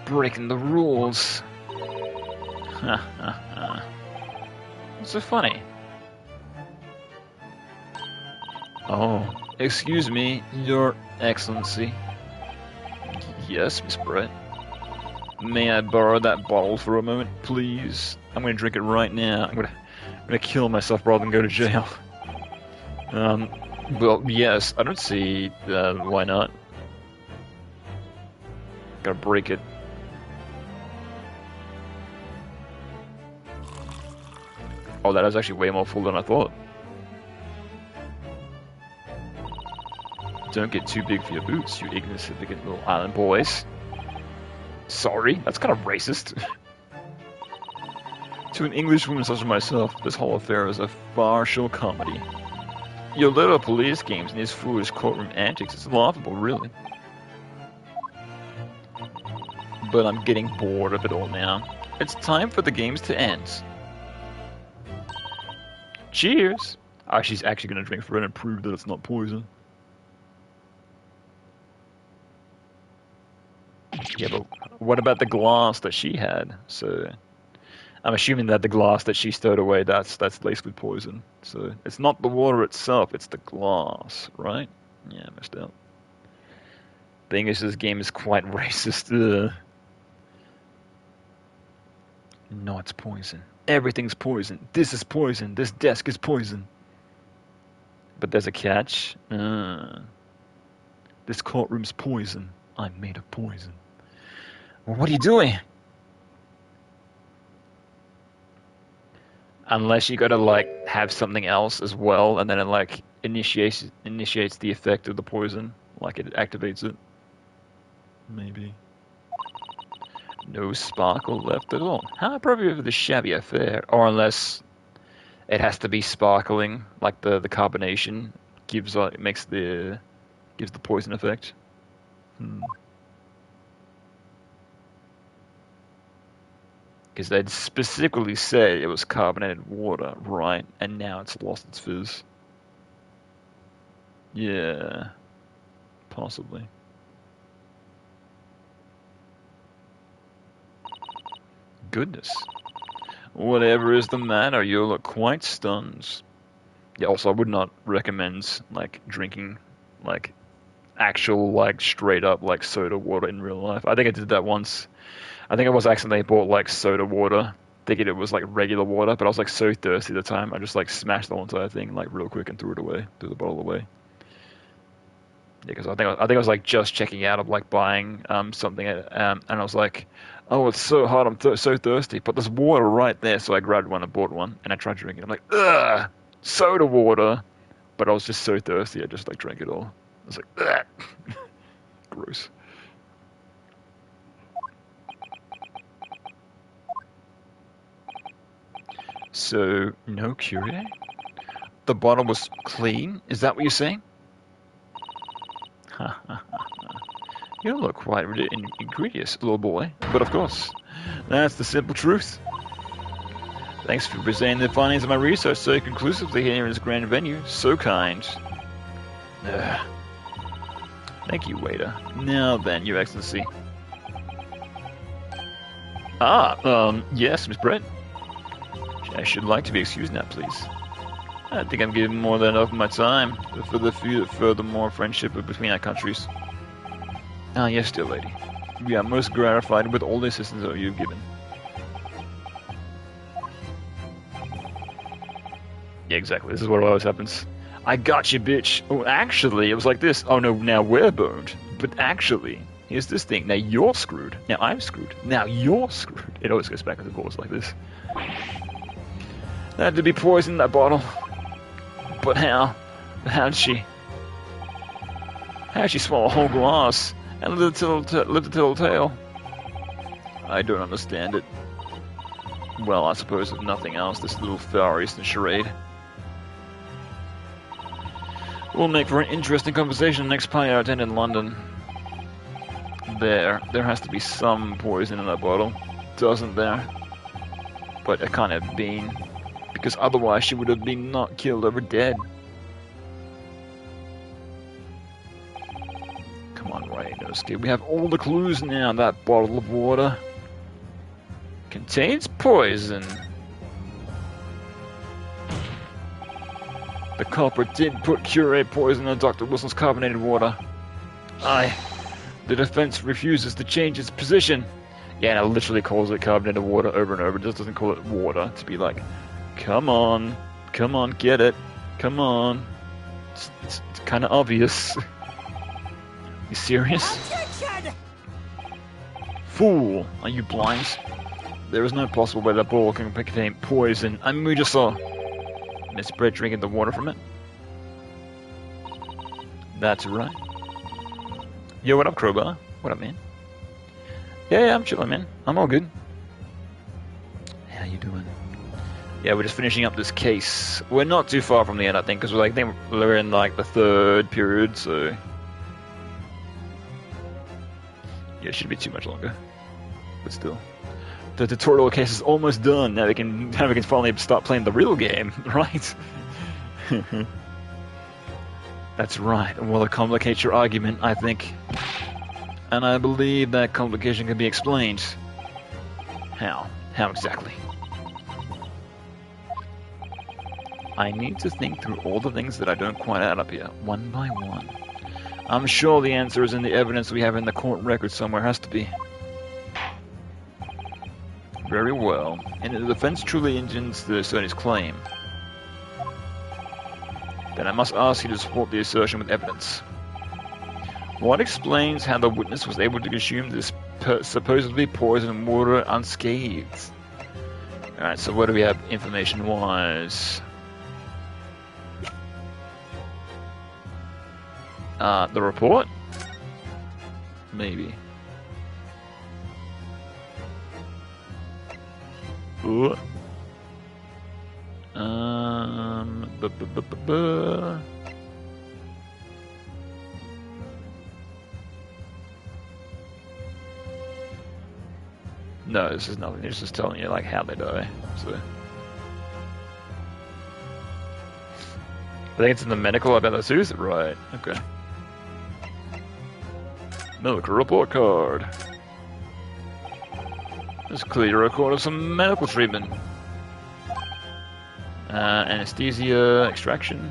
breaking the rules. Ha ha ha. What's so funny? Oh, excuse me, Your Excellency. Yes, Miss Brett. May I borrow that bottle for a moment, please? I'm gonna drink it right now. I'm gonna kill myself rather than go to jail. Well, yes, I don't see why not. Gotta break it. Oh, that is actually way more full than I thought. Don't get too big for your boots, you insignificant little island boys. Sorry, that's kind of racist. To an English woman such as myself, this whole affair is a farcical comedy. Your little police games and these foolish courtroom antics is laughable, really. But I'm getting bored of it all now. It's time for the games to end. Cheers! Oh, she's actually going to drink for it and prove that it's not poison. Yeah, but what about the glass that she had? So, I'm assuming that the glass that she stowed away, that's laced with poison. So, it's not the water itself, it's the glass, right? Yeah, messed up. The English this game is quite racist. No, it's poison. Everything's poison. This is poison. This desk is poison. But there's a catch. This courtroom's poison. I'm made of poison. Well, what are you doing? Unless you gotta like have something else as well, and then it like initiates the effect of the poison, like it activates it. Maybe. No sparkle left at all. How appropriate for the shabby affair, or unless it has to be sparkling, like the carbonation gives the poison effect. Because they'd specifically say it was carbonated water, right? And now it's lost its fizz. Yeah, possibly. Goodness. Whatever is the matter, you look quite stunned. Yeah, also, I would not recommend, like, drinking, like, actual, like, straight up, like, soda water in real life. I think I did that once. I think I was accidentally bought, like, soda water, thinking it was, like, regular water, but I was, like, so thirsty at the time, I just, like, smashed the whole entire thing, like, real quick and threw it away, threw the bottle away. Yeah, because I think I was, like, just checking out of, like, buying, something, and I was like, oh, it's so hot, I'm so thirsty, but there's water right there, so I grabbed one and bought one, and I tried drinking it. I'm like, ugh, soda water. But I was just so thirsty, I just like drank it all. I was like, ugh. Gross. So, no Curie? The bottle was clean? Is that what you're saying? Ha ha ha. You look quite incredulous, little boy. But of course, that's the simple truth. Thanks for presenting the findings of my research so conclusively here in this grand venue. So kind. Ugh. Thank you, waiter. Now then, Your Excellency. Yes, Miss Brett. I should like to be excused now, please. I think I'm giving more than enough of my time for the furthermore friendship between our countries. Ah, yes, dear lady. We are most gratified with all the assistance that you've given. Yeah, exactly. This is what always happens. I got you, bitch. Oh, actually, it was like this. Oh, no, now we're boned. But actually, here's this thing. Now you're screwed. Now I'm screwed. Now you're screwed. It always goes back and forth like this. There had to be poison in that bottle. But how? How'd she swallow a whole glass and live to tell the tale? I don't understand it. Well, I suppose if nothing else, this little Far Eastern charade will make for an interesting conversation next party I attend in London. There has to be some poison in that bottle, doesn't there? But it can't have been, because otherwise she would have been not killed over dead. Come on, Raynosuke, we have all the clues now. That bottle of water contains poison. The culprit did put Curie poison in Dr. Wilson's carbonated water. The defense refuses to change its position. Yeah, and it literally calls it carbonated water over and over. It just doesn't call it water to be like, come on, get it, come on. It's kind of obvious. You serious? Attention! Fool, are you blind? There is no possible way that bottle can contain poison. I mean, we just saw Miss Brett drinking the water from it. That's right. Yo, what up, Crowbar? What up, man? Yeah, I'm chilling, man. I'm all good. How you doing? Yeah, we're just finishing up this case. We're not too far from the end, I think, because we're in like the third period, so yeah, it shouldn't be too much longer. But still, the tutorial case is almost done. Now we can finally start playing the real game, right? That's right. Well, it complicates your argument, I think. And I believe that complication can be explained. How? How exactly? I need to think through all the things that I don't quite add up here, one by one. I'm sure the answer is in the evidence we have in the court record somewhere, has to be. Very well. And if the defense truly intends the attorney's claim, then I must ask you to support the assertion with evidence. What explains how the witness was able to consume this supposedly poisoned water unscathed? Alright, so what do we have information-wise? The report? Maybe. Ooh. No, this is nothing. It's just telling you like how they die. So I think it's in the medical about the tooth? Right, okay. Medical report card. There's a clear record of some medical treatment. Anesthesia, extraction.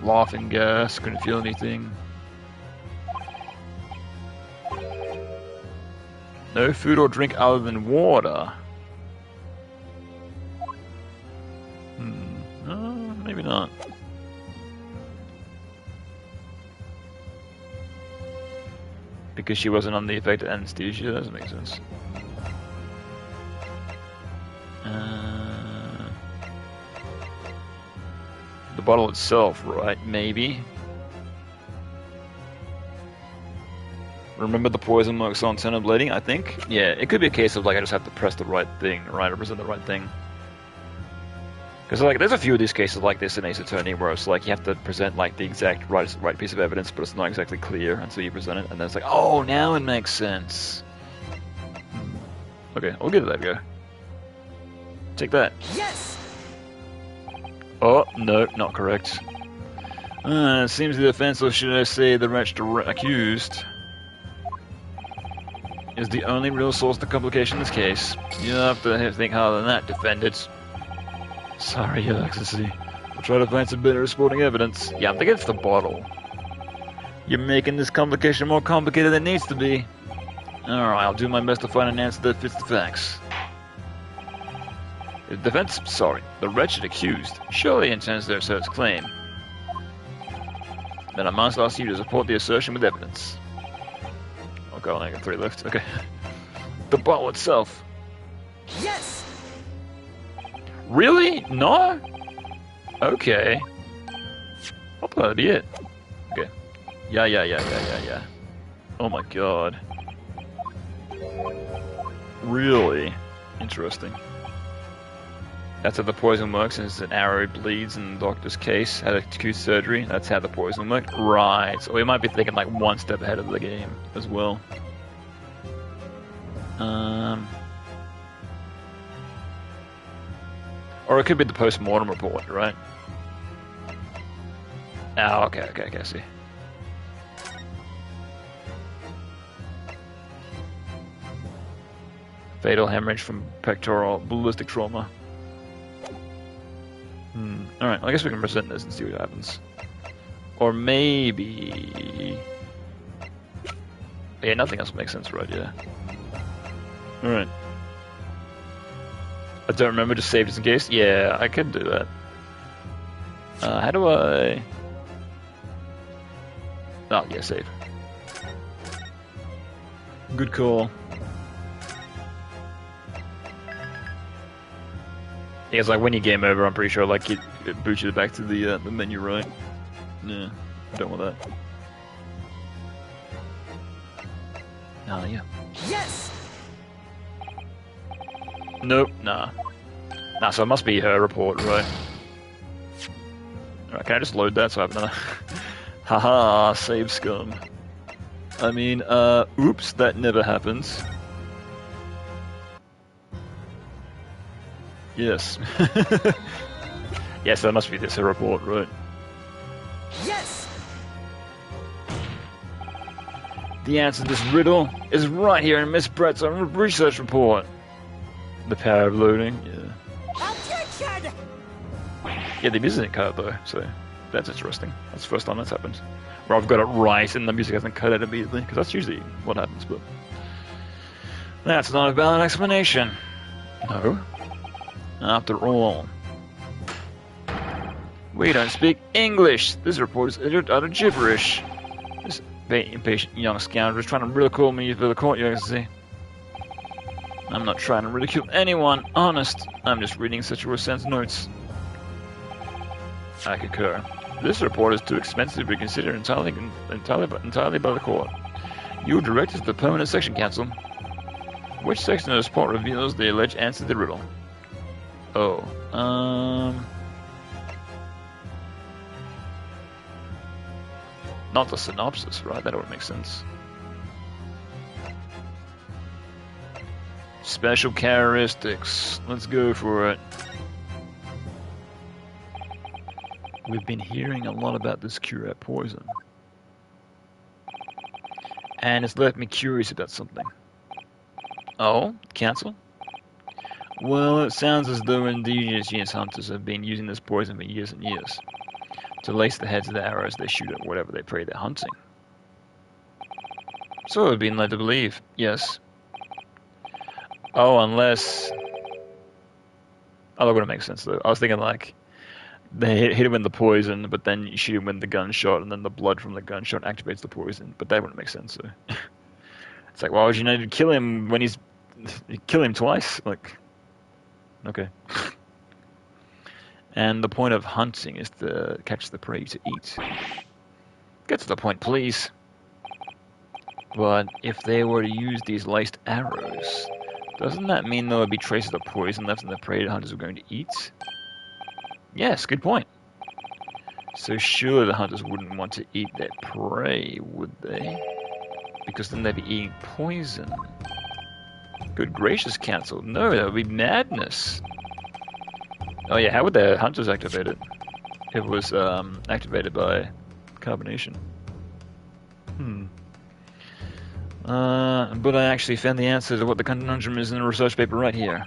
Laughing gas, couldn't feel anything. No food or drink other than water. Maybe not. Because she wasn't on the effect of anesthesia, that doesn't make sense. The bottle itself, right? Maybe. Remember the poison marks on center bleeding, I think? Yeah, it could be a case of like I just have to press the right thing, right? Or present the right thing. Because like there's a few of these cases like this in Ace Attorney where it's like you have to present like the exact right piece of evidence, but it's not exactly clear until you present it, and then it's like, oh, now it makes sense. Okay, I'll give that a go. Take that. Yes. Oh, no, not correct. It seems the defense, or should I say the wretched accused, is the only real source of the complication in this case. You don't have to think harder than that, defendant. Sorry, Your Excellency. We'll try to find some better supporting evidence. Yeah, I'm thinking it's the bottle. You're making this complication more complicated than it needs to be. Alright, I'll do my best to find an answer that fits the facts. The defense, the wretched accused surely intends to assert his claim. Then I must ask you to support the assertion with evidence. Oh god, I got 3 left. Okay. The bottle itself. Yes. Really? No? Okay. I'll put that be it. Okay. Yeah. Oh my god. Really? Interesting. That's how the poison works, and it's an arrow bleeds in the doctor's case, had acute surgery, that's how the poison worked. Right, so we might be thinking like one step ahead of the game as well. Or it could be the post-mortem report, right? Oh, okay, I see. Fatal hemorrhage from pectoral ballistic trauma. Alright, I guess we can present this and see what happens. Or maybe... Yeah, nothing else makes sense, right? Yeah. Alright. I don't remember, just save just in case? Yeah, I could do that. How do I... Oh, yeah, save. Good call. Yeah, it's like when you game over, I'm pretty sure like it boots you back to the menu, right? Yeah, I don't want that. Oh, yeah. Yes. Nope, nah. Nah, so it must be her report, right? Alright, can I just load that so I have another... Haha, save scum. I mean, oops, that never happens. Yes. Yes, that must be this her report, right? Yes. The answer to this riddle is right here in Miss Brett's own research report. The power of loading, yeah. Objection! Yeah, the music cut though, so that's interesting. That's the first time that's happened. Where I've got it right and the music hasn't cut it immediately, because that's usually what happens, but... That's not a valid explanation. No. After all. We don't speak English! This report is utter gibberish. This impatient young scoundrel is trying to ridicule me for the court, you see. I'm not trying to ridicule anyone, honest. I'm just reading Cicero Sen's notes. I concur. This report is too expensive to be considered entirely by the court. You are directed to the Permanent Section Council. Which section of this report reveals the alleged answer to the riddle? Oh, not the synopsis, right? That would make sense. Special characteristics. Let's go for it. We've been hearing a lot about this curate poison. And it's left me curious about something. Oh, Council? Well, it sounds as though indigenous hunters have been using this poison for years and years to lace the heads of the arrows they shoot at whatever they prey they're hunting. So I've been led to believe, yes. Oh, unless... Oh, that wouldn't make sense, though. I was thinking, like, they hit him with the poison, but then you shoot him with the gunshot, and then the blood from the gunshot activates the poison. But that wouldn't make sense, so... It's like, why would you need to kill him when he's... You kill him twice? Like... Okay. And the point of hunting is to catch the prey to eat. Get to the point, please. But if they were to use these laced arrows, doesn't that mean there would be traces of poison left in the prey the hunters were going to eat? Yes, good point. So surely the hunters wouldn't want to eat their prey, would they? Because then they'd be eating poison. Good gracious, Council. No, that would be madness. Oh yeah, how would the hunters activate it? It was activated by carbonation. But I actually found the answer to what the conundrum is in the research paper right here.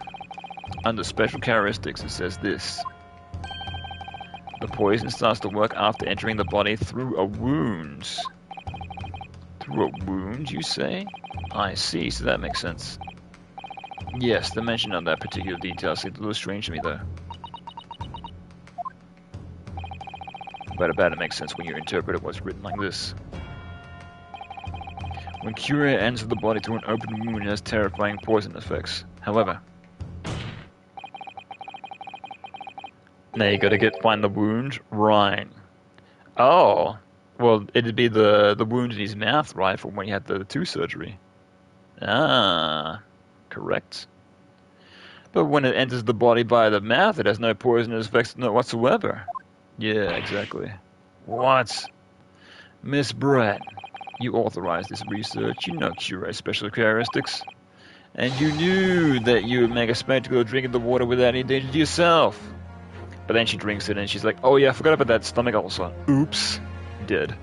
Under special characteristics, it says this. The poison starts to work after entering the body through a wound. Through a wound, you say? I see, so that makes sense. Yes, the mention of that particular detail seems a little strange to me, though. But about it makes sense when you interpret what's written like this. When Curia enters the body through an open wound, it has terrifying poison effects. However, now you gotta find the wound, right? Oh, well, it'd be the wound in his mouth, right, from when he had the tooth surgery. Ah, correct. But when it enters the body by the mouth, it has no poisonous effects whatsoever. Yeah, exactly. What? Miss Brett, you authorized this research. You know Curate's special characteristics. And you knew that you would make a spectacle of drinking the water without any danger to yourself. But then she drinks it and she's like, oh yeah, I forgot about that stomach ulcer. Oops. Dead.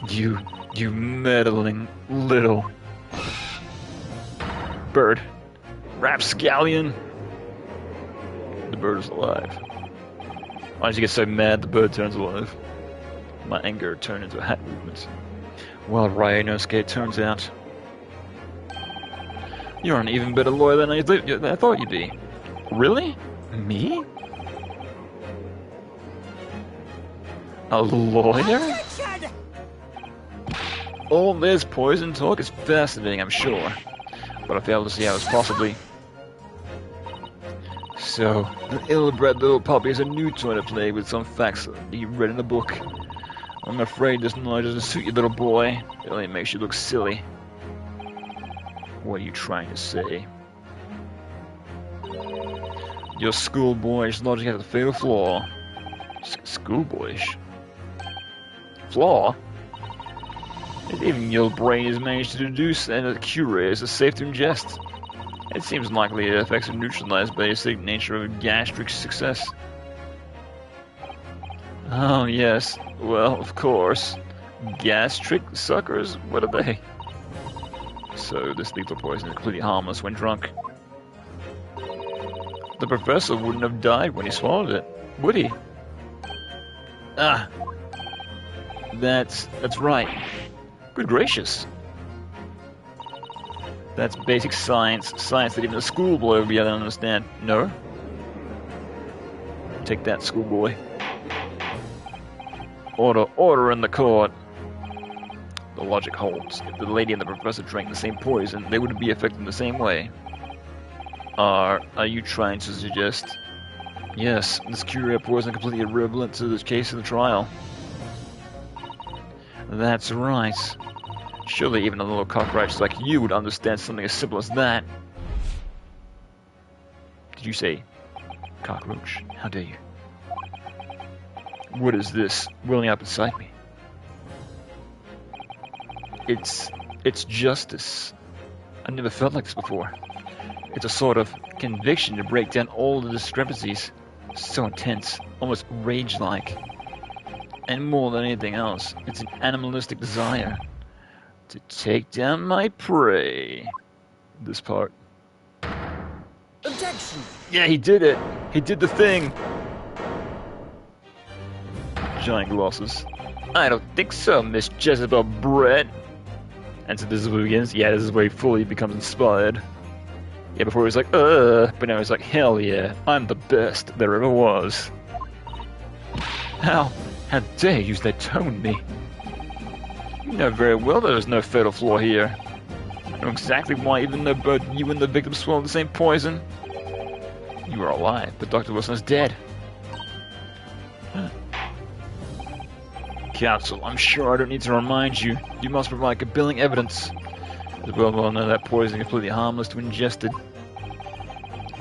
You meddling little... bird. Rapscallion. The bird is alive. Why did you get so mad the bird turns alive? My anger turned into a hat movement. Well, Ryanosuke, it turns out you're an even better lawyer than I thought you'd be. Really? Me? A lawyer? All this poison talk is fascinating, I'm sure. But I fail to see how it's possibly... So, the ill-bred little puppy is a new toy to play with some facts that you read in the book. I'm afraid this knowledge doesn't suit you, little boy. It only makes you look silly. What are you trying to say? Your schoolboyish logic has a fatal flaw. Schoolboyish? Flaw? If even your brain has managed to deduce that a cure is safe to ingest. It seems likely the effects are neutralized by the acidic nature of gastric success. Oh, yes. Well, of course. Gastric suckers? What are they? So, this lethal poison is completely harmless when drunk. The professor wouldn't have died when he swallowed it, would he? Ah. That's right. Good gracious. That's basic science. Science that even a schoolboy would be able to understand. No? Take that, schoolboy. Order in the court. The logic holds. If the lady and the professor drank the same poison, they would be affected in the same way. Are you trying to suggest... Yes, this Curia poison is completely irrelevant to the case of the trial. That's right. Surely even a little cockroach like you would understand something as simple as that. Did you say cockroach? How dare you? What is this welling up inside me? It's justice. I never felt like this before. It's a sort of conviction to break down all the discrepancies. So intense, almost rage-like. And more than anything else, it's an animalistic desire to take down my prey. This part. Objection! Yeah, he did it! He did the thing! Giant glosses. I don't think so, Miss Jezebel Brett. And so this is where he begins. Yeah, this is where he fully becomes inspired. Yeah, before he was like, but now he's like, hell yeah, I'm the best there ever was. How dare you use that tone with me? You know very well there's no fatal flaw here. I know exactly why, even though both you and the victim swallowed the same poison. You are alive, but Dr. Wilson is dead. Counsel, I'm sure I don't need to remind you. You must provide compelling evidence. The world will know that poison is completely harmless to ingested.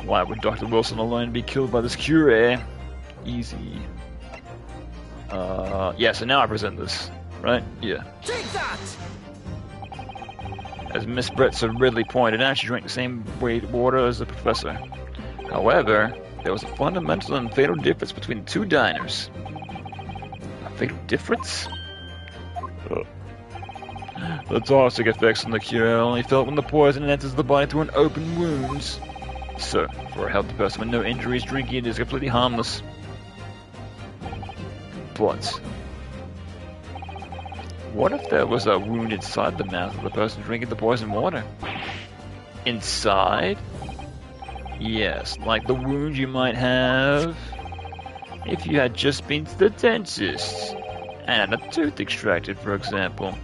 Why would Dr. Wilson alone be killed by this cure? Easy. Yeah, so now I present this, right? Yeah. Take that! As Miss Brett so readily pointed out, she drank the same weight of water as the professor. However, there was a fundamental and fatal difference between the two diners. A fatal difference? The toxic effects on the cure are only felt when the poison enters the body through an open wound. So, for a healthy person with no injuries, drinking it is completely harmless. But what if there was a wound inside the mouth of the person drinking the poison water? Inside? Yes, like the wound you might have if you had just been to the dentist and a tooth extracted, for example.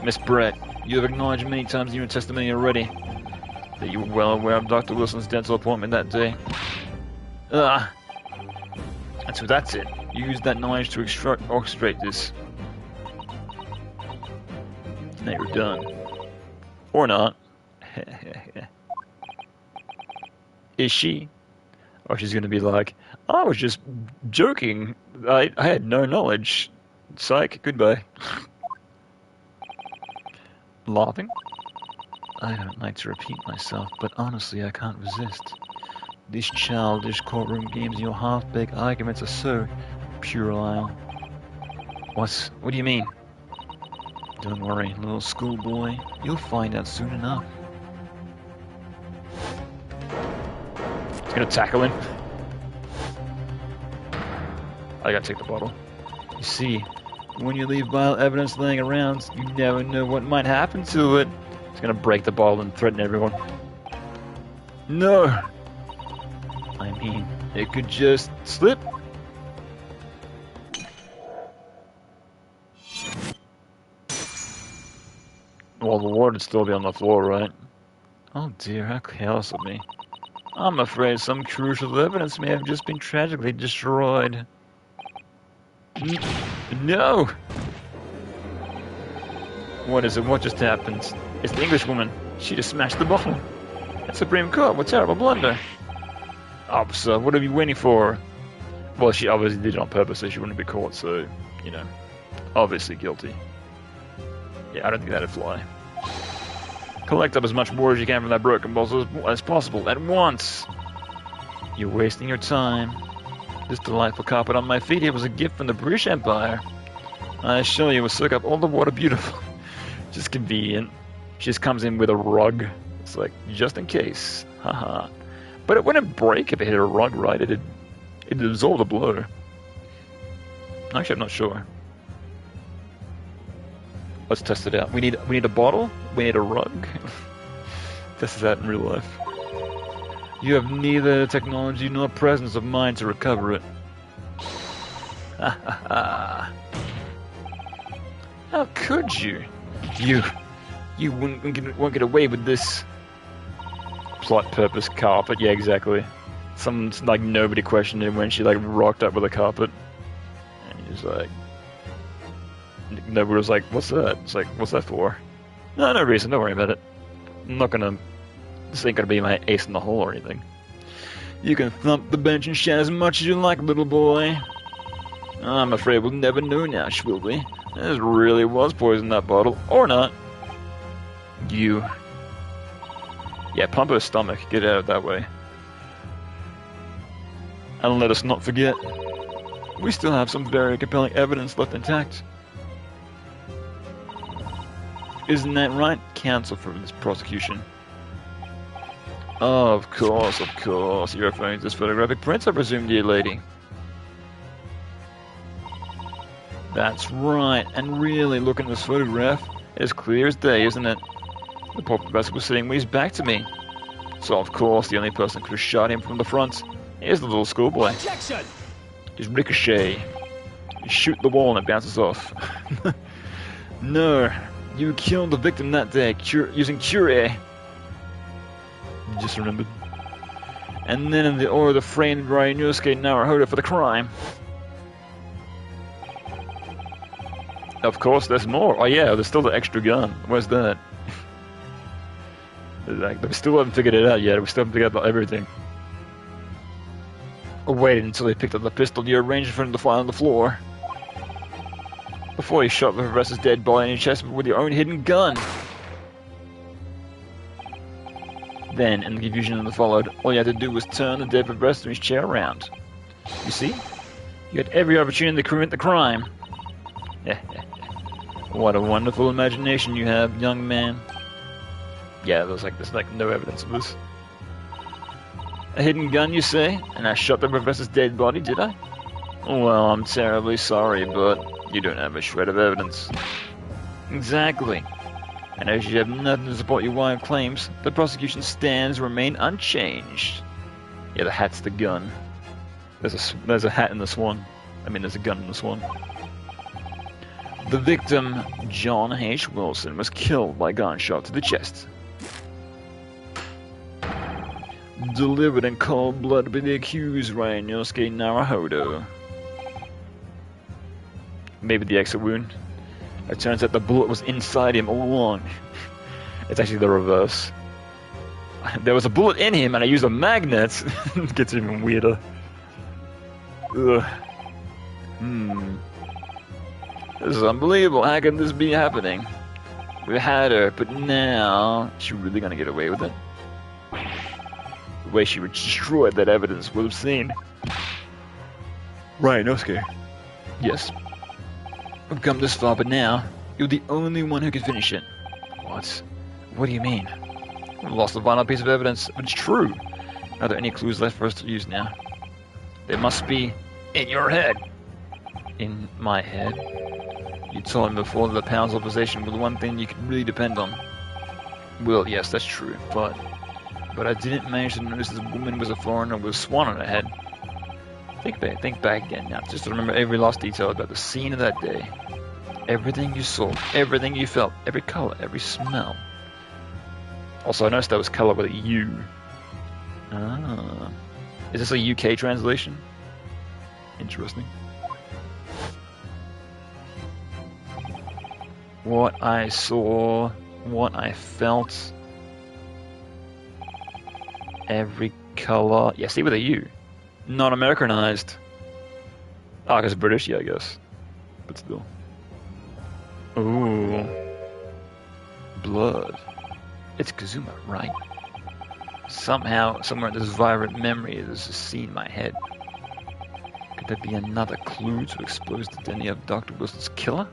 Miss Brett, you have acknowledged many times in your testimony already that you were well aware of Dr. Wilson's dental appointment that day. And so that's it. You used that knowledge to orchestrate this. Now you're done. Or not. Is she? Or she's gonna be like, I was just joking. I had no knowledge. Psych, goodbye. Laughing? I don't like to repeat myself, but honestly I can't resist. These childish courtroom games and your half-baked arguments are so puerile. What do you mean? Don't worry, little schoolboy. You'll find out soon enough. He's gonna tackle him. I gotta take the bottle. You see, when you leave vile evidence laying around, you never know what might happen to it. He's gonna break the bottle and threaten everyone. No! I mean, it could just slip. Well, the water would still be on the floor, right? Oh dear, how careless of me. I'm afraid some crucial evidence may have just been tragically destroyed. No! What is it? What just happened? It's the Englishwoman. She just smashed the bottle. At Supreme Court, what terrible blunder. Officer, what are you waiting for? Well, she obviously did it on purpose so she wouldn't be caught, so, you know, obviously guilty. Yeah, I don't think that'd fly. Collect up as much water as you can from that broken bottle as possible, at once! You're wasting your time. This delightful carpet on my feet here was a gift from the British Empire. I assure you it will soak up all the water beautiful. Just convenient. She just comes in with a rug. It's like, just in case. Haha. But it wouldn't break if it hit a rug, right? It'd absorb the blow. Actually, I'm not sure. Let's test it out. We need a bottle. We need a rug. Test this out in real life. You have neither technology nor presence of mind to recover it. Ha ha ha. How could you? You won't get away with this. Plot purpose carpet, yeah, exactly. Some, like, nobody questioned him when she, like, rocked up with a carpet. And he was like... Nobody was like, what's that? It's like, what's that for? No reason, don't worry about it. I'm not gonna... This ain't gonna be my ace in the hole or anything. You can thump the bench and shout as much as you like, little boy. I'm afraid we'll never know now, will we? This really was poison, that bottle. Or not. You... Yeah, pump her stomach. Get out that way. And let us not forget, we still have some very compelling evidence left intact. Isn't that right, counsel for this prosecution? Oh, of course. You're referring to this photographic prints, I presume, dear lady. That's right, and really, looking at this photograph, it's clear as day, isn't it? The poor professor was sitting with his back to me. So, of course, the only person who could have shot him from the front is the little schoolboy. Objection! Just ricochet. You shoot the wall and it bounces off. No, you killed the victim that day using Curie. Just remembered. And then in the order framed Ryunosuke Naruhodo for the crime. Of course, there's more. Oh yeah, there's still the extra gun. Where's that? Like, we still haven't figured it out yet. We still haven't figured out everything. I waited until he picked up the pistol you arranged in front of the file on the floor. Before he shot the professor's dead body in his chest with your own hidden gun. Then, in the confusion that followed, all you had to do was turn the dead professor in his chair around. You see? You had every opportunity to commit the crime. What a wonderful imagination you have, young man. Yeah, there's like no evidence of this. A hidden gun, you say? And I shot the professor's dead body, did I? Well, I'm terribly sorry, but you don't have a shred of evidence. Exactly. And as you have nothing to support your wild claims, the prosecution's stands remain unchanged. Yeah, the hat's the gun. There's a hat in this one. I mean, there's a gun in this one. The victim, John H. Wilson, was killed by gunshot to the chest. Delivered in cold blood by the accused, Ryunosuke Naruhodo. Maybe the exit wound. It turns out the bullet was inside him all along. It's actually the reverse. There was a bullet in him and I used a magnet. It gets even weirder. Ugh. This is unbelievable. How can this be happening? We had her, but now is she really gonna get away with it? The way she destroyed that evidence we'll have seen. Ryunosuke. Yes. We've come this far, but now you're the only one who can finish it. What? What do you mean? We've lost the final piece of evidence, but it's true. Are there any clues left for us to use now? They must be in your head. In my head? You told me before that the Pound's opposition was the one thing you could really depend on. Well, yes, that's true, but I didn't manage to notice this woman was a foreigner with a swan on her head. Think back again now, just to remember every last detail about the scene of that day. Everything you saw, everything you felt, every color, every smell. Also, I noticed that was color with a U. Ah. Is this a UK translation? Interesting. What I saw, what I felt. Every color. Yeah, see with a U. Not Americanized. Ah, because British, yeah, I guess. But still. Ooh. Blood. It's Kazuma, right? Somehow, somewhere in this vibrant memory, there's a scene in my head. Could there be another clue to expose the identity of Dr. Wilson's killer?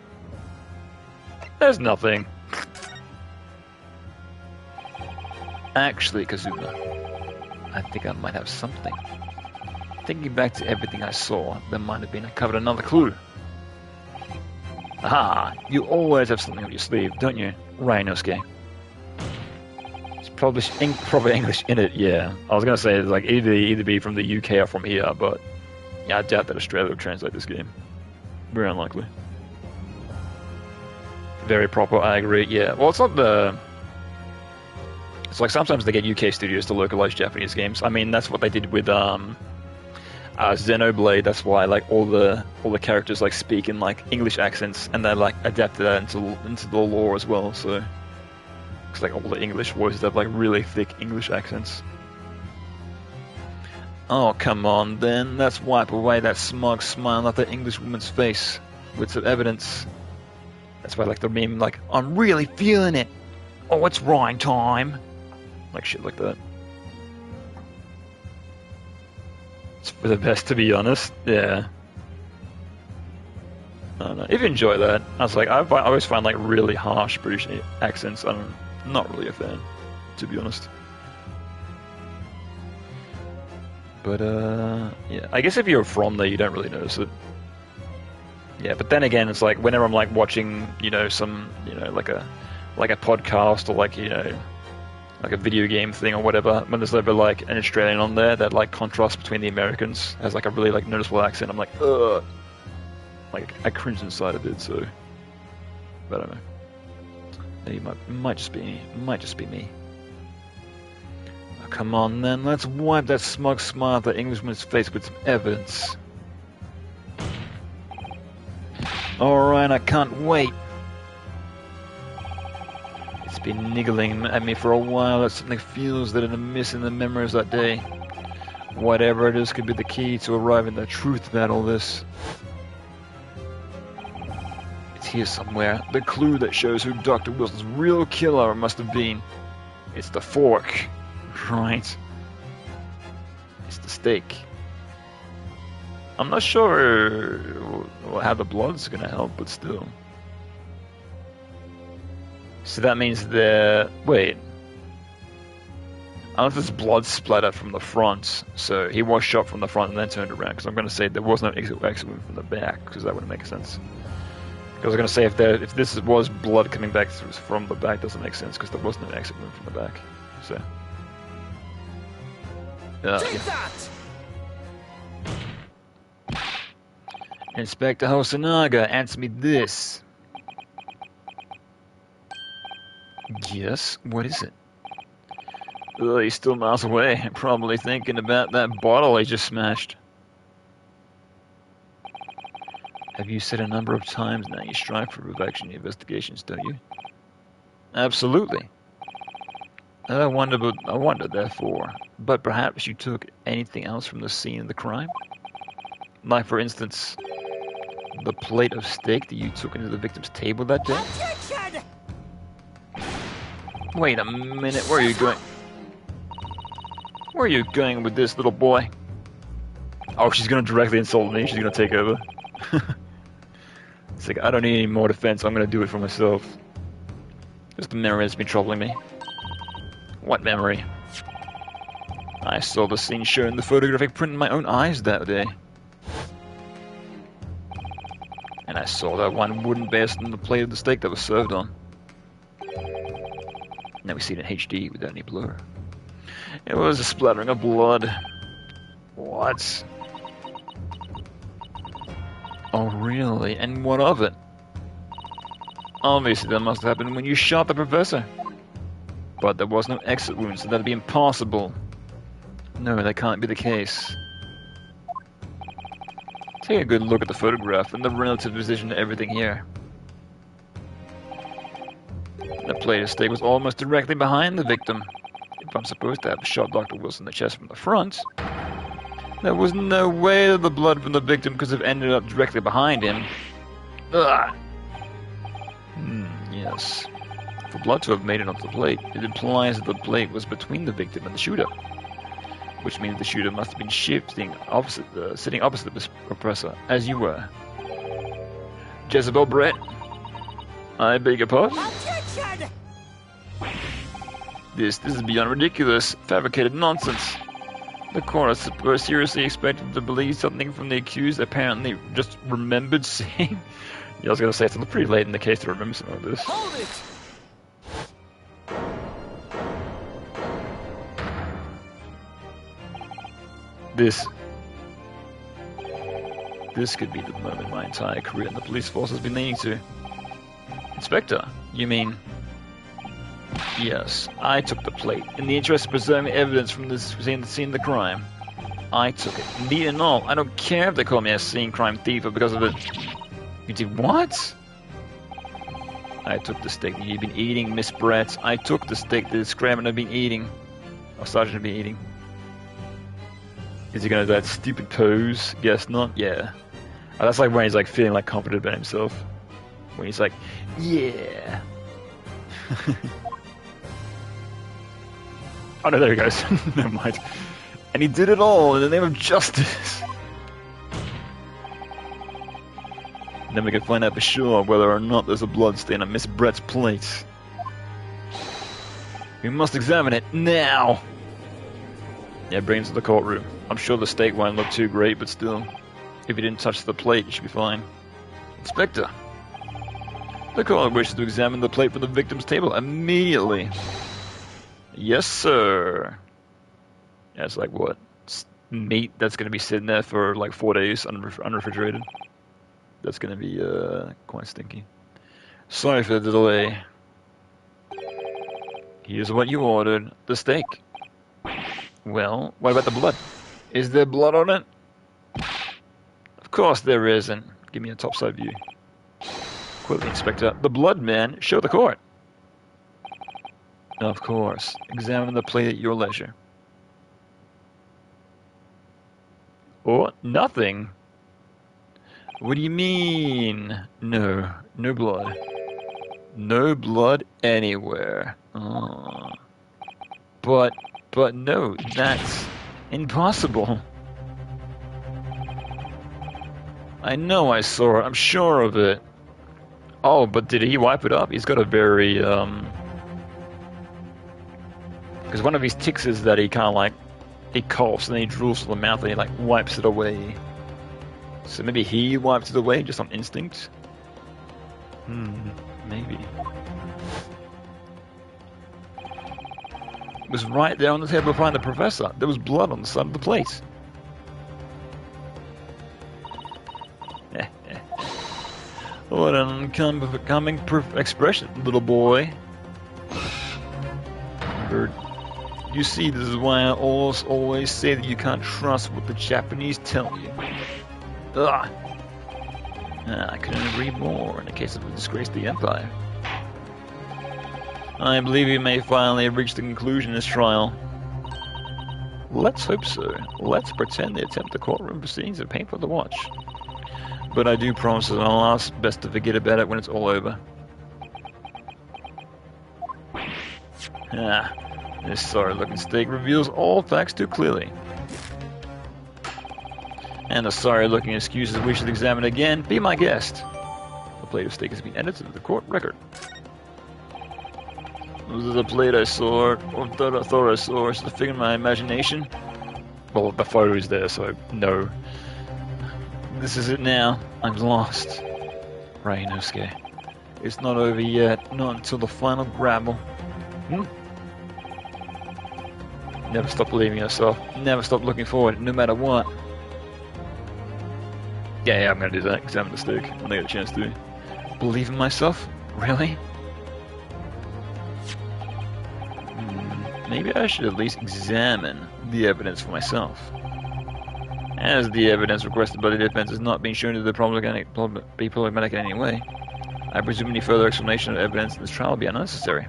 There's nothing. Actually, Kazuma, I think I might have something. Thinking back to everything I saw, there might have been uncovered another clue. Aha! You always have something up your sleeve, don't you, Ryunosuke? It's probably proper English in it, yeah. I was gonna say it's like either be from the UK or from here, but yeah, I doubt that Australia would translate this game. Very unlikely. Very proper, I agree, yeah. Well, it's not the... It's like sometimes they get UK studios to localize Japanese games. I mean, that's what they did with Xenoblade. That's why like all the characters like speak in like English accents, and they like adapted that into the lore as well. So it's like all the English voices have like really thick English accents. Oh come on, then let's wipe away that smug smile off that English woman's face with some evidence. That's why like the meme like I'm really feeling it. Oh, it's rhyme time. Like shit like that. It's for the best, to be honest. Yeah. I don't know. If you enjoy that, I was like, I always find like really harsh British accents. I'm not really a fan, to be honest. But yeah, I guess if you're from there, you don't really notice it. Yeah, but then again, it's like whenever I'm like watching, some, like a podcast or like, like a video game thing or whatever, when there's ever like an Australian on there, that like contrast between the Americans has like a really like noticeable accent. I'm like, ugh. Like I cringe inside a bit, so I don't know. It might just be me. Oh, come on then, let's wipe that smug smile off the Englishman's face with some evidence. Alright, I can't wait. It's been niggling at me for a while that something feels that it amiss in the memories of that day. Whatever it is could be the key to arriving at the truth about all this. It's here somewhere, the clue that shows who Dr. Wilson's real killer must have been. It's the fork. Right. It's the stake. I'm not sure how the blood's gonna help, but still. So that means wait. Unless there's blood splattered from the front, so he was shot from the front and then turned around, because I'm going to say there was no exit wound from the back, because that wouldn't make sense. Because I was going to say if this was blood coming back from the back, doesn't make sense, because there was no exit wound from the back. So. Take that! Inspector Hosonaga, answer me this. Yes, what is it? He's still miles away, probably thinking about that bottle he just smashed. Have you said a number of times now you strive for perfection in investigations, don't you? Absolutely. I wonder therefore, but perhaps you took anything else from the scene of the crime? Like, for instance, the plate of steak that you took into the victim's table that day? Attention! Wait a minute, where are you going? Where are you going with this, little boy? Oh, she's gonna directly insult me, she's gonna take over. It's like, I don't need any more defense, I'm gonna do it for myself. Just the memory that's been troubling me. What memory? I saw the scene shown in the photographic print in my own eyes that day. And I saw that one wooden basin on the plate of the steak that was served on. Now we see it in HD without any blur. It was a splattering of blood. What? Oh really? And what of it? Obviously that must have happened when you shot the professor. But there was no exit wound, so that'd be impossible. No, that can't be the case. Take a good look at the photograph and the relative position of everything here. The plate of steak was almost directly behind the victim. If I'm supposed to have shot Dr. Wilson in the chest from the front, there was no way that the blood from the victim could have ended up directly behind him. Ugh. Yes. For blood to have made it onto the plate, it implies that the plate was between the victim and the shooter. Which means the shooter must have been sitting opposite the oppressor, as you were. Jezebel Brett, I beg your pardon? Attention! This is beyond ridiculous, fabricated nonsense. The court is seriously expected to believe something from the accused apparently just remembered seeing. Yeah, I was going to say it's pretty late in the case to remember something like this. Hold it! This could be the moment my entire career in the police force has been leading to. Inspector, you mean? Yes, I took the plate. In the interest of preserving evidence from this scene of the crime. I took it. Neat and all. I don't care if they call me a scene crime thief or because of it. You did what? I took the steak that you've been eating, Miss Brett. I took the steak that the Scramble had been eating. Or Sergeant had been eating. Is he gonna do that stupid pose? Guess not? Yeah. Oh, that's like when he's like feeling like confident about himself. When he's like, yeah. Oh no, there he goes. Never mind. And he did it all in the name of justice. Then we can find out for sure whether or not there's a blood stain on Miss Brett's plate. We must examine it now. Yeah, bring it to the courtroom. I'm sure the steak won't look too great, but still, if you didn't touch the plate, you should be fine. Inspector, the court wishes to examine the plate from the victim's table immediately. Yes, sir. Yeah, it's like what? It's meat that's going to be sitting there for like 4 days unrefrigerated. That's going to be quite stinky. Sorry for the delay. Here's what you ordered. The steak. Well, what about the blood? Is there blood on it? Of course there isn't. Give me a topside view. Quote the inspector. The blood, man. Show the court. Of course. Examine the plate at your leisure. Or nothing. What do you mean? No. No blood. No blood anywhere. Oh. But no, that's impossible. I know I saw it. I'm sure of it. Oh, but did he wipe it up? He's got a very, because one of his tics is that he kind of like, he coughs and then he drools from the mouth and he like wipes it away. So maybe he wiped it away just on instinct? Maybe. It was right there on the table behind the professor. There was blood on the side of the plate. What an unbecoming expression, little boy. Bird. You see, this is why I always say that you can't trust what the Japanese tell you. Ugh. I couldn't agree more in the case of a disgrace to the Empire. I believe we may finally have reached the conclusion in this trial. Let's hope so. Let's pretend the attempt at courtroom proceedings are painful to watch. But I do promise that I'll ask best to forget about it when it's all over. This sorry-looking steak reveals all facts too clearly. And the sorry-looking excuses we should examine again. Be my guest. The plate of steak has been added to the court record. Was it the plate I saw, or that I thought I saw? Is it a figure of my imagination? Well, the photo is there, so no. This is it now. I'm lost. Right, Inosuke. It's not over yet. Not until the final grapple. Never stop believing in yourself. Never stop looking forward, no matter what. Yeah, I'm gonna do that. Examine the steak when I get a chance to. Believe in myself? Really? Maybe I should at least examine the evidence for myself. As the evidence requested by the defense is not being shown to be problematic in any way, I presume any further explanation of evidence in this trial will be unnecessary.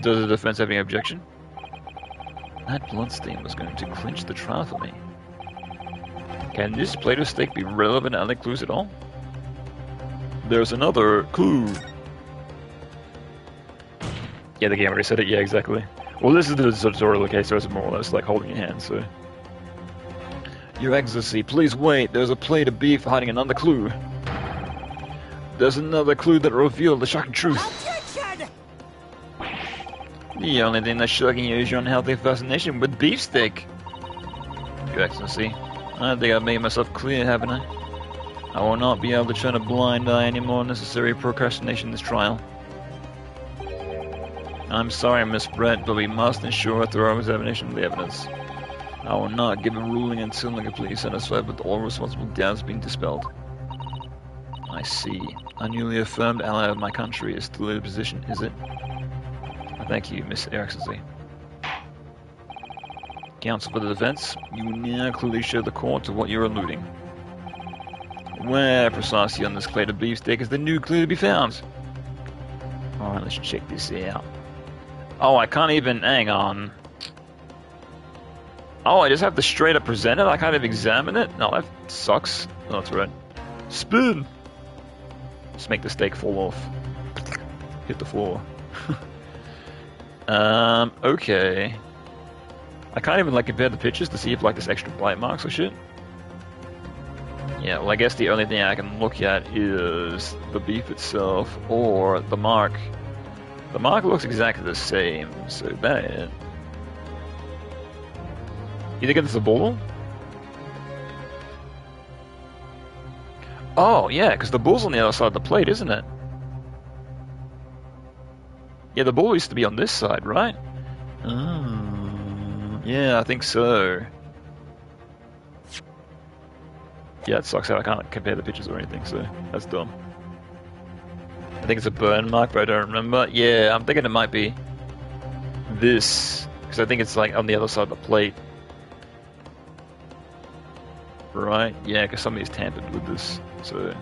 Does the defense have any objection? That bloodstain was going to clinch the trial for me. Can this plate of steak be relevant to other clues at all? There's another clue. Yeah, the game already said it. Yeah, exactly. Well, this is the tutorial case, so it's more or less like holding your hand, so... Your Excellency, please wait. There's a plate of beef hiding another clue. There's another clue that reveals the shocking truth. Attention! The only thing that's shocking you is your unhealthy fascination with beefsteak. Your Excellency, I think I've made myself clear, haven't I? I will not be able to turn a blind eye any more necessary procrastination in this trial. I'm sorry, Miss Brett, but we must ensure a thorough examination of the evidence. I will not give a ruling until I'm completely satisfied with all responsible doubts being dispelled. I see. A newly affirmed ally of my country is still in a position, is it? Thank you, Miss Excellency. Counsel for the defense, you now clearly show the court to what you're alluding. Where precisely on this plate of beefsteak is the new clue to be found? Alright, let's check this out. Oh, I can't even... hang on. Oh, I just have to straight up present it? I can't even examine it? No, that sucks. Oh, that's right. Spin! Just make the steak fall off. Hit the floor. Okay. I can't even like compare the pictures to see if like there's extra bite marks or shit. Yeah, well I guess the only thing I can look at is the beef itself or the mark. The mark looks exactly the same, so that ain't it. You think it's a bull? Oh, yeah, because the bull's on the other side of the plate, isn't it? Yeah, the bull used to be on this side, right? Oh, yeah, I think so. Yeah, it sucks how I can't compare the pictures or anything, so that's dumb. I think it's a burn mark, but I don't remember. Yeah, I'm thinking it might be this, because I think it's like on the other side of the plate. Right? Yeah, because somebody's tampered with this, so...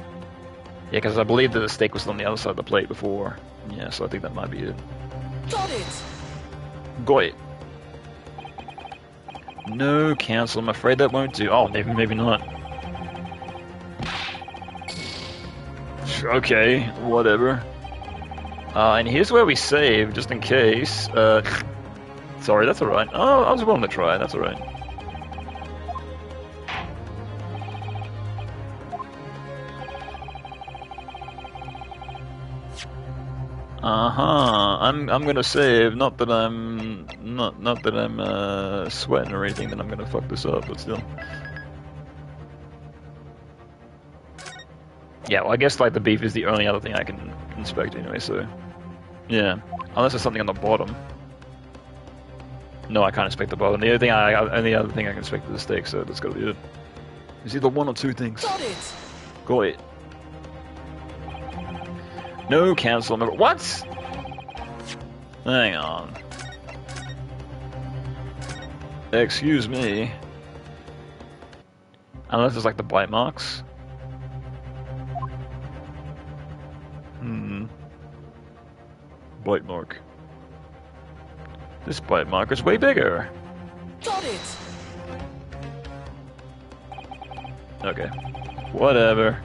Yeah, because I believe that the steak was on the other side of the plate before. Yeah, so I think that might be it. Got it! Got it. No, cancel. I'm afraid that won't do. Oh, maybe not. Okay, whatever. And here's where we save, just in case. Sorry, that's alright. Oh, I was willing to try, that's alright. I'm gonna save. Not that I'm sweating or anything that I'm gonna fuck this up, but still. Yeah, well I guess like the beef is the only other thing I can inspect anyway, so yeah. Unless there's something on the bottom. No, I can't inspect the bottom. The only other thing I can inspect is the steak, so that's gotta be it. It's either one or two things. Got it! Got it. No, cancel. What? Hang on. Excuse me. Unless it's like the bite marks. Bite mark. This bite mark is way bigger. Got it! Okay. Whatever.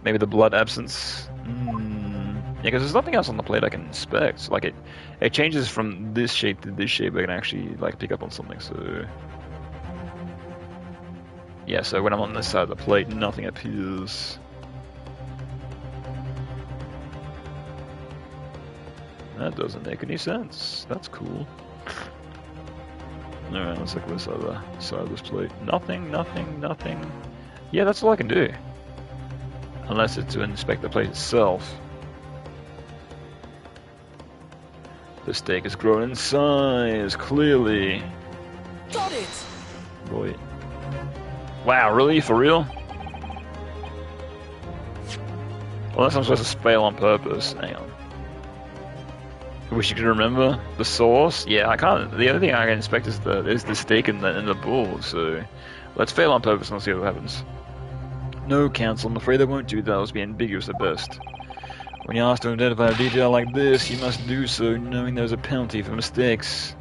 Maybe the blood absence. Yeah, because there's nothing else on the plate I can inspect. Like it changes from this shape to this shape. I can actually like pick up on something. So yeah. So when I'm on this side of the plate, nothing appears. That doesn't make any sense. That's cool. Alright, let's look at this other side of this plate. Nothing. Yeah, that's all I can do. Unless it's to inspect the plate itself. The steak has grown in size, clearly. Got it! Boy. Wow, really? For real? Unless I'm supposed to fail on purpose. Hang on. I wish you could remember the sauce. Yeah, I can't. The only thing I can inspect is the steak and the bull. So let's fail on purpose and see what happens. No, cancel. I'm afraid I won't do that. I'll be ambiguous at best. When you're asked to identify a detail like this, you must do so knowing there's a penalty for mistakes.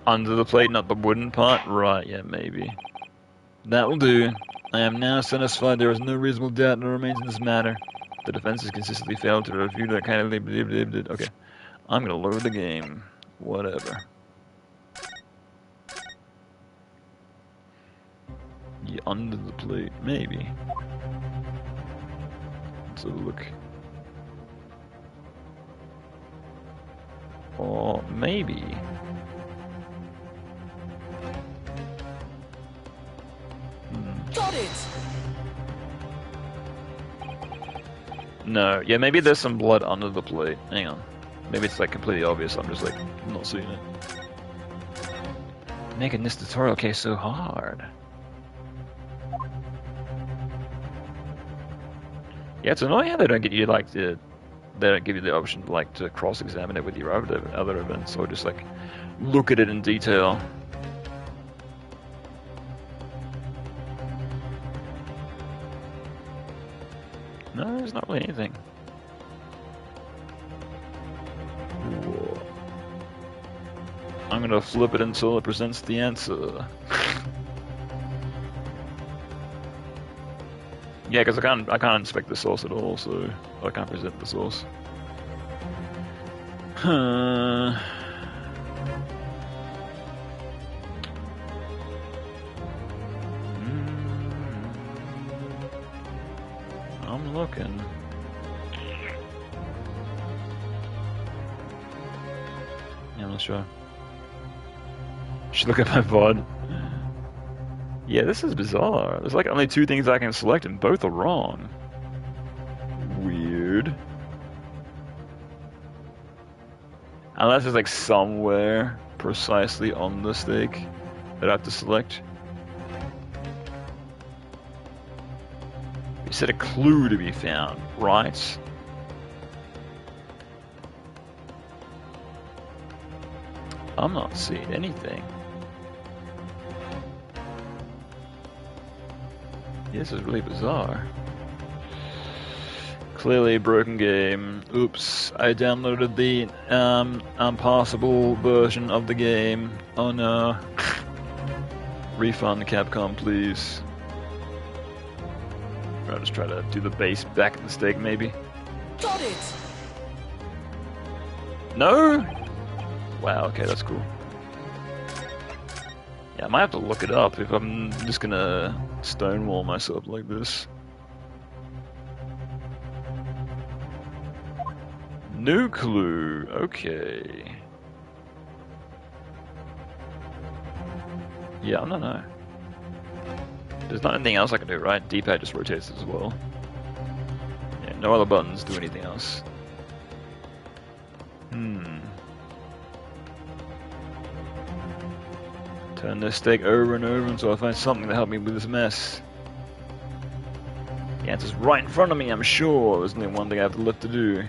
Under the plate, not the wooden part? Right, yeah, maybe. That will do. I am now satisfied there is no reasonable doubt that remains in this matter. The defense has consistently failed to refute that kind of... Okay. I'm gonna load the game. Whatever. Yeah, under the plate. Maybe. Let's have a look. Or maybe... Got it! No, yeah, maybe there's some blood under the plate. Hang on. Maybe it's like completely obvious, I'm just like not seeing it. Making this tutorial case so hard. Yeah, it's annoying how they don't get you like they don't give you the option like to cross-examine it with your other events, or just like look at it in detail. No, there's not really anything. Whoa. I'm gonna flip it until it presents the answer. Yeah, because I can't inspect the source at all, so I can't present the source. I'm looking. Yeah, I'm not sure. Should look at my VOD. Yeah, this is bizarre. There's like only 2 things I can select and both are wrong. Weird. Unless it's like somewhere precisely on the stake that I have to select. You said a clue to be found, right? I'm not seeing anything. This is really bizarre. Clearly a broken game. Oops, I downloaded the unpassable version of the game. Oh no. Refund Capcom, please. I'll just try to do the base back at the stake, maybe. Got it! No? Wow, okay, that's cool. Yeah, I might have to look it up if I'm just gonna stonewall myself like this. No clue. Okay. Yeah, I don't know. There's not anything else I can do, right? D-pad just rotates as well. Yeah, no other buttons do anything else. Turn this stake over and over until I find something to help me with this mess. The answer's right in front of me, I'm sure. There's only one thing I have left to do.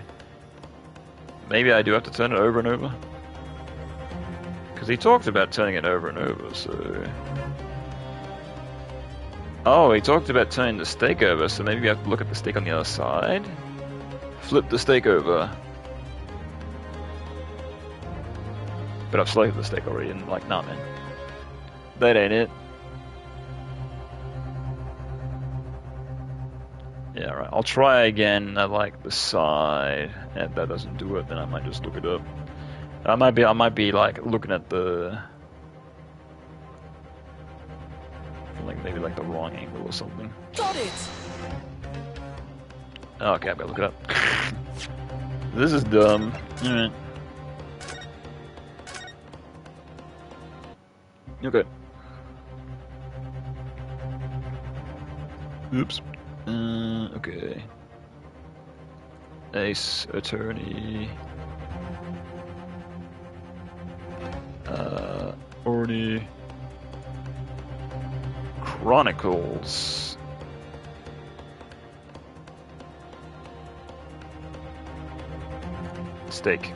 Maybe I do have to turn it over and over. Because he talked about turning it over and over, so... Oh, he talked about turning the stake over, so maybe we have to look at the stake on the other side? Flip the stake over. But I've selected the stake already, and like, nah, man. That ain't it. Yeah, right. I'll try again at like the side. And if that doesn't do it, then I might just look it up. I might be like looking at the from like maybe like the wrong angle or something. Got it! Oh, okay, I gotta look it up. This is dumb. Alright. Okay. Oops. Okay. Ace, Attorney. Attorney Chronicles. Stake.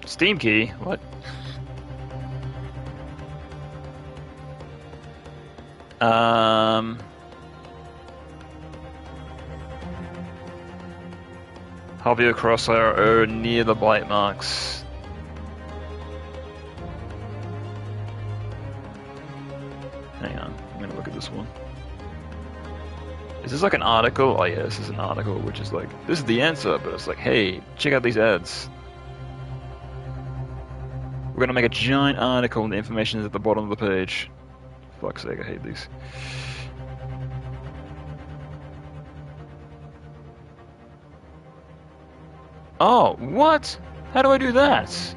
Steam key? What? Hover your crosshair over near the bite marks. Hang on, I'm gonna look at this one. Is this like an article? Oh yeah, this is an article which is like, this is the answer, but it's like, hey, check out these ads. We're gonna make a giant article and the information is at the bottom of the page. Fuck's sake, I hate these. Oh, what? How do I do that?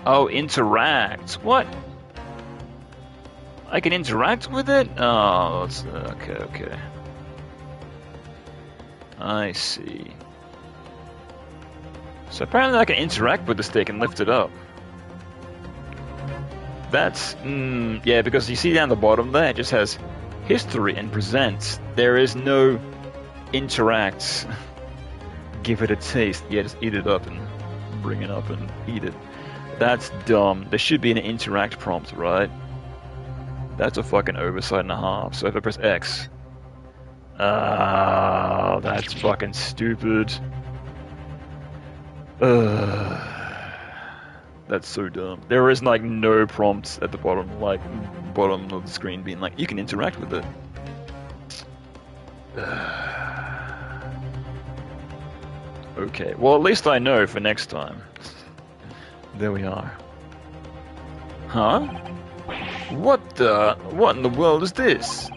Oh, interact. What? I can interact with it? Oh, that's okay. I see. So apparently I can interact with the stick and lift it up. That's, yeah, because you see down the bottom there, it just has history and presents. There is no interact. Give it a taste. Yeah, just eat it up and bring it up and eat it. That's dumb. There should be an interact prompt, right? That's a fucking oversight and a half. So if I press X, Oh, that's fucking stupid. That's so dumb. There is like no prompts at the bottom, like bottom of the screen being like, you can interact with it. Okay, well at least I know for next time. There we are. Huh? What in the world is this?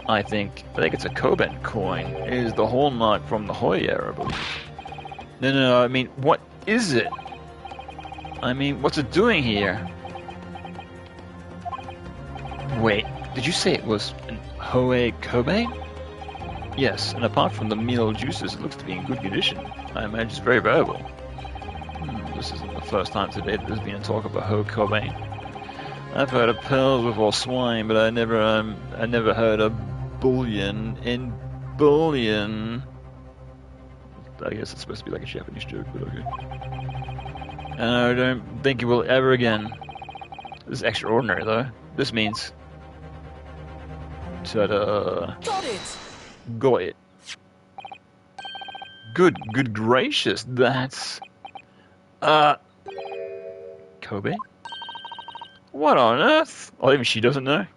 I think it's a Koban coin. It is the hallmark from the Hoi era, I believe. No, I mean, what is it? I mean, what's it doing here? Wait, did you say it was an Hoi Kobe? Yes, and apart from the meal juices, it looks to be in good condition. I imagine it's very valuable. This isn't the first time today that there's been a talk of a Hoi Kobe. I've heard of pearls before swine, but I never heard of bullion in bullion. I guess it's supposed to be like a Japanese joke, but okay. And I don't think you will ever again. This is extraordinary, though. This means... Ta-da! Got it! Got it. Good gracious, that's... Kobe? What on earth? Oh, even she doesn't know.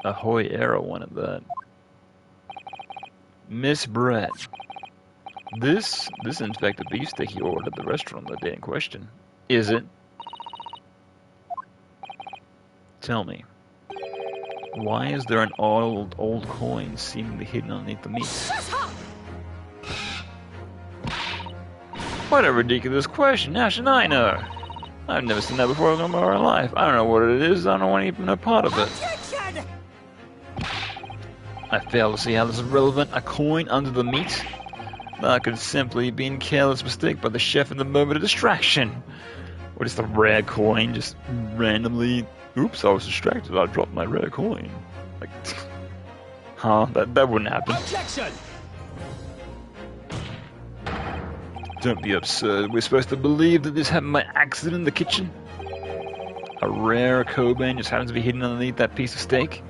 A Hoi era one at that. Miss Brett. This in fact the beefsteak you ordered at the restaurant the day in question. Is it? Tell me. Why is there an old coin seemingly hidden underneath the meat? What a ridiculous question. How should I know? I've never seen that before in my life. I don't know what it is. I don't want even know part of it. I fail to see how this is relevant. A coin under the meat? That could simply be a careless mistake by the chef in the moment of distraction. Or just a rare coin, just randomly... Oops, I was distracted. I dropped my rare coin. Like... Huh? That wouldn't happen. Objection! Don't be absurd. We're supposed to believe that this happened by accident in the kitchen? A rare Cobain just happens to be hidden underneath that piece of steak?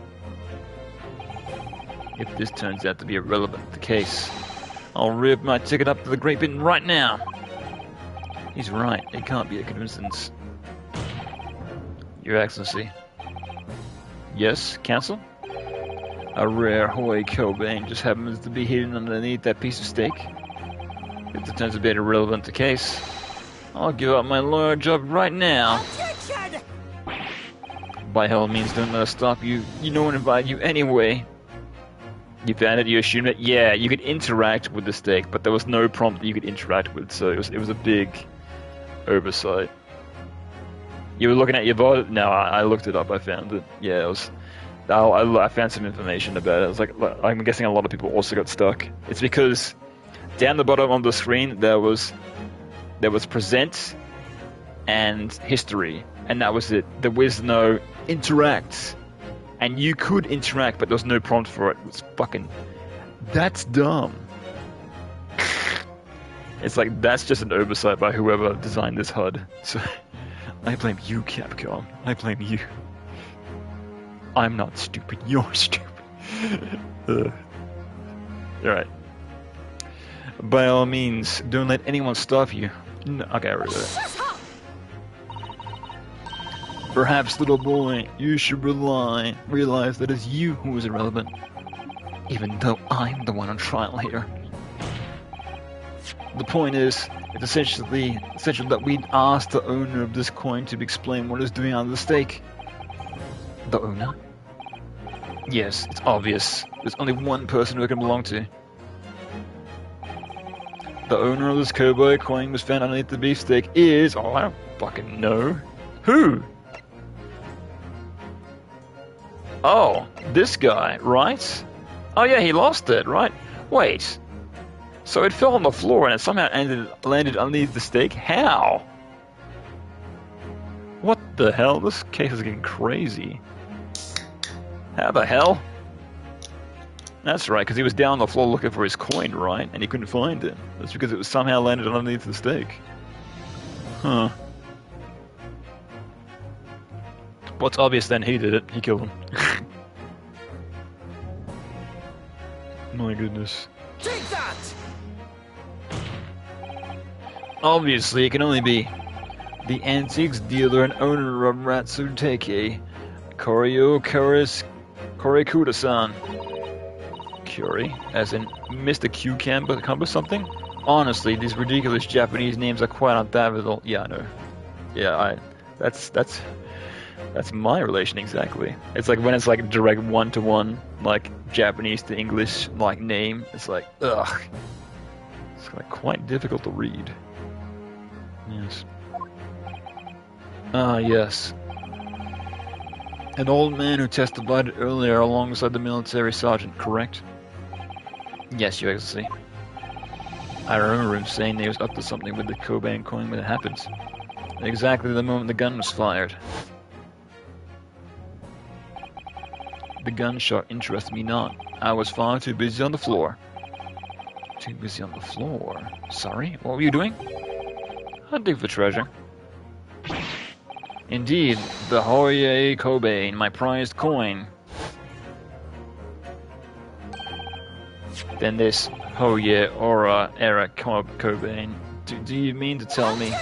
If this turns out to be irrelevant to the case, I'll rip my ticket up to the Great Britain right now. He's right. It can't be a coincidence. Your Excellency. Yes, Counsel? A rare Hoi Cobain just happens to be hidden underneath that piece of steak? If it turns out to be irrelevant to the case, I'll give up my lawyer job right now. Objection! By all means, don't let us stop you. You know one invited you anyway. You found it, you assumed it? Yeah, you could interact with the steak, but there was no prompt that you could interact with, so it was a big oversight. You were looking at your bot? No, I looked it up, I found it. Yeah, it was... I found some information about it. It was like, I'm guessing a lot of people also got stuck. It's because down the bottom on the screen there was present and history, and that was it. There was no interact. And you could interact, but there was no prompt for it. It's fucking... That's dumb. It's like, that's just an oversight by whoever designed this HUD. So, I blame you, Capcom. I blame you. I'm not stupid, you're stupid. Alright. By all means, don't let anyone stop you. No, okay, I read that. Perhaps, little boy, you should realize that it's you who is irrelevant, even though I'm the one on trial here. The point is, it's essential that we ask the owner of this coin to explain what it's doing under the steak. The owner? Yes, it's obvious. There's only one person who it can belong to. The owner of this cowboy coin was found underneath the beefsteak is... Oh, I don't fucking know. Who? Oh, this guy, right? Oh yeah, he lost it, right? Wait. So it fell on the floor and it somehow landed underneath the steak? How? What the hell? This case is getting crazy. How the hell? That's right, because he was down on the floor looking for his coin, right? And he couldn't find it. That's because it was somehow landed underneath the steak. Huh. What's obvious then, he did it. He killed him. My goodness. Take that! Obviously, it can only be the antiques dealer and owner of Ratsutake, Korikuda-san. Curie, as in Mr. Cucumber something? Honestly, these ridiculous Japanese names are quite undateable. Yeah, I know. Yeah, that's my relation exactly. It's like when it's like direct one-to-one, like Japanese to English like name. It's like, ugh. It's like quite difficult to read. Yes. Ah, yes. An old man who testified earlier alongside the military sergeant, correct? Yes, Your Excellency. I remember him saying he was up to something with the Cobain coin when it happened. Exactly the moment the gun was fired. The gunshot interested me not. I was far too busy on the floor. Too busy on the floor? Sorry? What were you doing? Hunting for treasure. Indeed, the Hoye Cobain, my prized coin. Then this Hoye Aura Era Cobain. Do you mean to tell me?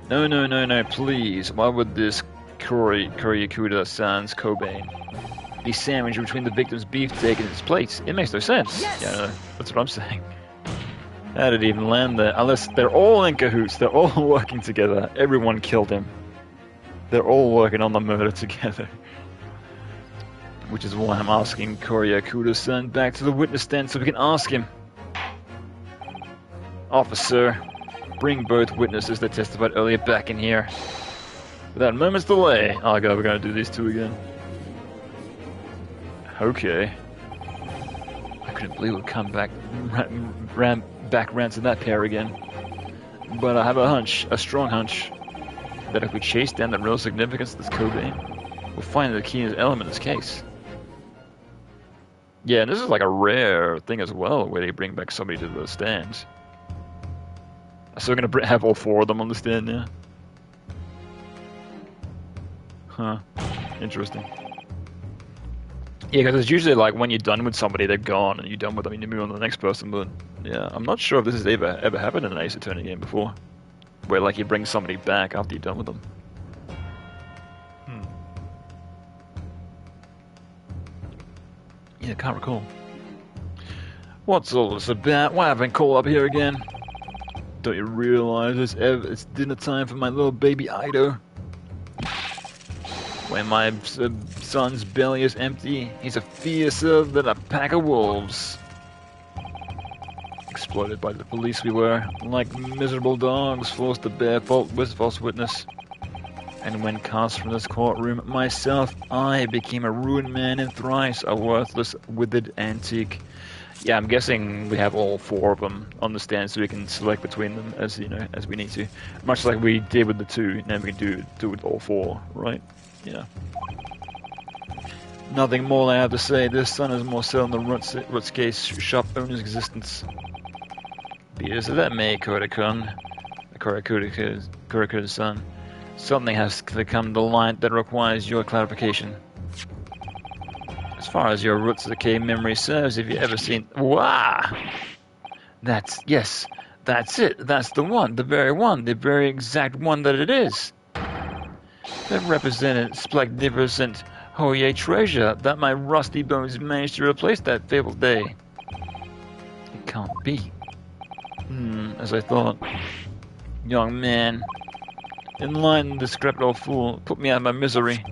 No, please. Why would this Koryakuda-san's Cobain be sandwiched between the victim's beefsteak and its plates? It makes no sense. Yes. Yeah, no, that's what I'm saying. How did it even land there? Unless they're all in cahoots, they're all working together. Everyone killed him. They're all working on the murder together. Which is why I'm asking Koryakuda-san back to the witness stand so we can ask him. Officer, bring both witnesses that testified earlier back in here. Without a moment's delay. Oh god, we're gonna do these two again. Okay. I couldn't believe we'd come back, rancing that pair again. But I have a hunch, a strong hunch, that if we chase down the real significance of this Cobain, we'll find the key element in this case. Yeah, and this is like a rare thing as well, where they bring back somebody to the stand. So we're gonna have all four of them on the stand now? Huh. Interesting. Yeah, because it's usually like when you're done with somebody, they're gone, and you're done with them, and you move on to the next person, but yeah, I'm not sure if this has ever happened in an Ace Attorney game before. Where like you bring somebody back after you're done with them. Yeah, can't recall. What's all this about? Why have I been called up here again? Don't you realize it's dinner time for my little baby Ido? When my son's belly is empty, he's a fiercer than a pack of wolves. Exploited by the police we were, like miserable dogs forced to bear false witness. And when cast from this courtroom, myself, I became a ruined man and thrice a worthless, withered antique. Yeah, I'm guessing we have all four of them on the stand, so we can select between them as as we need to. Much like we did with the two, now we can do with all four, right? Yeah. Nothing more I have to say. This son is more so in the Roots case shop owner's existence. Be as that may, Korakura's son. Something has come to light that requires your clarification. As far as your Roots memory serves, have you ever seen... Wow! Yes, that's it. That's the one, the very exact one that it is. That represented splendid Hoye treasure that my rusty bones managed to replace that fabled day. It can't be. As I thought. Young man, enlighten this decrepit old fool, put me out of my misery.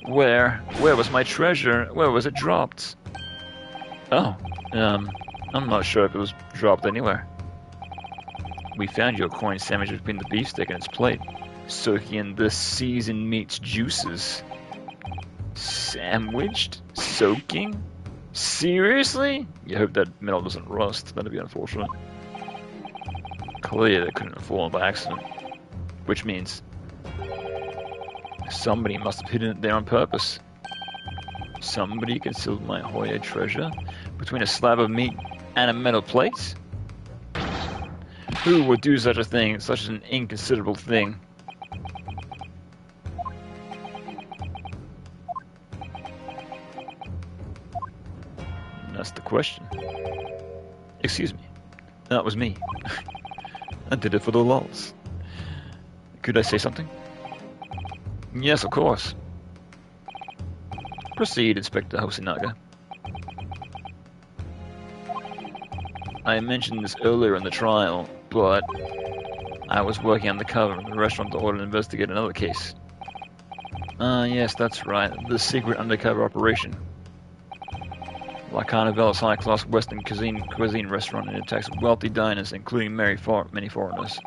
Where was my treasure? Where was it dropped? Oh, I'm not sure if it was dropped anywhere. We found your coin sandwiched between the beefsteak and its plate, soaking in the seasoned meat's juices. Sandwiched? Soaking? Seriously? You hope that metal doesn't rust. That'd be unfortunate. Clearly, it couldn't have fallen by accident. Which means somebody must have hidden it there on purpose. Somebody concealed my Hoye treasure between a slab of meat and a metal plate? Who would do such a thing, such an inconsiderable thing? That's the question. Excuse me. That was me. I did it for the lulz. Could I say something? Yes, of course. Proceed, Inspector Hosinaga. I mentioned this earlier in the trial, but I was working undercover in the restaurant to order to investigate another case. Yes, that's right. The secret undercover operation. La Carnival is a high-class Western cuisine restaurant and attacks wealthy diners, including many foreigners.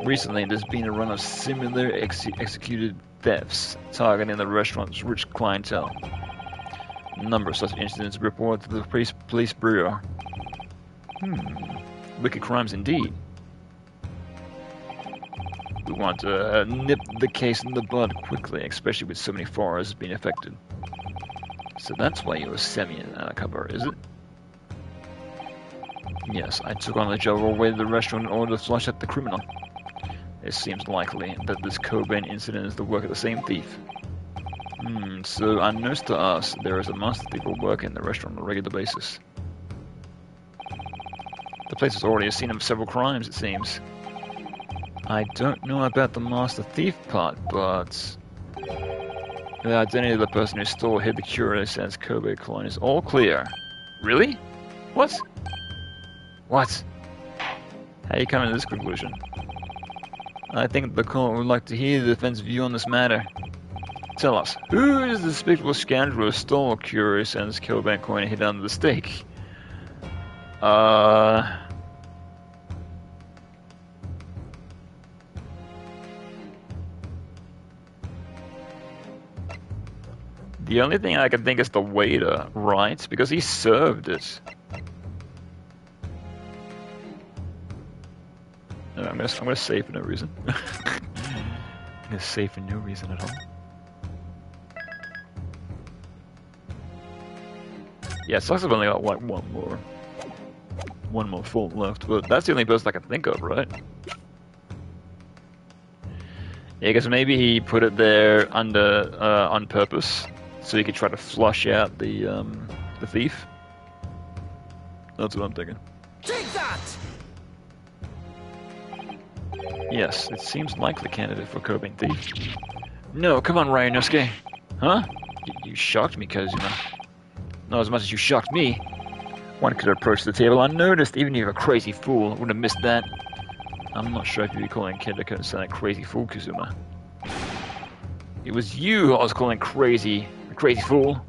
Recently, there's been a run of similar executed thefts targeting the restaurant's rich clientele. A number of such incidents reported to the police bureau. Wicked crimes indeed. We want to nip the case in the bud quickly, especially with so many foreigners being affected. So that's why you were semi-undercover, is it? Yes, I took on the job all the way to the restaurant in order to flush out the criminal. It seems likely that this Cobain incident is the work of the same thief. So unbeknownst to us, there is a master thief who work in the restaurant on a regular basis. The place has already a scene of several crimes, it seems. I don't know about the master thief part, but the identity of the person who stole hid the curious as Kobe coin is all clear. Really? What? What? How are you coming to this conclusion? I think the court would like to hear the defense's view on this matter. Tell us, who is the despicable scoundrel who stole Curious and Kobe coin and hid under the stake? The only thing I can think is the waiter, right? Because he served it. No, I'm gonna save for no reason. I'm gonna save for no reason at all. Yeah, it sucks I've only got like one more fault left, but that's the only person I can think of, right? Yeah, because maybe he put it there under on purpose, so he could try to flush out the thief. That's what I'm thinking. Take that! Yes, it seems likely candidate for Cobain thief. No, come on, Ryanosuke. Huh? You shocked me, Kazuma. Not as much as you shocked me. One could approach the table unnoticed, even if you're a crazy fool. Would have missed that. I'm not sure if you'd be calling Kendo a crazy fool, Kazuma. It was you who I was calling crazy. A crazy fool.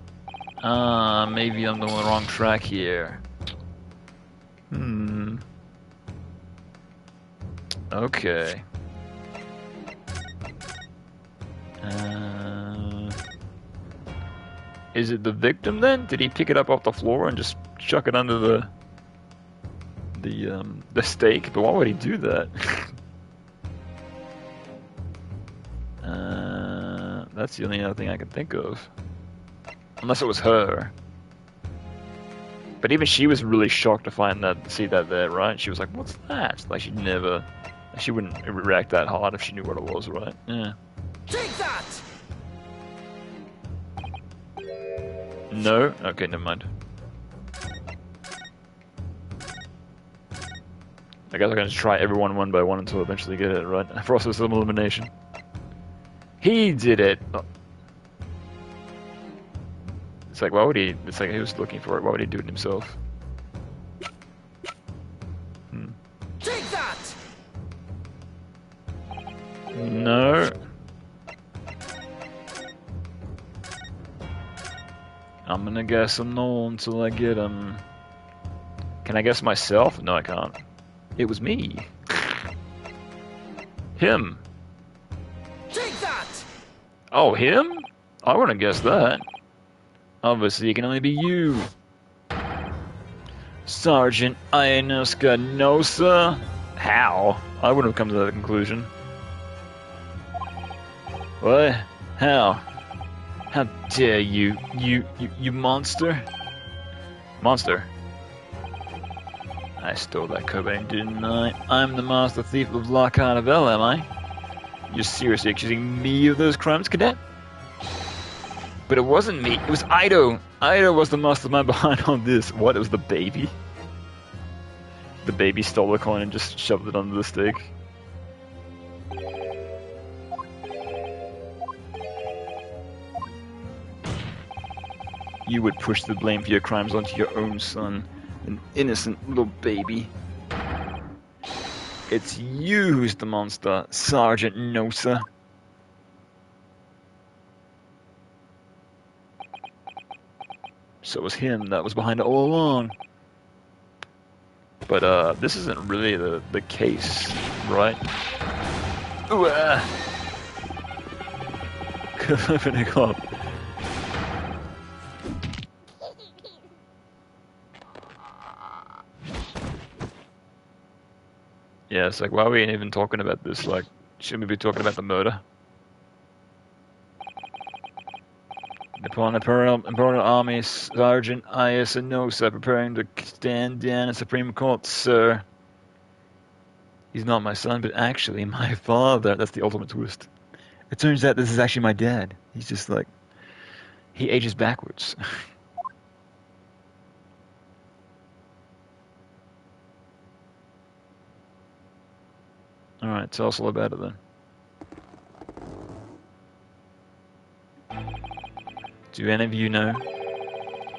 Maybe I'm on the wrong track here. Okay. Is it the victim then? Did he pick it up off the floor and just chuck it under the stake? But why would he do that? That's the only other thing I can think of. Unless it was her. But even she was really shocked to see that there, right? She was like, "What's that?" Like she wouldn't react that hard if she knew what it was, right? Yeah. Take that! No? Okay, never mind. I guess I'm gonna try everyone one by one until I eventually get it, right? Process of elimination. He did it! Oh. It's like, why would he? It's like he was looking for it. Why would he do it himself? Take that! No. I'm gonna guess a no until I get him. Can I guess myself? No, I can't. It was me. Him. Take that! Oh, him? I wouldn't guess that. Obviously, it can only be you. Sergeant Ionuska Nosa? How? I wouldn't have come to that conclusion. What? How? How dare you, you monster? Monster? I stole that Cobain, didn't I? I'm the master thief of La Carnival, am I? You're seriously accusing me of those crimes, cadet? But it wasn't me. It was Ido. Ido was the mastermind behind all this. What? It was the baby? The baby stole the coin and just shoved it under the stake. You would push the blame for your crimes onto your own son, an innocent little baby. It's you who's the monster, Sergeant Nosa. So it was him that was behind it all along. But this isn't really the case, right? Ooh, opening up. Yeah, it's like, why are we even talking about this? Like, shouldn't we be talking about the murder? Upon Imperial Army, Sergeant Iasinosa preparing to stand down in Supreme Court, sir. He's not my son, but actually my father. That's the ultimate twist. It turns out this is actually my dad. He's just like, he ages backwards. Alright, tell us all about it then. Do any of you know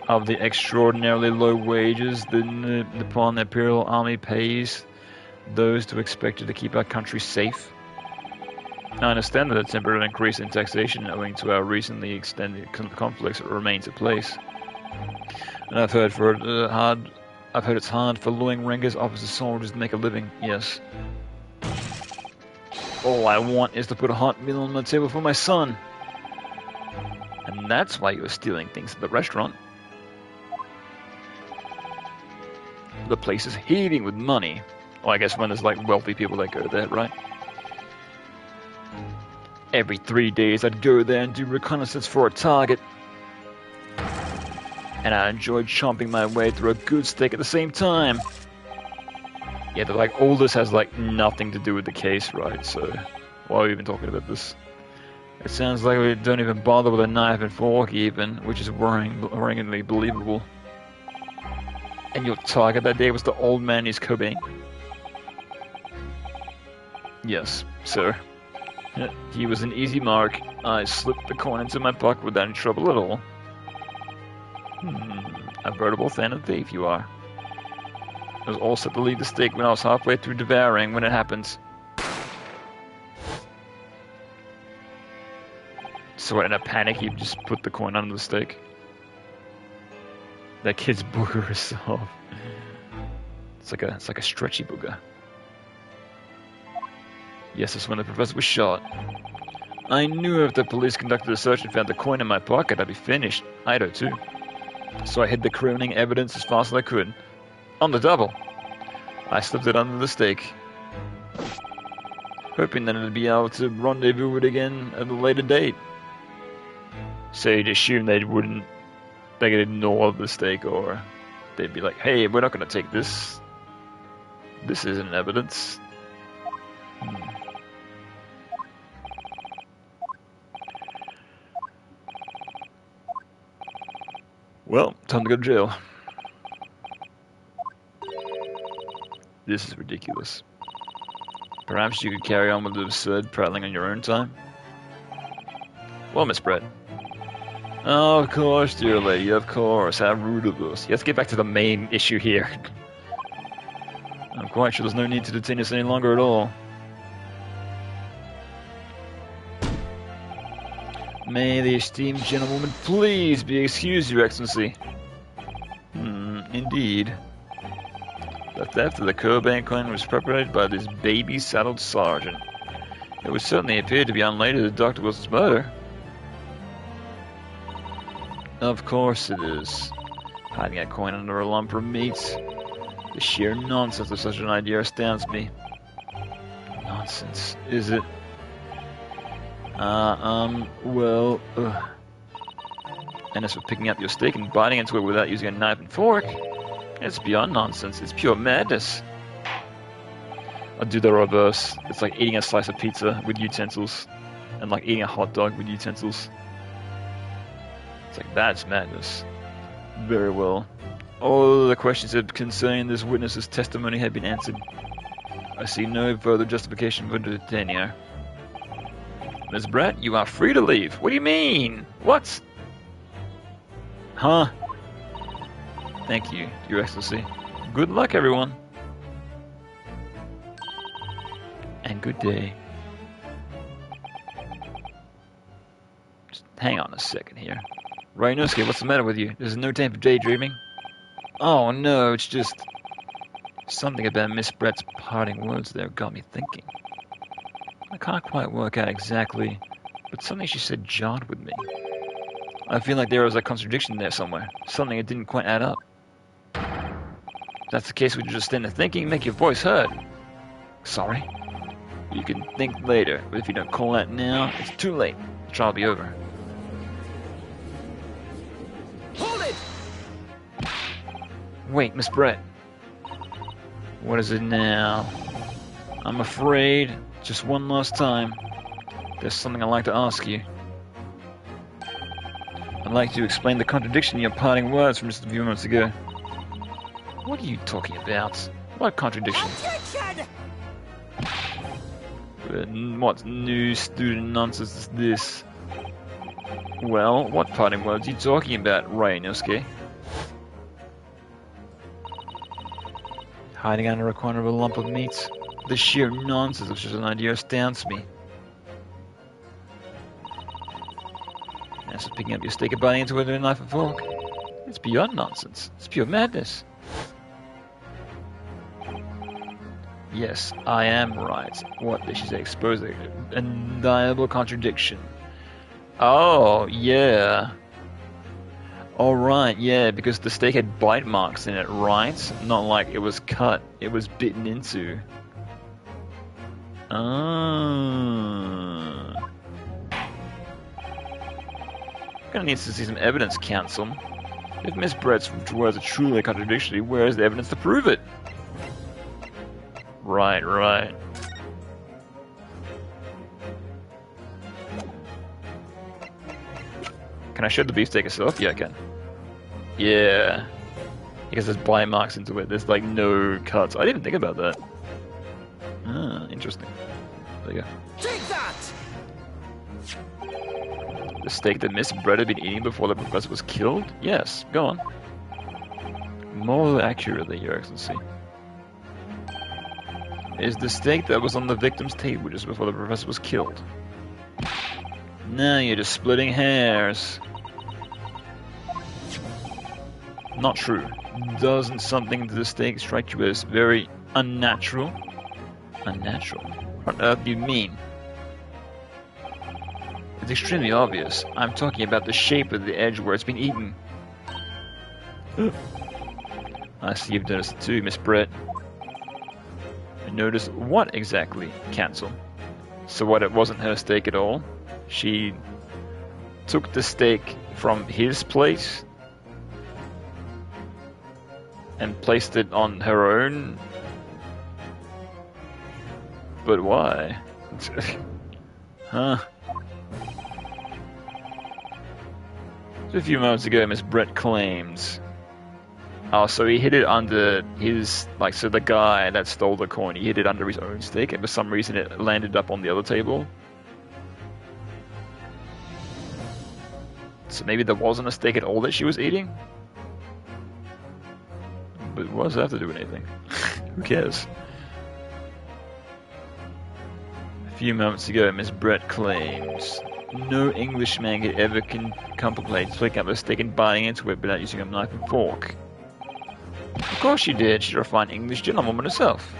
of the extraordinarily low wages the Nippon Imperial Army pays those who expected to keep our country safe? I understand that a temporary increase in taxation owing to our recently extended conflicts remains in place. And I've heard it's hard for loyal Rangers, officers, soldiers to make a living, yes. All I want is to put a hot meal on the table for my son. And that's why you were stealing things at the restaurant. The place is heaving with money. Well, I guess when there's like wealthy people that go there, right? Every 3 days I'd go there and do reconnaissance for a target. And I enjoyed chomping my way through a good steak at the same time. Yeah, but like all this has like nothing to do with the case, right? So why are we even talking about this? It sounds like we don't even bother with a knife and fork even, which is worryingly believable. And your target that day was the old man East Cobain? Yes, sir. He was an easy mark. I slipped the coin into my pocket without any trouble at all. A veritable fan of thief you are. I was all set to leave the stake when I was halfway through devouring when it happens. So in a panic, you just put the coin under the stake. That kid's booger is soft. It's like a stretchy booger. Yes, that's when the professor was shot. I knew if the police conducted a search and found the coin in my pocket, I'd be finished. Ido too. So I hid the criminating evidence as fast as I could. On the double. I slipped it under the stake. Hoping that I'd be able to rendezvous it again at a later date. So you'd assume they could ignore the stake, or they'd be like, hey, we're not going to take this. This isn't evidence. Well, time to go to jail. This is ridiculous. Perhaps you could carry on with the absurd prattling on your own time? Well, Miss Brett. Oh, of course, dear lady, of course. How rude of us. Let's get back to the main issue here. I'm quite sure there's no need to detain us any longer at all. May the esteemed gentlewoman please be excused, Your Excellency. Indeed. The theft of the Cobain coin was perpetrated by this baby-saddled sergeant. It would certainly appear to be unrelated to Dr. Wilson's murder. Of course it is. Hiding a coin under a lump of meat. The sheer nonsense of such an idea astounds me. Nonsense, is it? Well, And as for picking up your steak and biting into it without using a knife and fork, it's beyond nonsense. It's pure madness. I'll do the reverse. It's like eating a slice of pizza with utensils, and like eating a hot dog with utensils. It's like, that's madness. Very well. All the questions concerning this witness's testimony have been answered. I see no further justification for the detention. Miss Brett, you are free to leave. What do you mean? What? Huh? Thank you, Your Excellency. Good luck, everyone. And good day. Just hang on a second here. Rhinosuke, what's the matter with you? There's no time for daydreaming. Oh no, it's just... something about Miss Brett's parting words there got me thinking. I can't quite work out exactly, but something she said jarred with me. I feel like there was a contradiction there somewhere. Something that didn't quite add up. If that's the case, would you just stand there thinking and make your voice heard? Sorry? You can think later, but if you don't call out now, it's too late. The trial will be over. Hold it! Wait, Miss Brett. What is it now? I'm afraid, just one last time, there's something I'd like to ask you. I'd like to explain the contradiction in your parting words from just a few moments ago. What are you talking about? What contradiction? Attention! What new student nonsense is this? Well, what parting words are you talking about, Rhinosuke? Hiding under a corner of a lump of meat? The sheer nonsense of such an idea astounds me. As for picking up your steak and biting into it with a knife and fork, it's beyond nonsense. It's pure madness. Yes, I am right. What did she say? Expose a undeniable contradiction. Oh, yeah. Alright, yeah, because the steak had bite marks in it, right? Not like it was cut, it was bitten into. Ah. Gonna need to see some evidence, Counsel. If Miss Brett's words are truly contradictory, where is the evidence to prove it? Right, right. Can I show the beefsteak itself? Yeah, I can. Yeah. Because there's bite marks into it. There's like no cuts. I didn't even think about that. Ah, interesting. There you go. Take that! The steak that Miss Brett had been eating before the professor was killed? Yes, go on. More accurately, Your Excellency. Is the steak that was on the victim's table just before the professor was killed. Now you're just splitting hairs. Not true. Doesn't something to the steak strike you as very unnatural? Unnatural? What on earth do you mean? It's extremely obvious. I'm talking about the shape of the edge where it's been eaten. I see you've noticed it too, Miss Brett. Notice what exactly, Counsel? So what, it wasn't her steak at all? She took the steak from his plate and placed it on her own? But why? Huh? Just a few moments ago, Miss Brett claims... Oh, so he hid it under his, like, so the guy that stole the coin, he hid it under his own steak, and for some reason it landed up on the other table. So maybe there wasn't a steak at all that she was eating? But what does that have to do with anything? Who cares? A few moments ago, Miss Brett claims no Englishman could ever contemplate picking up a steak and biting into it without using a knife and fork. Of course she did. She's a fine English gentlewoman herself.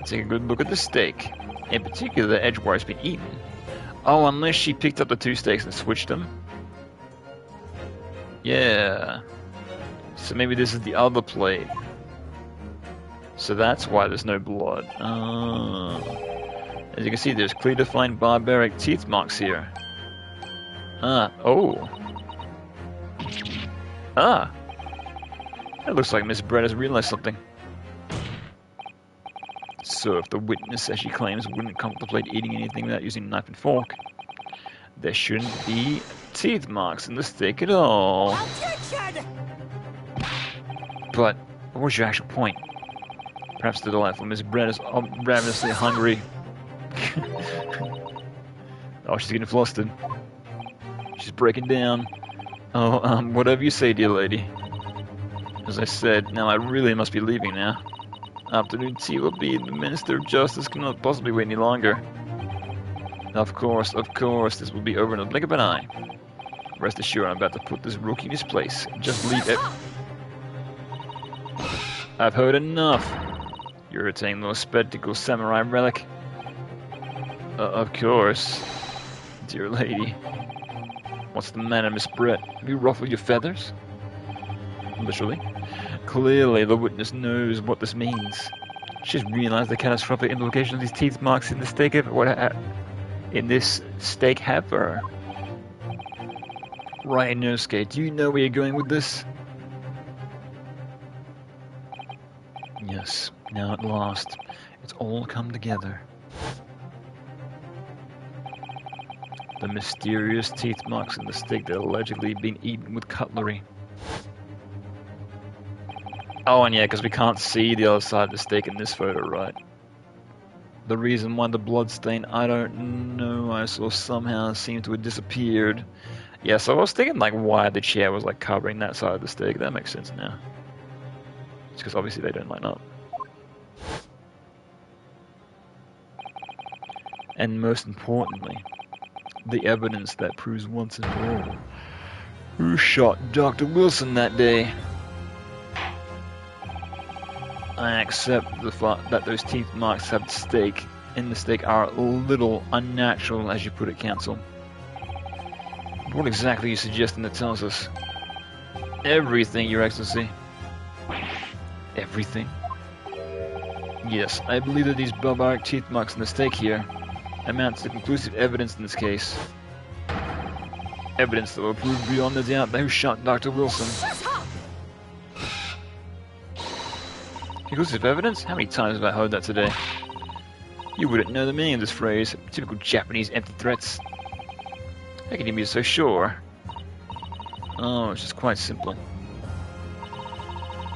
Take a good look at the steak. In particular, the edge where it's been eaten. Oh, unless she picked up the two steaks and switched them. Yeah. So maybe this is the other plate. So that's why there's no blood. As you can see, there's clear defined barbaric teeth marks here. Oh. It looks like Miss Brett has realized something. So if the witness, as she claims, wouldn't contemplate eating anything without using a knife and fork, There shouldn't be teeth marks in the steak at all. Objection! But what's your actual point? Perhaps the delightful Miss Brett is ravenously hungry. Oh, she's getting flustered. She's breaking down. Oh, whatever you say, dear lady. As I said, now I really must be leaving now. Afternoon tea will be. The Minister of Justice cannot possibly wait any longer. Of course, this will be over in the blink of an eye. Rest assured, I'm about to put this rookie in his place. Just leave it. I've heard enough. You're irritating little spectacle samurai relic. Of course. Dear lady. What's the matter, Miss Brett? Have you ruffled your feathers? Literally. Clearly, the witness knows what this means. She's realized the catastrophic implications of these teeth marks in the steak of in this steak have for her. Right, Inosuke, do you know where you're going with this? Yes, now at last, it's all come together. The mysterious teeth marks in the steak that allegedly been eaten with cutlery. Oh, and yeah, because we can't see the other side of the steak in this photo, right? The reason why the blood stain, I don't know, I saw somehow seemed to have disappeared. Yeah, so I was thinking like why the chair was like covering that side of the steak. That makes sense now. It's because obviously they don't line up. And most importantly, the evidence that proves once and for all who shot Dr. Wilson that day. I accept the fact that those teeth marks have in the steak are a little unnatural, as you put it, counsel. What exactly are you suggesting that tells us? Everything, Your Excellency. Everything? Yes, I believe that these barbaric teeth marks in the steak here amounts to conclusive evidence in this case. Evidence that will prove beyond a doubt that who shot Dr. Wilson. Conclusive evidence? How many times have I heard that today? You wouldn't know the meaning of this phrase. Typical Japanese empty threats. How can you be so sure? Oh, it's just quite simple.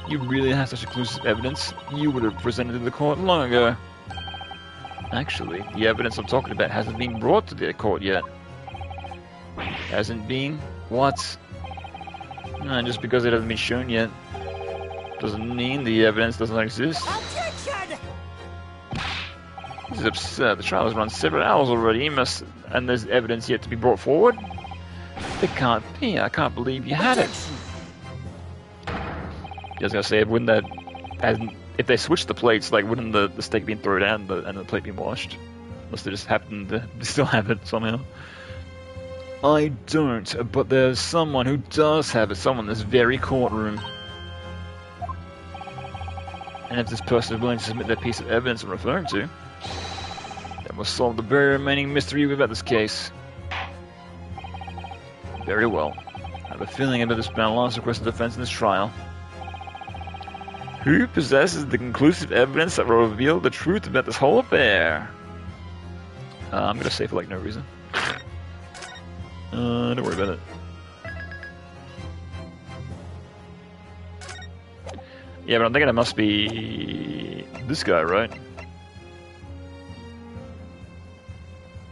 You really have such conclusive evidence? You would have presented it to the court long ago. Actually, the evidence I'm talking about hasn't been brought to the court yet. Hasn't been? What? No, just because it hasn't been shown yet doesn't mean the evidence doesn't exist. Objection! This is absurd. The trial has run several hours already. And there's evidence yet to be brought forward? It can't be. I can't believe you had it. I was gonna say, wouldn't that, if they switched the plates, like, wouldn't the steak been thrown out and the plate been washed? Unless they just happened to still have it somehow. I don't, but there's someone who does have it. Someone in this very courtroom. And if this person is willing to submit that piece of evidence I'm referring to, that will solve the very remaining mystery about this case. Very well. I have a feeling about this panel last request of defense in this trial. Who possesses the conclusive evidence that will reveal the truth about this whole affair? I'm gonna say for like no reason. Don't worry about it. Yeah, but I'm thinking it must be this guy, right?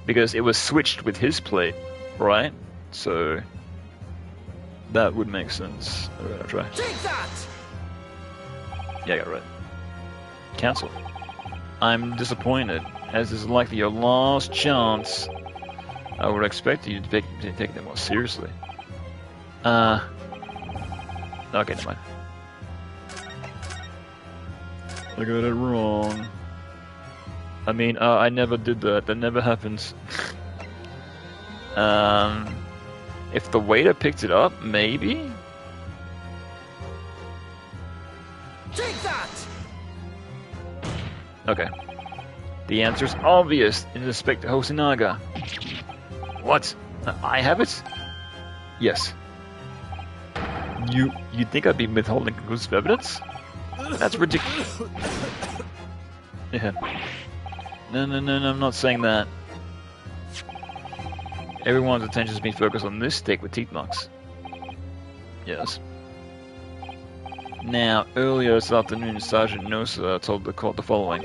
Because it was switched with his plate, right? So that would make sense. Alright, I'll try. Take that! Yeah, I got it right. Counsel, I'm disappointed, as this is likely your last chance. I would expect you to take them more seriously. Okay, never mind. I got it wrong. I mean, I never did that. That never happens. If the waiter picked it up, maybe? Take that! Okay. The answer is obvious in respect to Hosinaga. What? I have it? Yes. You think I'd be withholding conclusive evidence? That's ridiculous. Yeah. No, I'm not saying that. Everyone's attention has been focused on this steak with teeth marks. Yes. Now, earlier this afternoon, Sergeant Nosa told the court the following.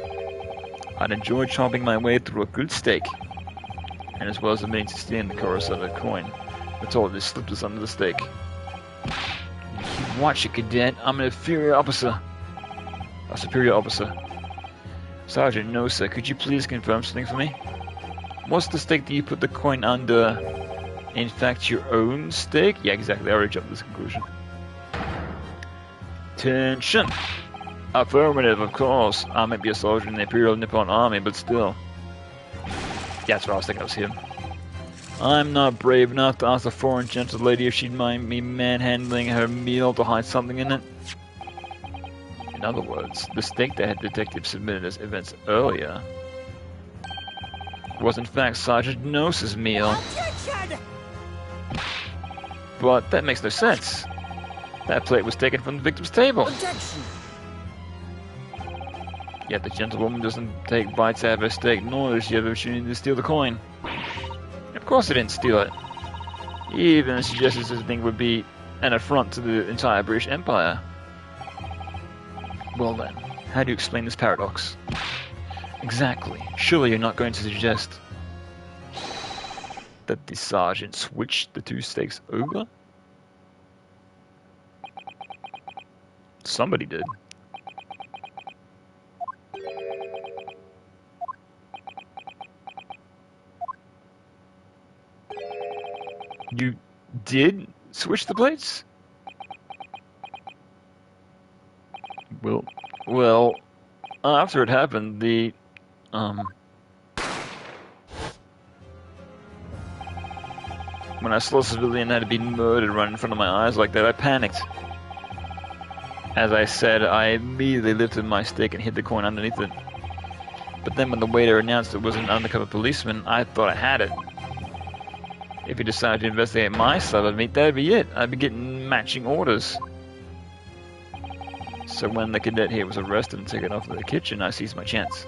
I'd enjoyed chopping my way through a good steak, and as well as admitting to stealing the Coruscant coin, we're told it slipped us under the steak. Watch it, cadet. I'm an inferior officer. A superior officer. Sergeant Nosa, could you please confirm something for me? What's the steak that you put the coin under? In fact, your own steak? Yeah, exactly. I already jumped to this conclusion. Attention! Affirmative, of course. I might be a soldier in the Imperial Nippon Army, but still. Yeah, that's what I was thinking. I was him. I'm not brave enough to ask a foreign gentle lady if she'd mind me manhandling her meal to hide something in it. In other words, the steak that had detective submitted as evidence earlier was in fact Sergeant Nosa's meal. Attention! But that makes no sense. That plate was taken from the victim's table. Objection! Yet the gentlewoman doesn't take bites out of her steak, nor does she have the opportunity to steal the coin. Of course I didn't steal it. Even suggested such a thing would be an affront to the entire British Empire. Well then, how do you explain this paradox? Exactly. Surely you're not going to suggest that the sergeant switched the two steaks over? Somebody did. You did switch the plates? Well, after it happened, when I saw a civilian had been murdered right in front of my eyes like that, I panicked. As I said, I immediately lifted my stick and hid the coin underneath it. But then when the waiter announced it was an undercover policeman, I thought I had it. If he decided to investigate my side of it, that'd be it. I'd be getting matching orders. So when the cadet here was arrested and taken off to the kitchen, I seized my chance.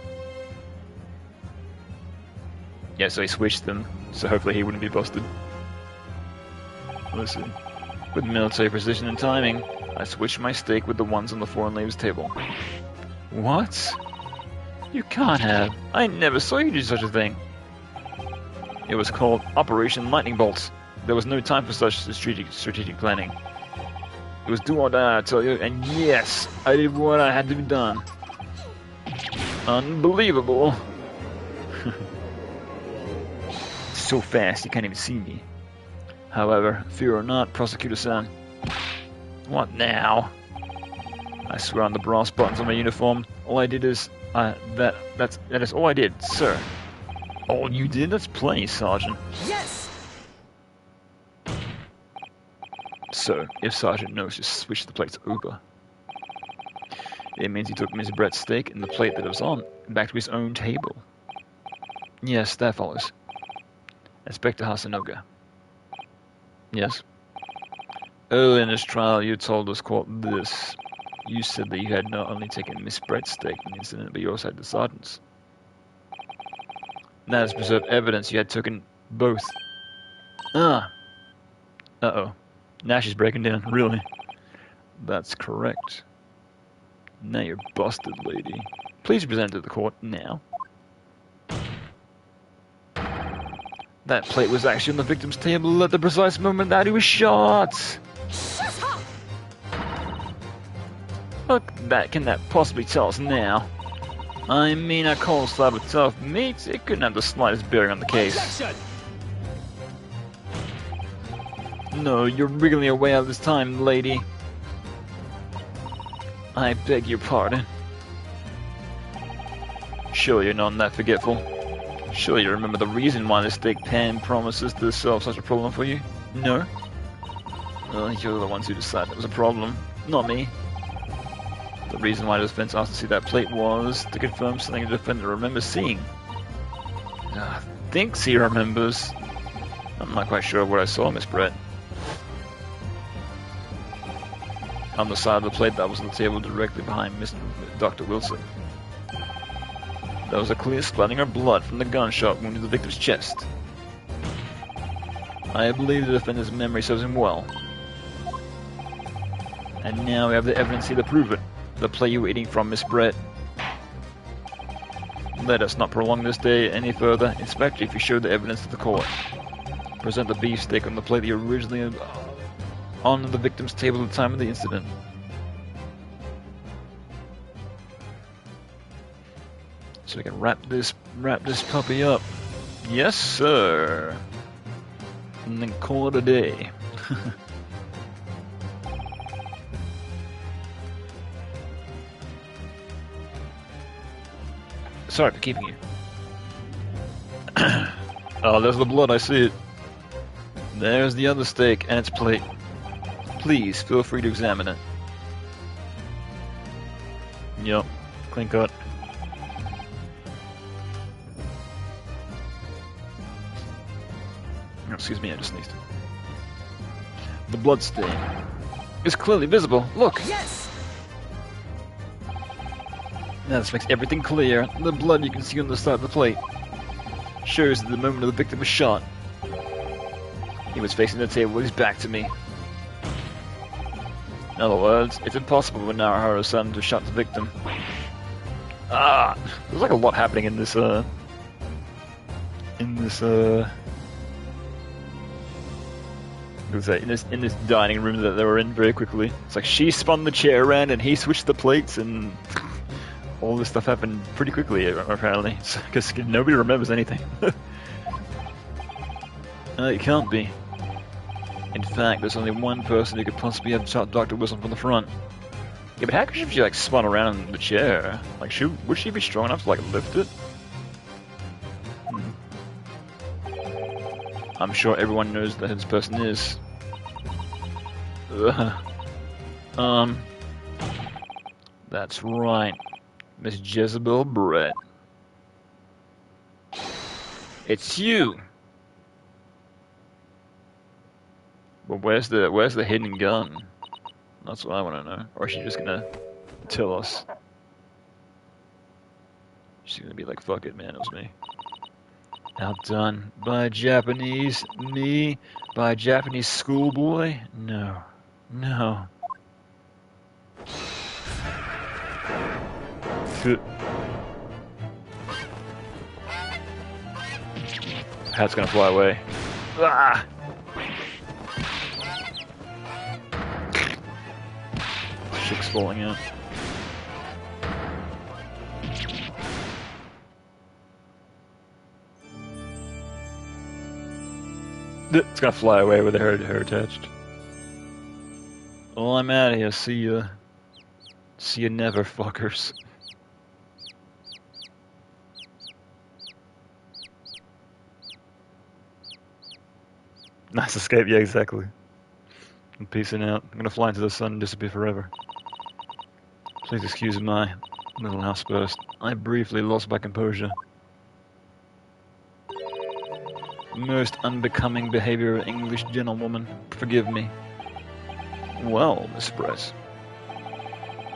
Yeah, so he switched them, so hopefully he wouldn't be busted. Listen, with military precision and timing, I switched my steak with the ones on the foreign lady's table. What? You can't have. I never saw you do such a thing. It was called Operation Lightning Bolt. There was no time for such strategic planning. It was do or die, I tell you, and yes, I did what I had to be done. Unbelievable. So fast, you can't even see me. However, fear or not, Prosecutor Sam. What now? I swear on the brass buttons on my uniform, all I did is, that is all I did, sir. All you did? That's plenty, Sergeant. Yes! So, if Sergeant knows just switched the plates over, it means he took Miss Brett's steak and the plate that it was on back to his own table. Yes, that follows. Inspector Hasanoga. Yes? Earlier in this trial, you told us, quote, this. You said that you had not only taken Miss Brett's steak in the incident, but you also had the sergeant's. That is preserved evidence you had taken both. Uh-oh. Now she's breaking down, really? That's correct. Now you're busted, lady. Please present to the court now. That plate was actually on the victim's table at the precise moment that he was shot. Shut up! What can that possibly tell us now? I mean, a cold slab of tough meat, it couldn't have the slightest bearing on the case. Objection! No, you're wriggling your way out this time, lady. I beg your pardon. Surely you're not that forgetful. Surely you remember the reason why the steak pan promises to solve such a problem for you? No? Well, you're the ones who decided it was a problem, not me. The reason why the defense asked to see that plate was to confirm something the defendant remembers seeing. Thinks he remembers. I'm not quite sure what I saw, Miss Brett. On the side of the plate that was on the table directly behind Dr. Wilson. There was a clear splattering of blood from the gunshot wound to the victim's chest. I believe the defendant's memory serves him well. And now we have the evidence here to prove it. The plate you were eating from, Miss Brett. Let us not prolong this day any further. Inspector, if you show the evidence to the court, present the beefsteak on the plate that you originally on the victim's table at the time of the incident. So we can wrap this puppy up. Yes, sir. And then call it a day. Sorry for keeping you. Oh, there's the blood, I see it. There's the other steak and its plate. Please, feel free to examine it. Yup, clean cut. Oh, excuse me, I just sneezed. The blood stain is clearly visible. Look! Yes! Now this makes everything clear. The blood you can see on the side of the plate shows that the moment of the victim was shot, he was facing the table with his back to me. In other words, it's impossible for Naruho's son to shot the victim. Ah, there's like a lot happening in this in this dining room that they were in very quickly. It's like she spun the chair around and he switched the plates, and all this stuff happened pretty quickly apparently, because nobody remembers anything. It can't be. In fact, there's only one person who could possibly have shot Dr. Wilson from the front. Yeah, but how could she like spun around in the chair? Like, would she be strong enough to like lift it? I'm sure everyone knows that this person is. That's right, Miss Jezebel Brett. It's you. But where's the hidden gun? That's what I want to know. Or is she just gonna tell us? She's gonna be like, "Fuck it, man, it was me." Outdone by Japanese me, by a Japanese schoolboy? No, no. Hat's gonna fly away. Ah! Shit's falling out. It's gonna fly away with her attached. Well, I'm out of here. See ya. See ya never, fuckers. Nice escape, yeah, exactly. I'm peacing out. I'm gonna fly into the sun and disappear forever. Please excuse my little outburst. I briefly lost my composure. Most unbecoming behavior of an English gentlewoman. Forgive me. Well, Miss Brett,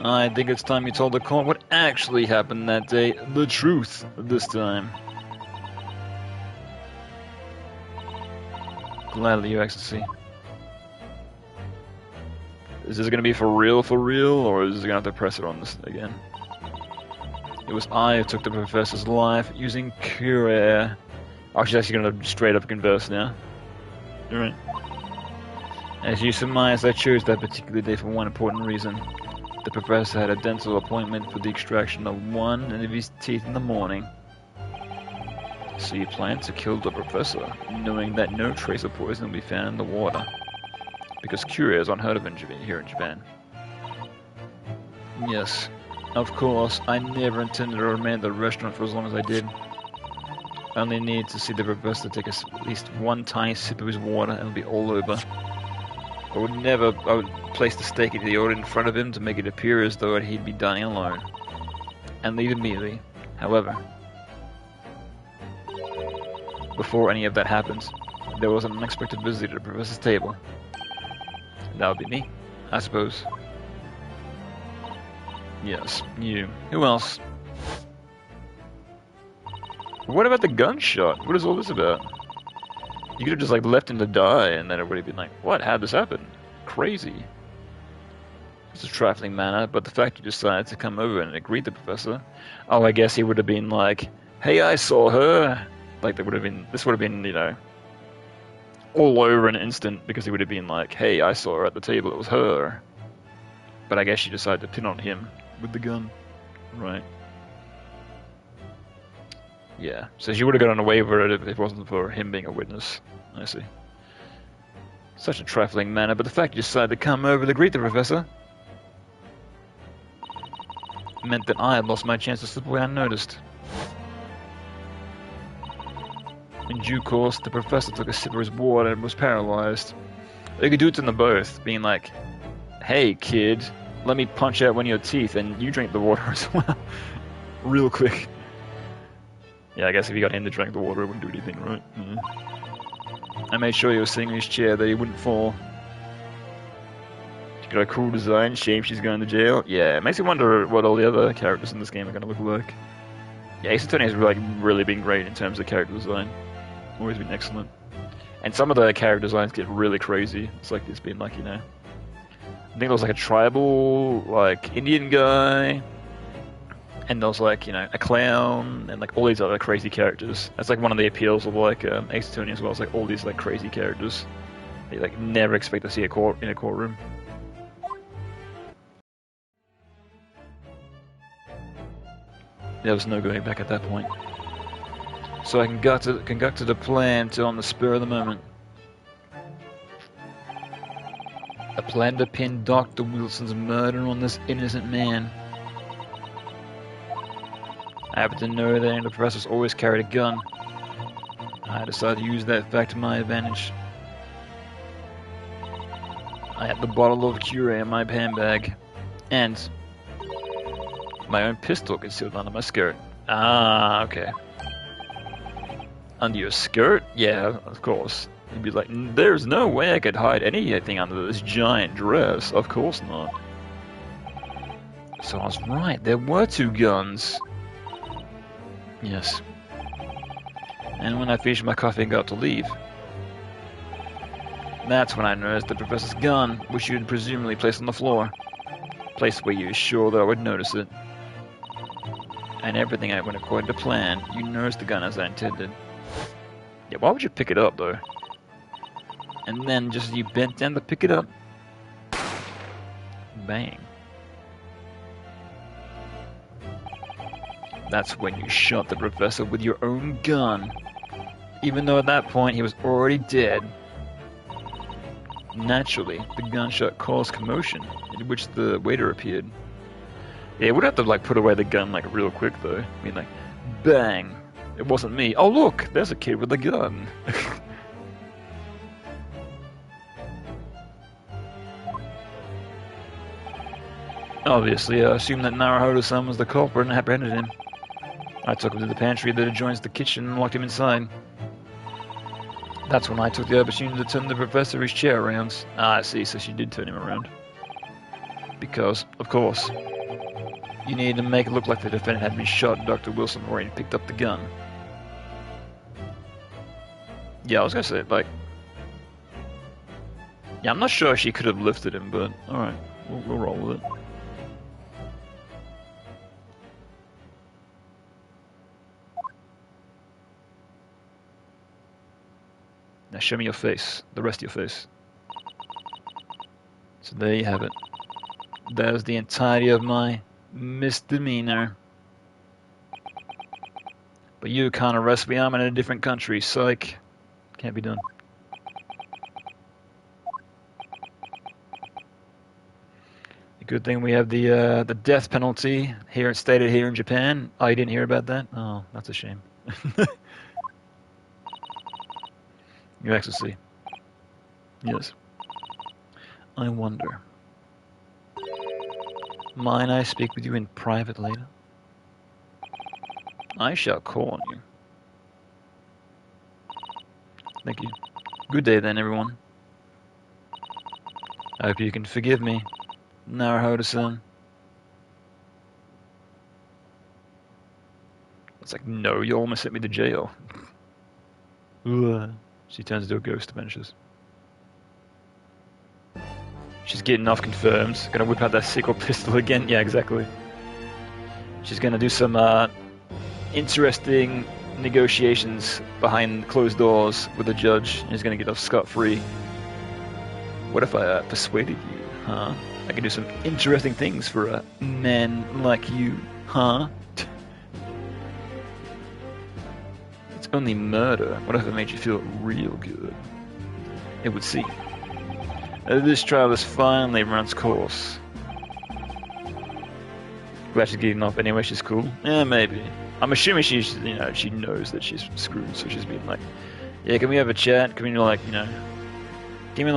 I think it's time you told the court what actually happened that day. The truth this time. Gladly, Your Excellency. Is this going to be for real, or is it going to have to press it on this again? It was I who took the professor's life using Curie. Oh, she's actually going to straight up converse now. Alright. As you surmise, I chose that particular day for one important reason. The professor had a dental appointment for the extraction of one of his teeth in the morning. So you planned to kill the professor, knowing that no trace of poison will be found in the water. Because Curie is unheard of here in Japan. Yes, of course, I never intended to remain at the restaurant for as long as I did. I only need to see the professor take at least one tiny sip of his water and it'll be all over. I would place the steak that he ordered in front of him to make it appear as though he'd be dining alone. And leave immediately. However, before any of that happens, there was an unexpected visitor to the professor's table. That would be me, I suppose. Yes, you. Who else? What about the gunshot? What is all this about? You could have just like left him to die, and then it would have been like, what? How'd this happen? Crazy. It's a trifling matter, but the fact you decided to come over and greet the professor. Oh, I guess he would have been like, hey, I saw her. Like, this would have been, you know, all over in an instant because he would have been like, hey, I saw her at the table, it was her. But I guess she decided to pin on him with the gun. Right. Yeah, so she would have gotten away with it if it wasn't for him being a witness. I see. Such a trifling matter, but the fact you decided to come over to greet the professor meant that I had lost my chance to slip away unnoticed. In due course, the professor took a sip of his water and was paralyzed. They could do it to them both, being like, hey kid, let me punch out one of your teeth and you drink the water as well. Real quick. Yeah, I guess if you got him to drink the water, it wouldn't do anything, right? Yeah. I made sure he was sitting in his chair, that he wouldn't fall. She got a cool design, shame she's going to jail. Yeah, it makes me wonder what all the other characters in this game are going to look like. Yeah, Ace Attorney has like really been great in terms of character design. Always been excellent. And some of the character designs get really crazy. It's like it's been like, you know, I think there was like a tribal, like Indian guy. And there was like, you know, a clown and like all these other crazy characters. That's like one of the appeals of like Ace Attorney as well. It's like all these like crazy characters that you like never expect to see in a courtroom. There was no going back at that point. So I concocted a plan on the spur of the moment. A plan to pin Dr. Wilson's murder on this innocent man. I happen to know that the professors always carried a gun. I decided to use that fact to my advantage. I had the bottle of Cure in my handbag, and my own pistol concealed under my skirt. Ah, okay. Under your skirt? Yeah, of course. You'd be like, there's no way I could hide anything under this giant dress. Of course not. So I was right, there were two guns. Yes. And when I finished my coffee and got up to leave, that's when I noticed the professor's gun, which you had presumably placed on the floor. Place where you were sure that I would notice it. And everything went according to plan. You noticed the gun as I intended. Yeah, why would you pick it up, though? And then, just as you bent down to pick it up, bang. That's when you shot the professor with your own gun. Even though at that point he was already dead. Naturally, the gunshot caused commotion, in which the waiter appeared. Yeah, we'd have to like put away the gun like real quick though. I mean like, bang! It wasn't me. Oh look, there's a kid with a gun. Obviously, I assumed that Naruhodo-san was the culprit and apprehended him. I took him to the pantry that adjoins the kitchen and locked him inside. That's when I took the opportunity to turn the professor his chair around. Ah, I see, so she did turn him around. Because, of course, you needed to make it look like the defendant had been shot and Dr. Wilson already picked up the gun. Yeah, I was gonna say, like... Yeah, I'm not sure if she could have lifted him, but alright, we'll roll with it. Now show me your face, the rest of your face. So there you have it. That is the entirety of my misdemeanor. But you can't arrest me, I'm in a different country, psych. Can't be done. A good thing we have the death penalty here stated here in Japan. Oh, you didn't hear about that? Oh, that's a shame. Your Excellency. Yes. I wonder. Mind I speak with you in private later? I shall call on you. Thank you. Good day then, everyone. I hope you can forgive me, Naruhodo-san. It's like, no, you almost sent me to jail. Ugh. She turns into a ghost, vanishes. She's getting off confirmed. Gonna whip out that secret pistol again. Yeah, exactly. She's gonna do some interesting negotiations behind closed doors with the judge. And he's gonna get off scot-free. What if I persuaded you, huh? I can do some interesting things for a man like you, huh? It's only murder. What if it made you feel real good? It would seem. This trial has finally run its course. Glad she's getting off anyway, she's cool. Yeah, maybe. I'm assuming she's, she knows that she's screwed, so she's being like, yeah, can we have a chat? Can we, give me,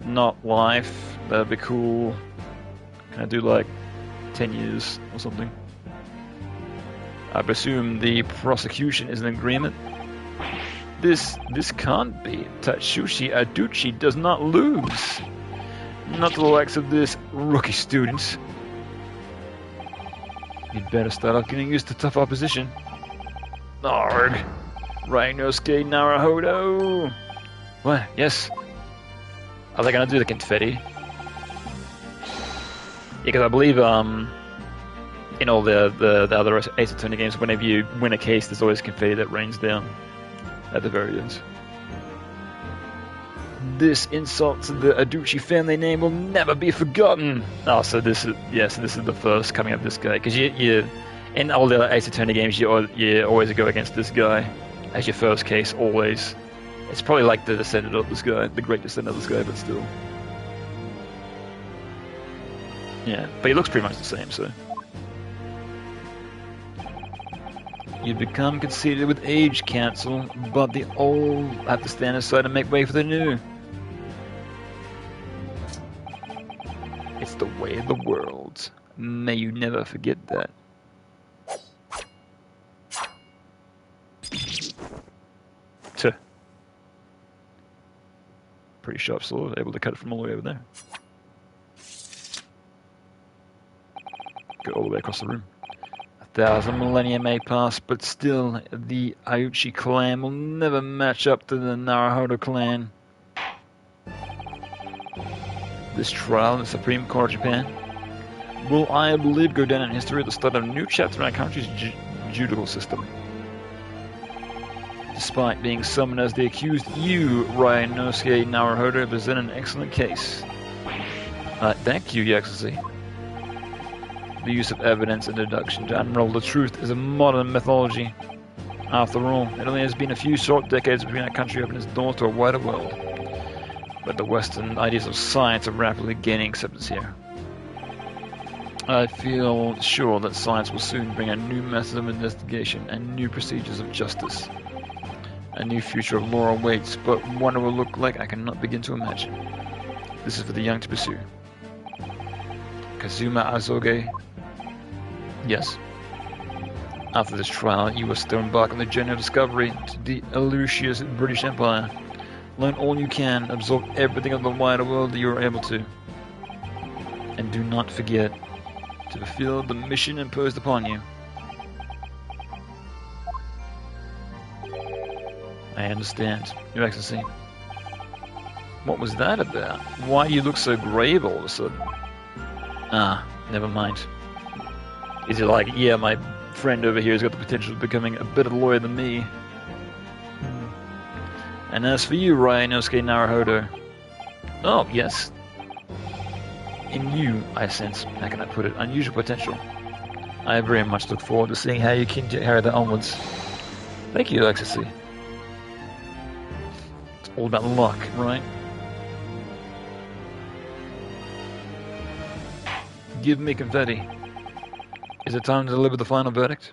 not life, that'd be cool. Can I do, 10 years or something? I presume the prosecution is in agreement. This can't be. Tatsushi Aduchi does not lose. Not to the likes of this rookie student. You'd better start off getting used to tough opposition. Arg! Rhinosuke Naruhodo! What? Yes? Are they gonna do the confetti? Yeah, because I believe, in all the other Ace Attorney games, whenever you win a case, there's always confetti that rains down at the very end. This insult to the Aduchi family name will never be forgotten. Oh, so this is the first coming of this guy, because you in all the Ace Attorney games you always go against this guy as your first case, always. It's probably like the descendant of this guy, the great descendant of this guy, but still. Yeah, but he looks pretty much the same, so. You become conceited with age, Council, but the old have to stand aside and make way for the new. It's the way of the world. May you never forget that. Tuh. Pretty sharp sword, able to cut it from all the way over there. Go all the way across the room. 1,000 millennia may pass, but still, the Aiuchi clan will never match up to the Naruhodo clan. This trial in the Supreme Court of Japan will, I believe, go down in history at the start of a new chapter in our country's judicial system. Despite being summoned as the accused, you, Rhinosuke Naruhodo, present an excellent case. Thank you, Your Excellency. The use of evidence and deduction to unravel the truth is a modern methodology. After all, it only has been a few short decades between our country opening its doors to a wider world. But the Western ideas of science are rapidly gaining acceptance here. I feel sure that science will soon bring a new method of investigation and new procedures of justice. A new future of law awaits, but what it will look like I cannot begin to imagine. This is for the young to pursue. Kazuma Azoge. Yes. After this trial, you will still embark on the journey of discovery to the illustrious British Empire. Learn all you can, absorb everything of the wider world that you are able to. And do not forget to fulfill the mission imposed upon you. I understand, Your Excellency. What was that about? Why you look so grave all of a sudden? Ah, never mind. Is it like, yeah, my friend over here has got the potential of becoming a better lawyer than me? And as for you, Rhinosuke Naruhodo, oh, yes. In you, I sense, how can I put it, unusual potential. I very much look forward to seeing how you can carry that onwards. Thank you, Your Excellency. It's all about luck, right? Give me confetti. Is it time to deliver the final verdict?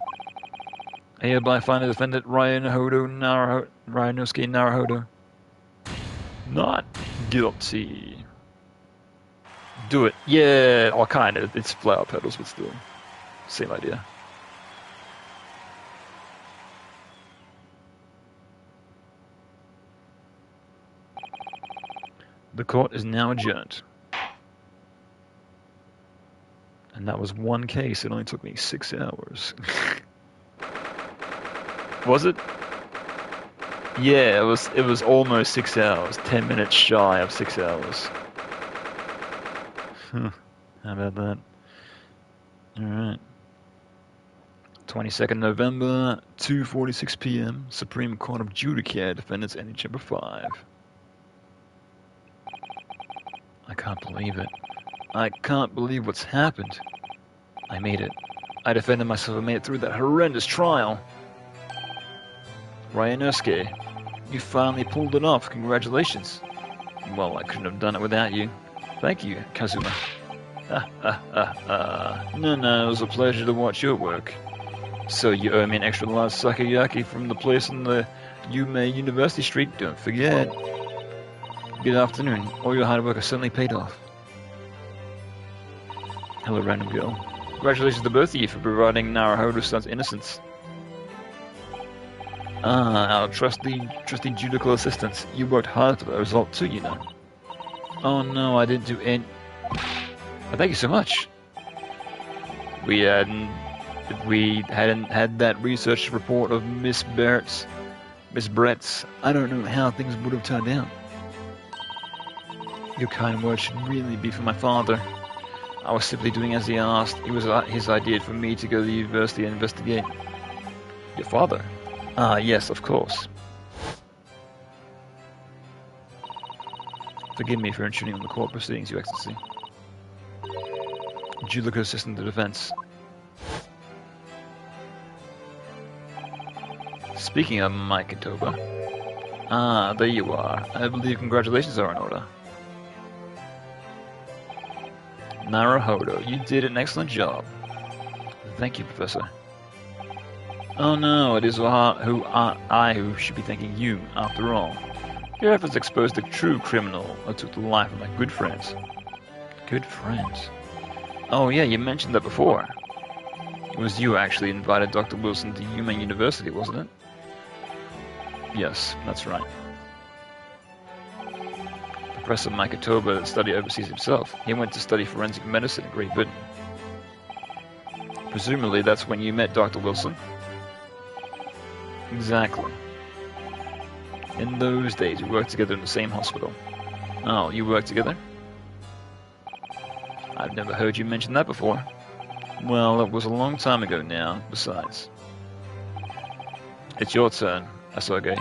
I hereby find the defendant Rhinosuke Naruhodo not guilty. Do it. Yeah, or kind of. It's flower petals, but still. Same idea. The court is now adjourned. And that was one case. It only took me 6 hours. Was it? Yeah, it was almost 6 hours. 10 minutes shy of 6 hours. How about that? Alright. 22nd November, 2:46 p.m. Supreme Court of Judicature, Defendants Ending Chamber 5. I can't believe it. I can't believe what's happened. I made it. I defended myself and made it through that horrendous trial. Ryanusuke, you finally pulled it off. Congratulations. Well, I couldn't have done it without you. Thank you, Kazuma. No, it was a pleasure to watch your work. So you owe me an extra large sakayaki from the place on the Yume University Street. Don't forget. Good afternoon. All your hard work has certainly paid off. Hello, random girl. Congratulations to both of you for providing Naruhodo-san's innocence. Our trusty judicial assistants. You worked hard for the result too, you know. Oh no, I didn't do any... Oh, thank you so much. If we hadn't had that research report of Miss Brett's, I don't know how things would have turned out. Your kind words should really be for my father. I was simply doing as he asked. It was his idea for me to go to the university and investigate. Your father? Ah, yes, of course. Forgive me for intruding on the court proceedings, Your Excellency. Judico Assistant to Defense. Speaking of Mike Toba. Ah, there you are. I believe congratulations are in order. Naruhodo, you did an excellent job. Thank you, Professor. Oh no, it is I who should be thanking you, after all. Your efforts exposed the true criminal who took the life of my good friends. Good friends? Oh yeah, you mentioned that before. It was you who actually invited Dr. Wilson to Yume University, wasn't it? Yes, that's right. Professor Makatoba studied overseas himself. He went to study forensic medicine in Great Britain. Presumably that's when you met Dr. Wilson? Exactly. In those days, we worked together in the same hospital. Oh, you worked together? I've never heard you mention that before. Well, it was a long time ago now, besides. It's your turn, Asoge.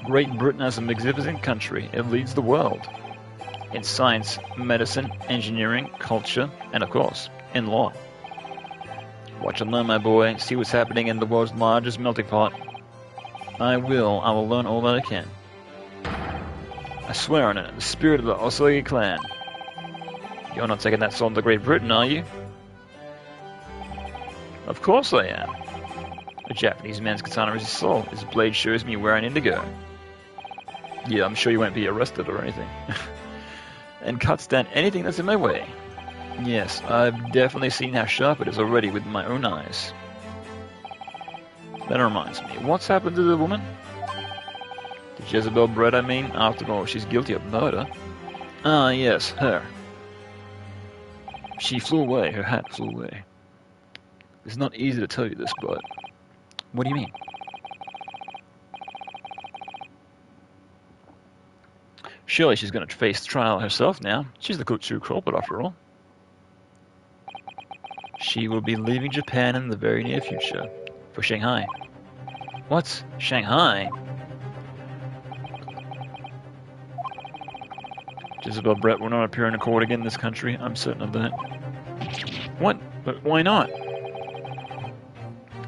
Great Britain is a magnificent country. It leads the world. In science, medicine, engineering, culture, and of course, in law. Watch and learn, my boy. See what's happening in the world's largest melting pot. I will learn all that I can. I swear on it, the spirit of the Osogi clan. You're not taking that sword to Great Britain, are you? Of course I am. A Japanese man's katana is his soul. His blade shows me where I'm indigo. Yeah, I'm sure you won't be arrested or anything. And cuts down anything that's in my way. Yes, I've definitely seen how sharp it is already with my own eyes. That reminds me, what's happened to the woman? The Jezebel Brett, I mean. After all, she's guilty of murder. Ah, yes, her. She flew away, her hat flew away. It's not easy to tell you this, but... What do you mean? Surely she's going to face the trial herself now. She's the true culprit, after all. She will be leaving Japan in the very near future. For Shanghai. What? Shanghai? Jezebel Brett will not appear in a court again in this country. I'm certain of that. What? But why not?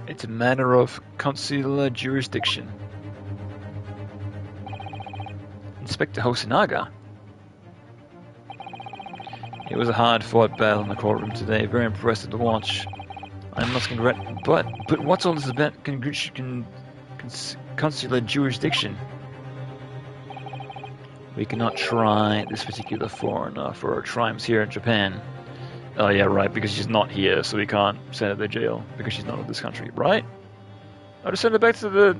It's a matter of consular jurisdiction. Inspector Hosinaga? It was a hard-fought battle in the courtroom today. Very impressive to watch. I must but what's all this about consular jurisdiction? We cannot try this particular foreigner for our crimes here in Japan. Oh yeah, right, because she's not here, so we can't send her to jail, because she's not in this country, right? I'll just send her back to the,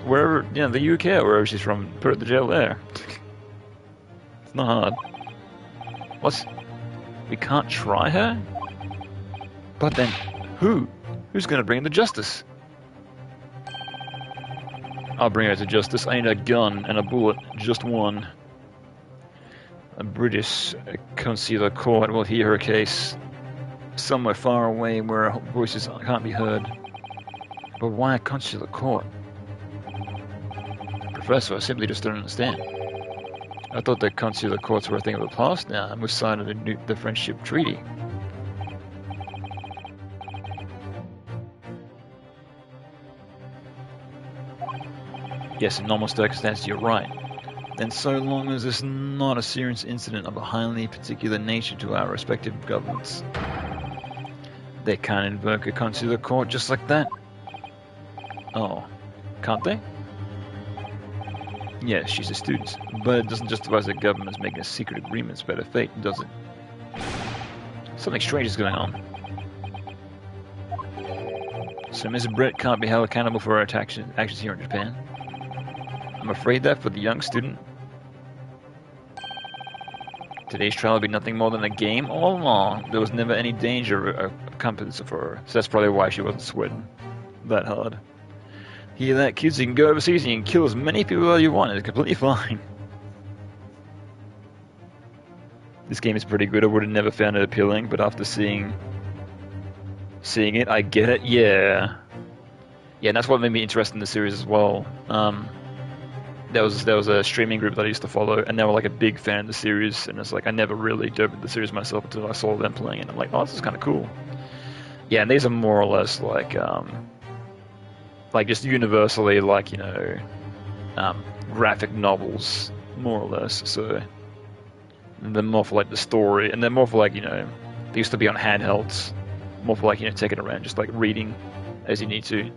wherever, the UK or wherever she's from, put her to jail there. It's not hard. What? We can't try her? But then, who? Who's going to bring her to justice? I'll bring her to justice. I need a gun and a bullet. Just one. A British consular court will hear her case somewhere far away where her voices can't be heard. But why a consular court? Professor, I simply just don't understand. I thought that consular courts were a thing of the past now, and we've signed the Friendship Treaty. Yes, in normal circumstances, you're right. And so long as it's not a serious incident of a highly particular nature to our respective governments, they can't invoke a consular court just like that. Oh, can't they? Yes, she's a student, but it doesn't justify the government's making secret agreements about her fate, does it? Something strange is going on. So Miss Brett can't be held accountable for her actions here in Japan. I'm afraid that for the young student, today's trial will be nothing more than a game all along. There was never any danger of competence for her, so that's probably why she wasn't sweating that hard. Hear that, kids? You can go overseas and you can kill as many people as you want. It's completely fine. This game is pretty good. I would have never found it appealing, but after seeing it, I get it. Yeah, and that's what made me interested in the series as well. There was a streaming group that I used to follow, and they were like a big fan of the series. And it's like I never really dove into the series myself until I saw them playing it. I'm like, oh, this is kind of cool. Yeah, and these are more or less like just universally graphic novels, more or less. So they're more for like the story, and they're more for they used to be on handhelds, more for taking around, just like reading as you need to.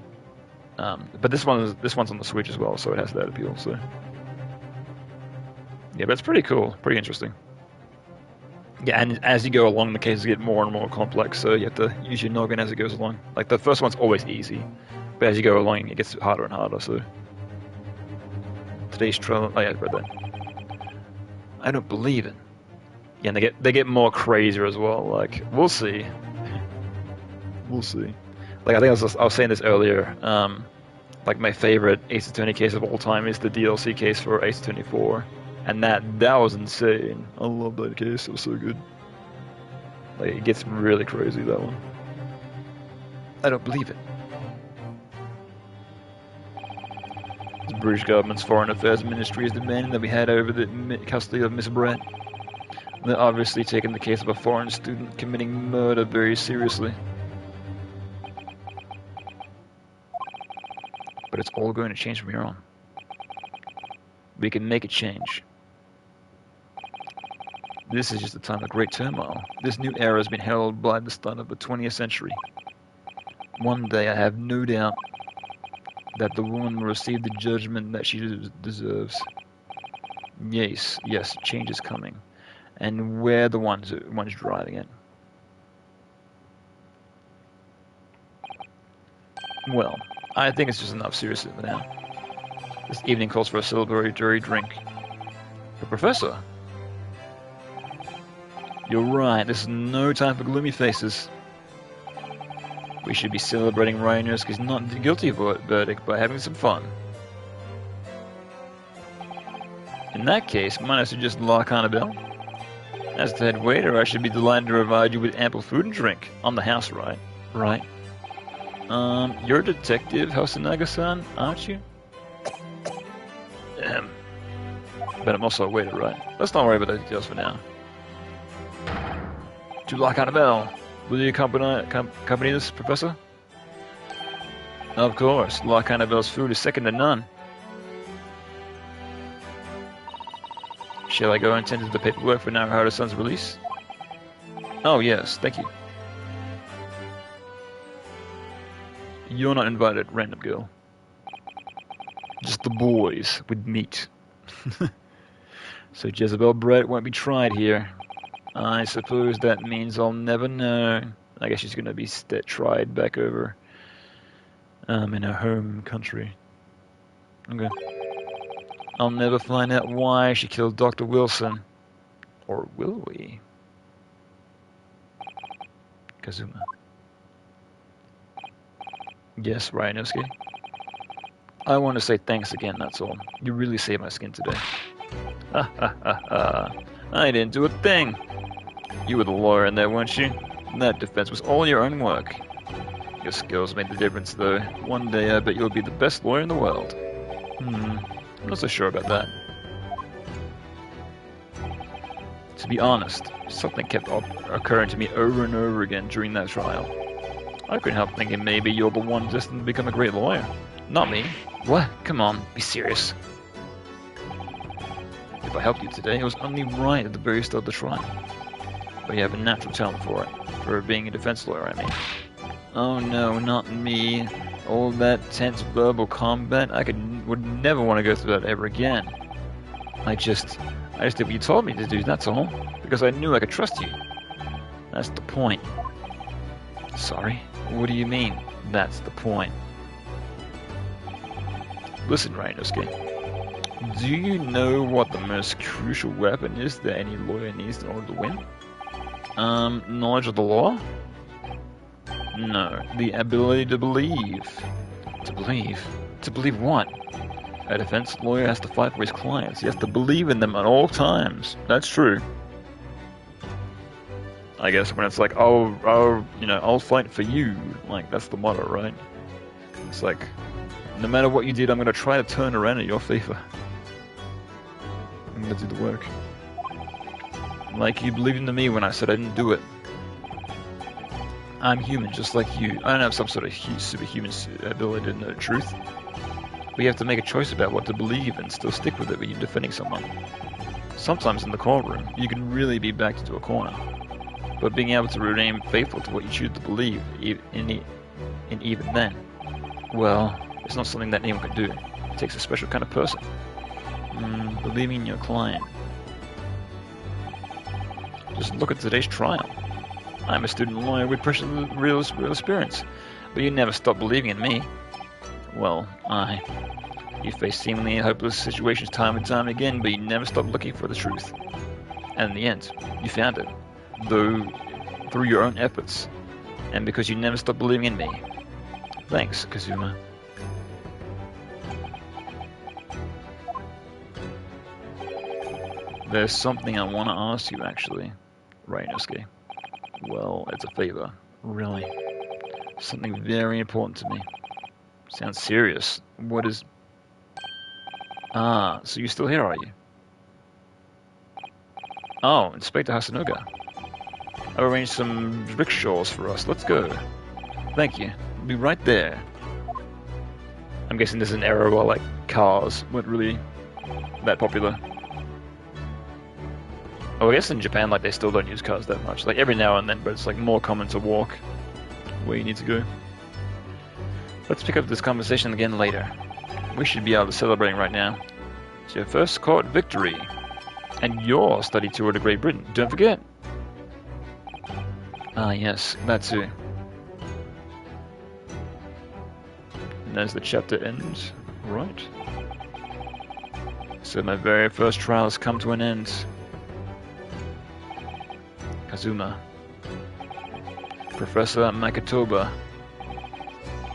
But this one's on the Switch as well, so it has that appeal. So yeah, but it's pretty cool, pretty interesting. Yeah, and as you go along, the cases get more and more complex, so you have to use your noggin as it goes along. Like the first one's always easy, but as you go along, it gets harder and harder. So today's trial, oh yeah, I read that. I don't believe it. Yeah, and they get more crazier as well. Like we'll see, we'll see. Like I think I was saying this earlier. Like my favorite Ace Attorney case of all time is the DLC case for Ace Attorney 4, and that was insane. I love that case; it was so good. Like it gets really crazy, that one. I don't believe it. The British government's Foreign Affairs Ministry is demanding that we hand over the custody of Miss Brett. They're obviously taking the case of a foreign student committing murder very seriously. But it's all going to change from here on. We can make a change. This is just a time of great turmoil. This new era has been heralded by the start of the 20th century. One day I have no doubt that the woman will receive the judgment that she deserves. Yes, change is coming. And we're the ones driving it. Well, I think it's just enough seriously for now. This evening calls for a celebratory drink. But Professor, you're right, this is no time for gloomy faces. We should be celebrating Ryanuski's not guilty verdict by having some fun. In that case, might I suggest lock on a bell? As the head waiter, I should be delighted to provide you with ample food and drink. On the house, right? Right. You're a detective, Hosonaga-san, aren't you? But I'm also a waiter, right? Let's not worry about the details for now. To lock on a bell. Will you accompany this, Professor? Of course. Lock Annabelle's food is second to none. Shall I go and tend to the paperwork for Naruhodo-san's release? Oh, yes, thank you. You're not invited, random girl. Just the boys with meat. So Jezebel Brett won't be tried here. I suppose that means I'll never know. I guess she's going to be tried back over in her home country. Okay. I'll never find out why she killed Dr. Wilson. Or will we? Kazuma. Yes, Ryanuski. I want to say thanks again, that's all. You really saved my skin today. Ha ha ha ha. I didn't do a thing. You were the lawyer in there, weren't you? That defense was all your own work. Your skills made the difference, though. One day I bet you'll be the best lawyer in the world. I'm not so sure about that. To be honest, something kept occurring to me over and over again during that trial. I couldn't help thinking maybe you're the one destined to become a great lawyer. Not me. What? Come on, be serious. If I helped you today, it was only right at the very start of the trial. But you have a natural talent for it. For being a defense lawyer, I mean. Oh no, not me. All that tense verbal combat, would never want to go through that ever again. I just did what you told me to do, that's all. Because I knew I could trust you. That's the point. Sorry? What do you mean, that's the point? Listen, Rhinosuke. Do you know what the most crucial weapon is that any lawyer needs in order to win? Knowledge of the law? No, the ability to believe. To believe? To believe what? A defense lawyer has to fight for his clients. He has to believe in them at all times. That's true. I guess when it's like, I'll fight for you. Like, that's the motto, right? It's like, no matter what you did, I'm going to try to turn around in your favor. I'm going to do the work. Like you believed in me when I said I didn't do it. I'm human, just like you. I don't have some sort of superhuman ability to know the truth. But you have to make a choice about what to believe and still stick with it when you're defending someone. Sometimes in the courtroom, you can really be backed into a corner. But being able to remain faithful to what you choose to believe, even then, well, it's not something that anyone can do. It takes a special kind of person. Believing in your client. Just look at today's trial. I'm a student lawyer with precious real experience, but you never stop believing in me. Well, you face seemingly hopeless situations time and time again, but you never stop looking for the truth. And in the end, you found it, though through your own efforts, and because you never stopped believing in me. Thanks, Kazuma. There's something I want to ask you, actually, Rhinosuke. Well, it's a favor, really. Something very important to me. Sounds serious. What is... Ah, so you're still here, are you? Oh, Inspector Hasanoga. I've arranged some rickshaws for us. Let's go. Thank you. I'll be right there. I'm guessing there's an era where, like, cars weren't really that popular. Oh, I guess in Japan, like, they still don't use cars that much. Like, every now and then, but it's, like, more common to walk where you need to go. Let's pick up this conversation again later. We should be able to celebrate right now. It's your first court victory. And your study tour to Great Britain. Don't forget. Ah, yes, that too. And as the chapter ends, right? So my very first trial has come to an end. Kazuma, Professor Makitoba,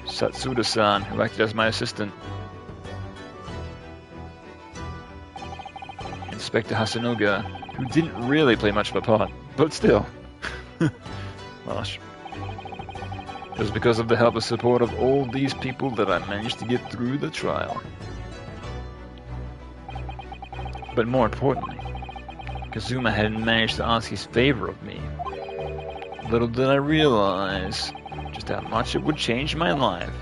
Satsuda-san, who acted as my assistant, Inspector Hasanoga, who didn't really play much of a part, but still. Gosh. It was because of the help and support of all these people that I managed to get through the trial. But more importantly, Kazuma hadn't managed to ask his favor of me. Little did I realize just how much it would change my life.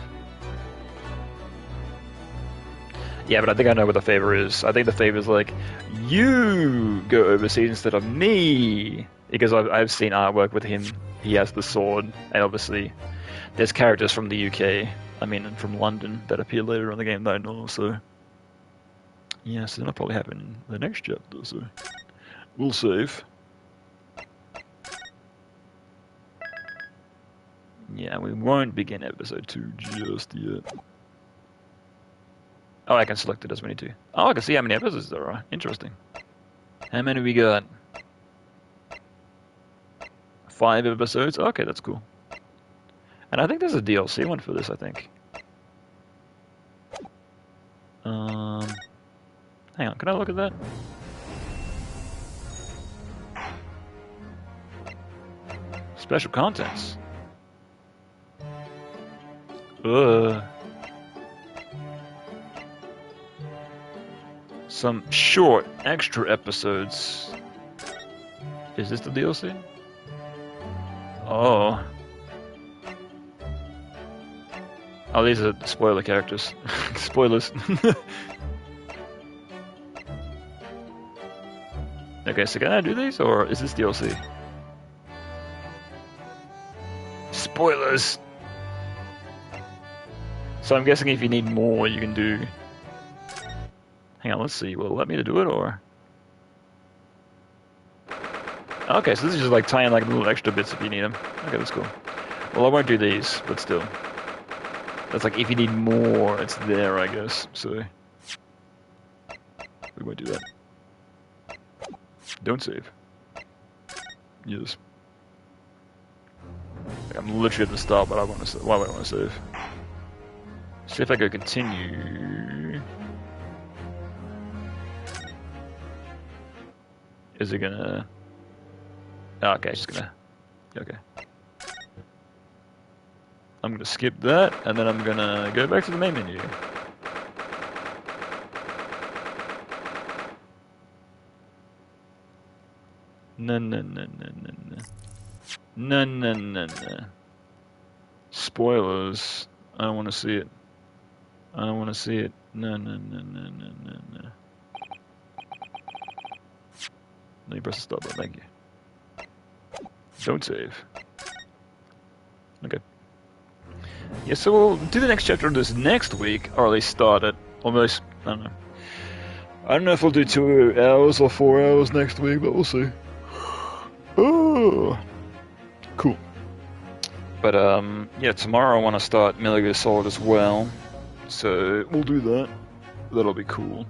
Yeah, but I think I know what the favor is. I think the favor is like, you go overseas instead of me. Because I've seen artwork with him. He has the sword, and obviously there's characters from the UK, I mean, and from London that appear later in the game that I know, so... Yeah, so that'll probably happen in the next chapter, so... We'll save. Yeah, we won't begin episode 2 just yet. Oh, I can select it as many too. Oh, I can see how many episodes there are. Interesting. How many we got? 5 episodes? Okay, that's cool. And I think there's a DLC one for this, I think. Hang on, can I look at that? Special contents. Some short extra episodes. Is this the DLC? Oh. Oh, these are spoiler characters. Spoilers. Okay, so can I do these, or is this DLC? Spoilers! So I'm guessing if you need more, you can do... Hang on, let's see. Will it let me to do it, or... Okay, so this is just like tying like little extra bits if you need them. Okay, that's cool. Well, I won't do these, but still. That's like if you need more, it's there, I guess. So... we won't do that. Don't save. Yes. Like I'm literally at the start, but I want to save. Why would I want to save? See if I go continue. Is it gonna? Oh, okay, it's just gonna. Okay. I'm gonna skip that, and then I'm gonna go back to the main menu. No. Spoilers. I don't want to see it. I don't want to see it. No. No, you press the stop button. Thank you. Don't save. Okay. Yeah, so we'll do the next chapter of this next week, or at least start it. Almost. I don't know. I don't know if we'll do 2 hours or 4 hours next week, but we'll see. Oh, cool. But yeah, tomorrow I want to start Metal Gear Solid as well, so we'll do that. That'll be cool.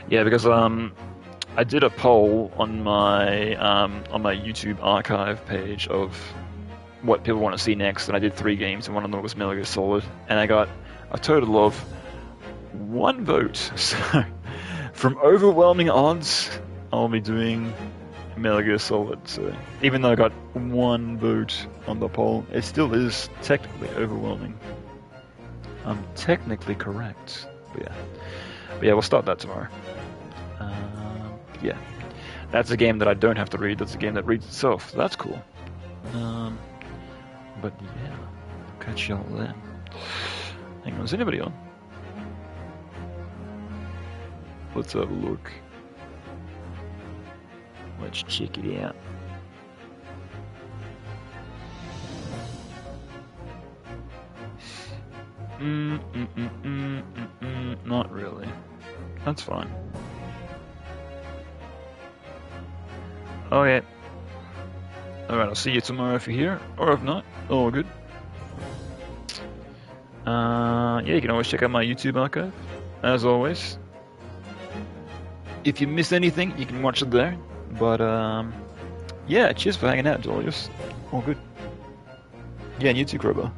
Yeah, because I did a poll on my YouTube archive page of what people want to see next, and I did 3 games, and one of them was Metal Gear Solid, and I got a total of 1 vote. So from overwhelming odds, I'll be doing Metal Gear Solid. So even though I got 1 vote on the poll, it still is technically overwhelming. I'm technically correct. But yeah, we'll start that tomorrow. Yeah, that's a game that I don't have to read. That's a game that reads itself. That's cool. But yeah, I'll catch y'all then. Hang on, is anybody on? Let's have a look. Let's check it out. Not really. That's fine. Okay. Alright, I'll see you tomorrow if you're here, or if not, all good. Yeah, you can always check out my YouTube archive, as always. If you miss anything, you can watch it there. But, yeah, cheers for hanging out, Julius. All good. Yeah, and you too, Crowbar.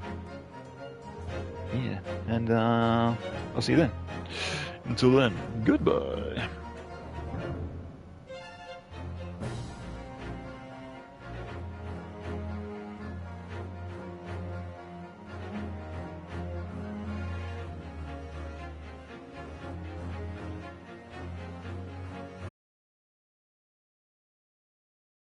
Yeah, and, I'll see you then. Until then, goodbye.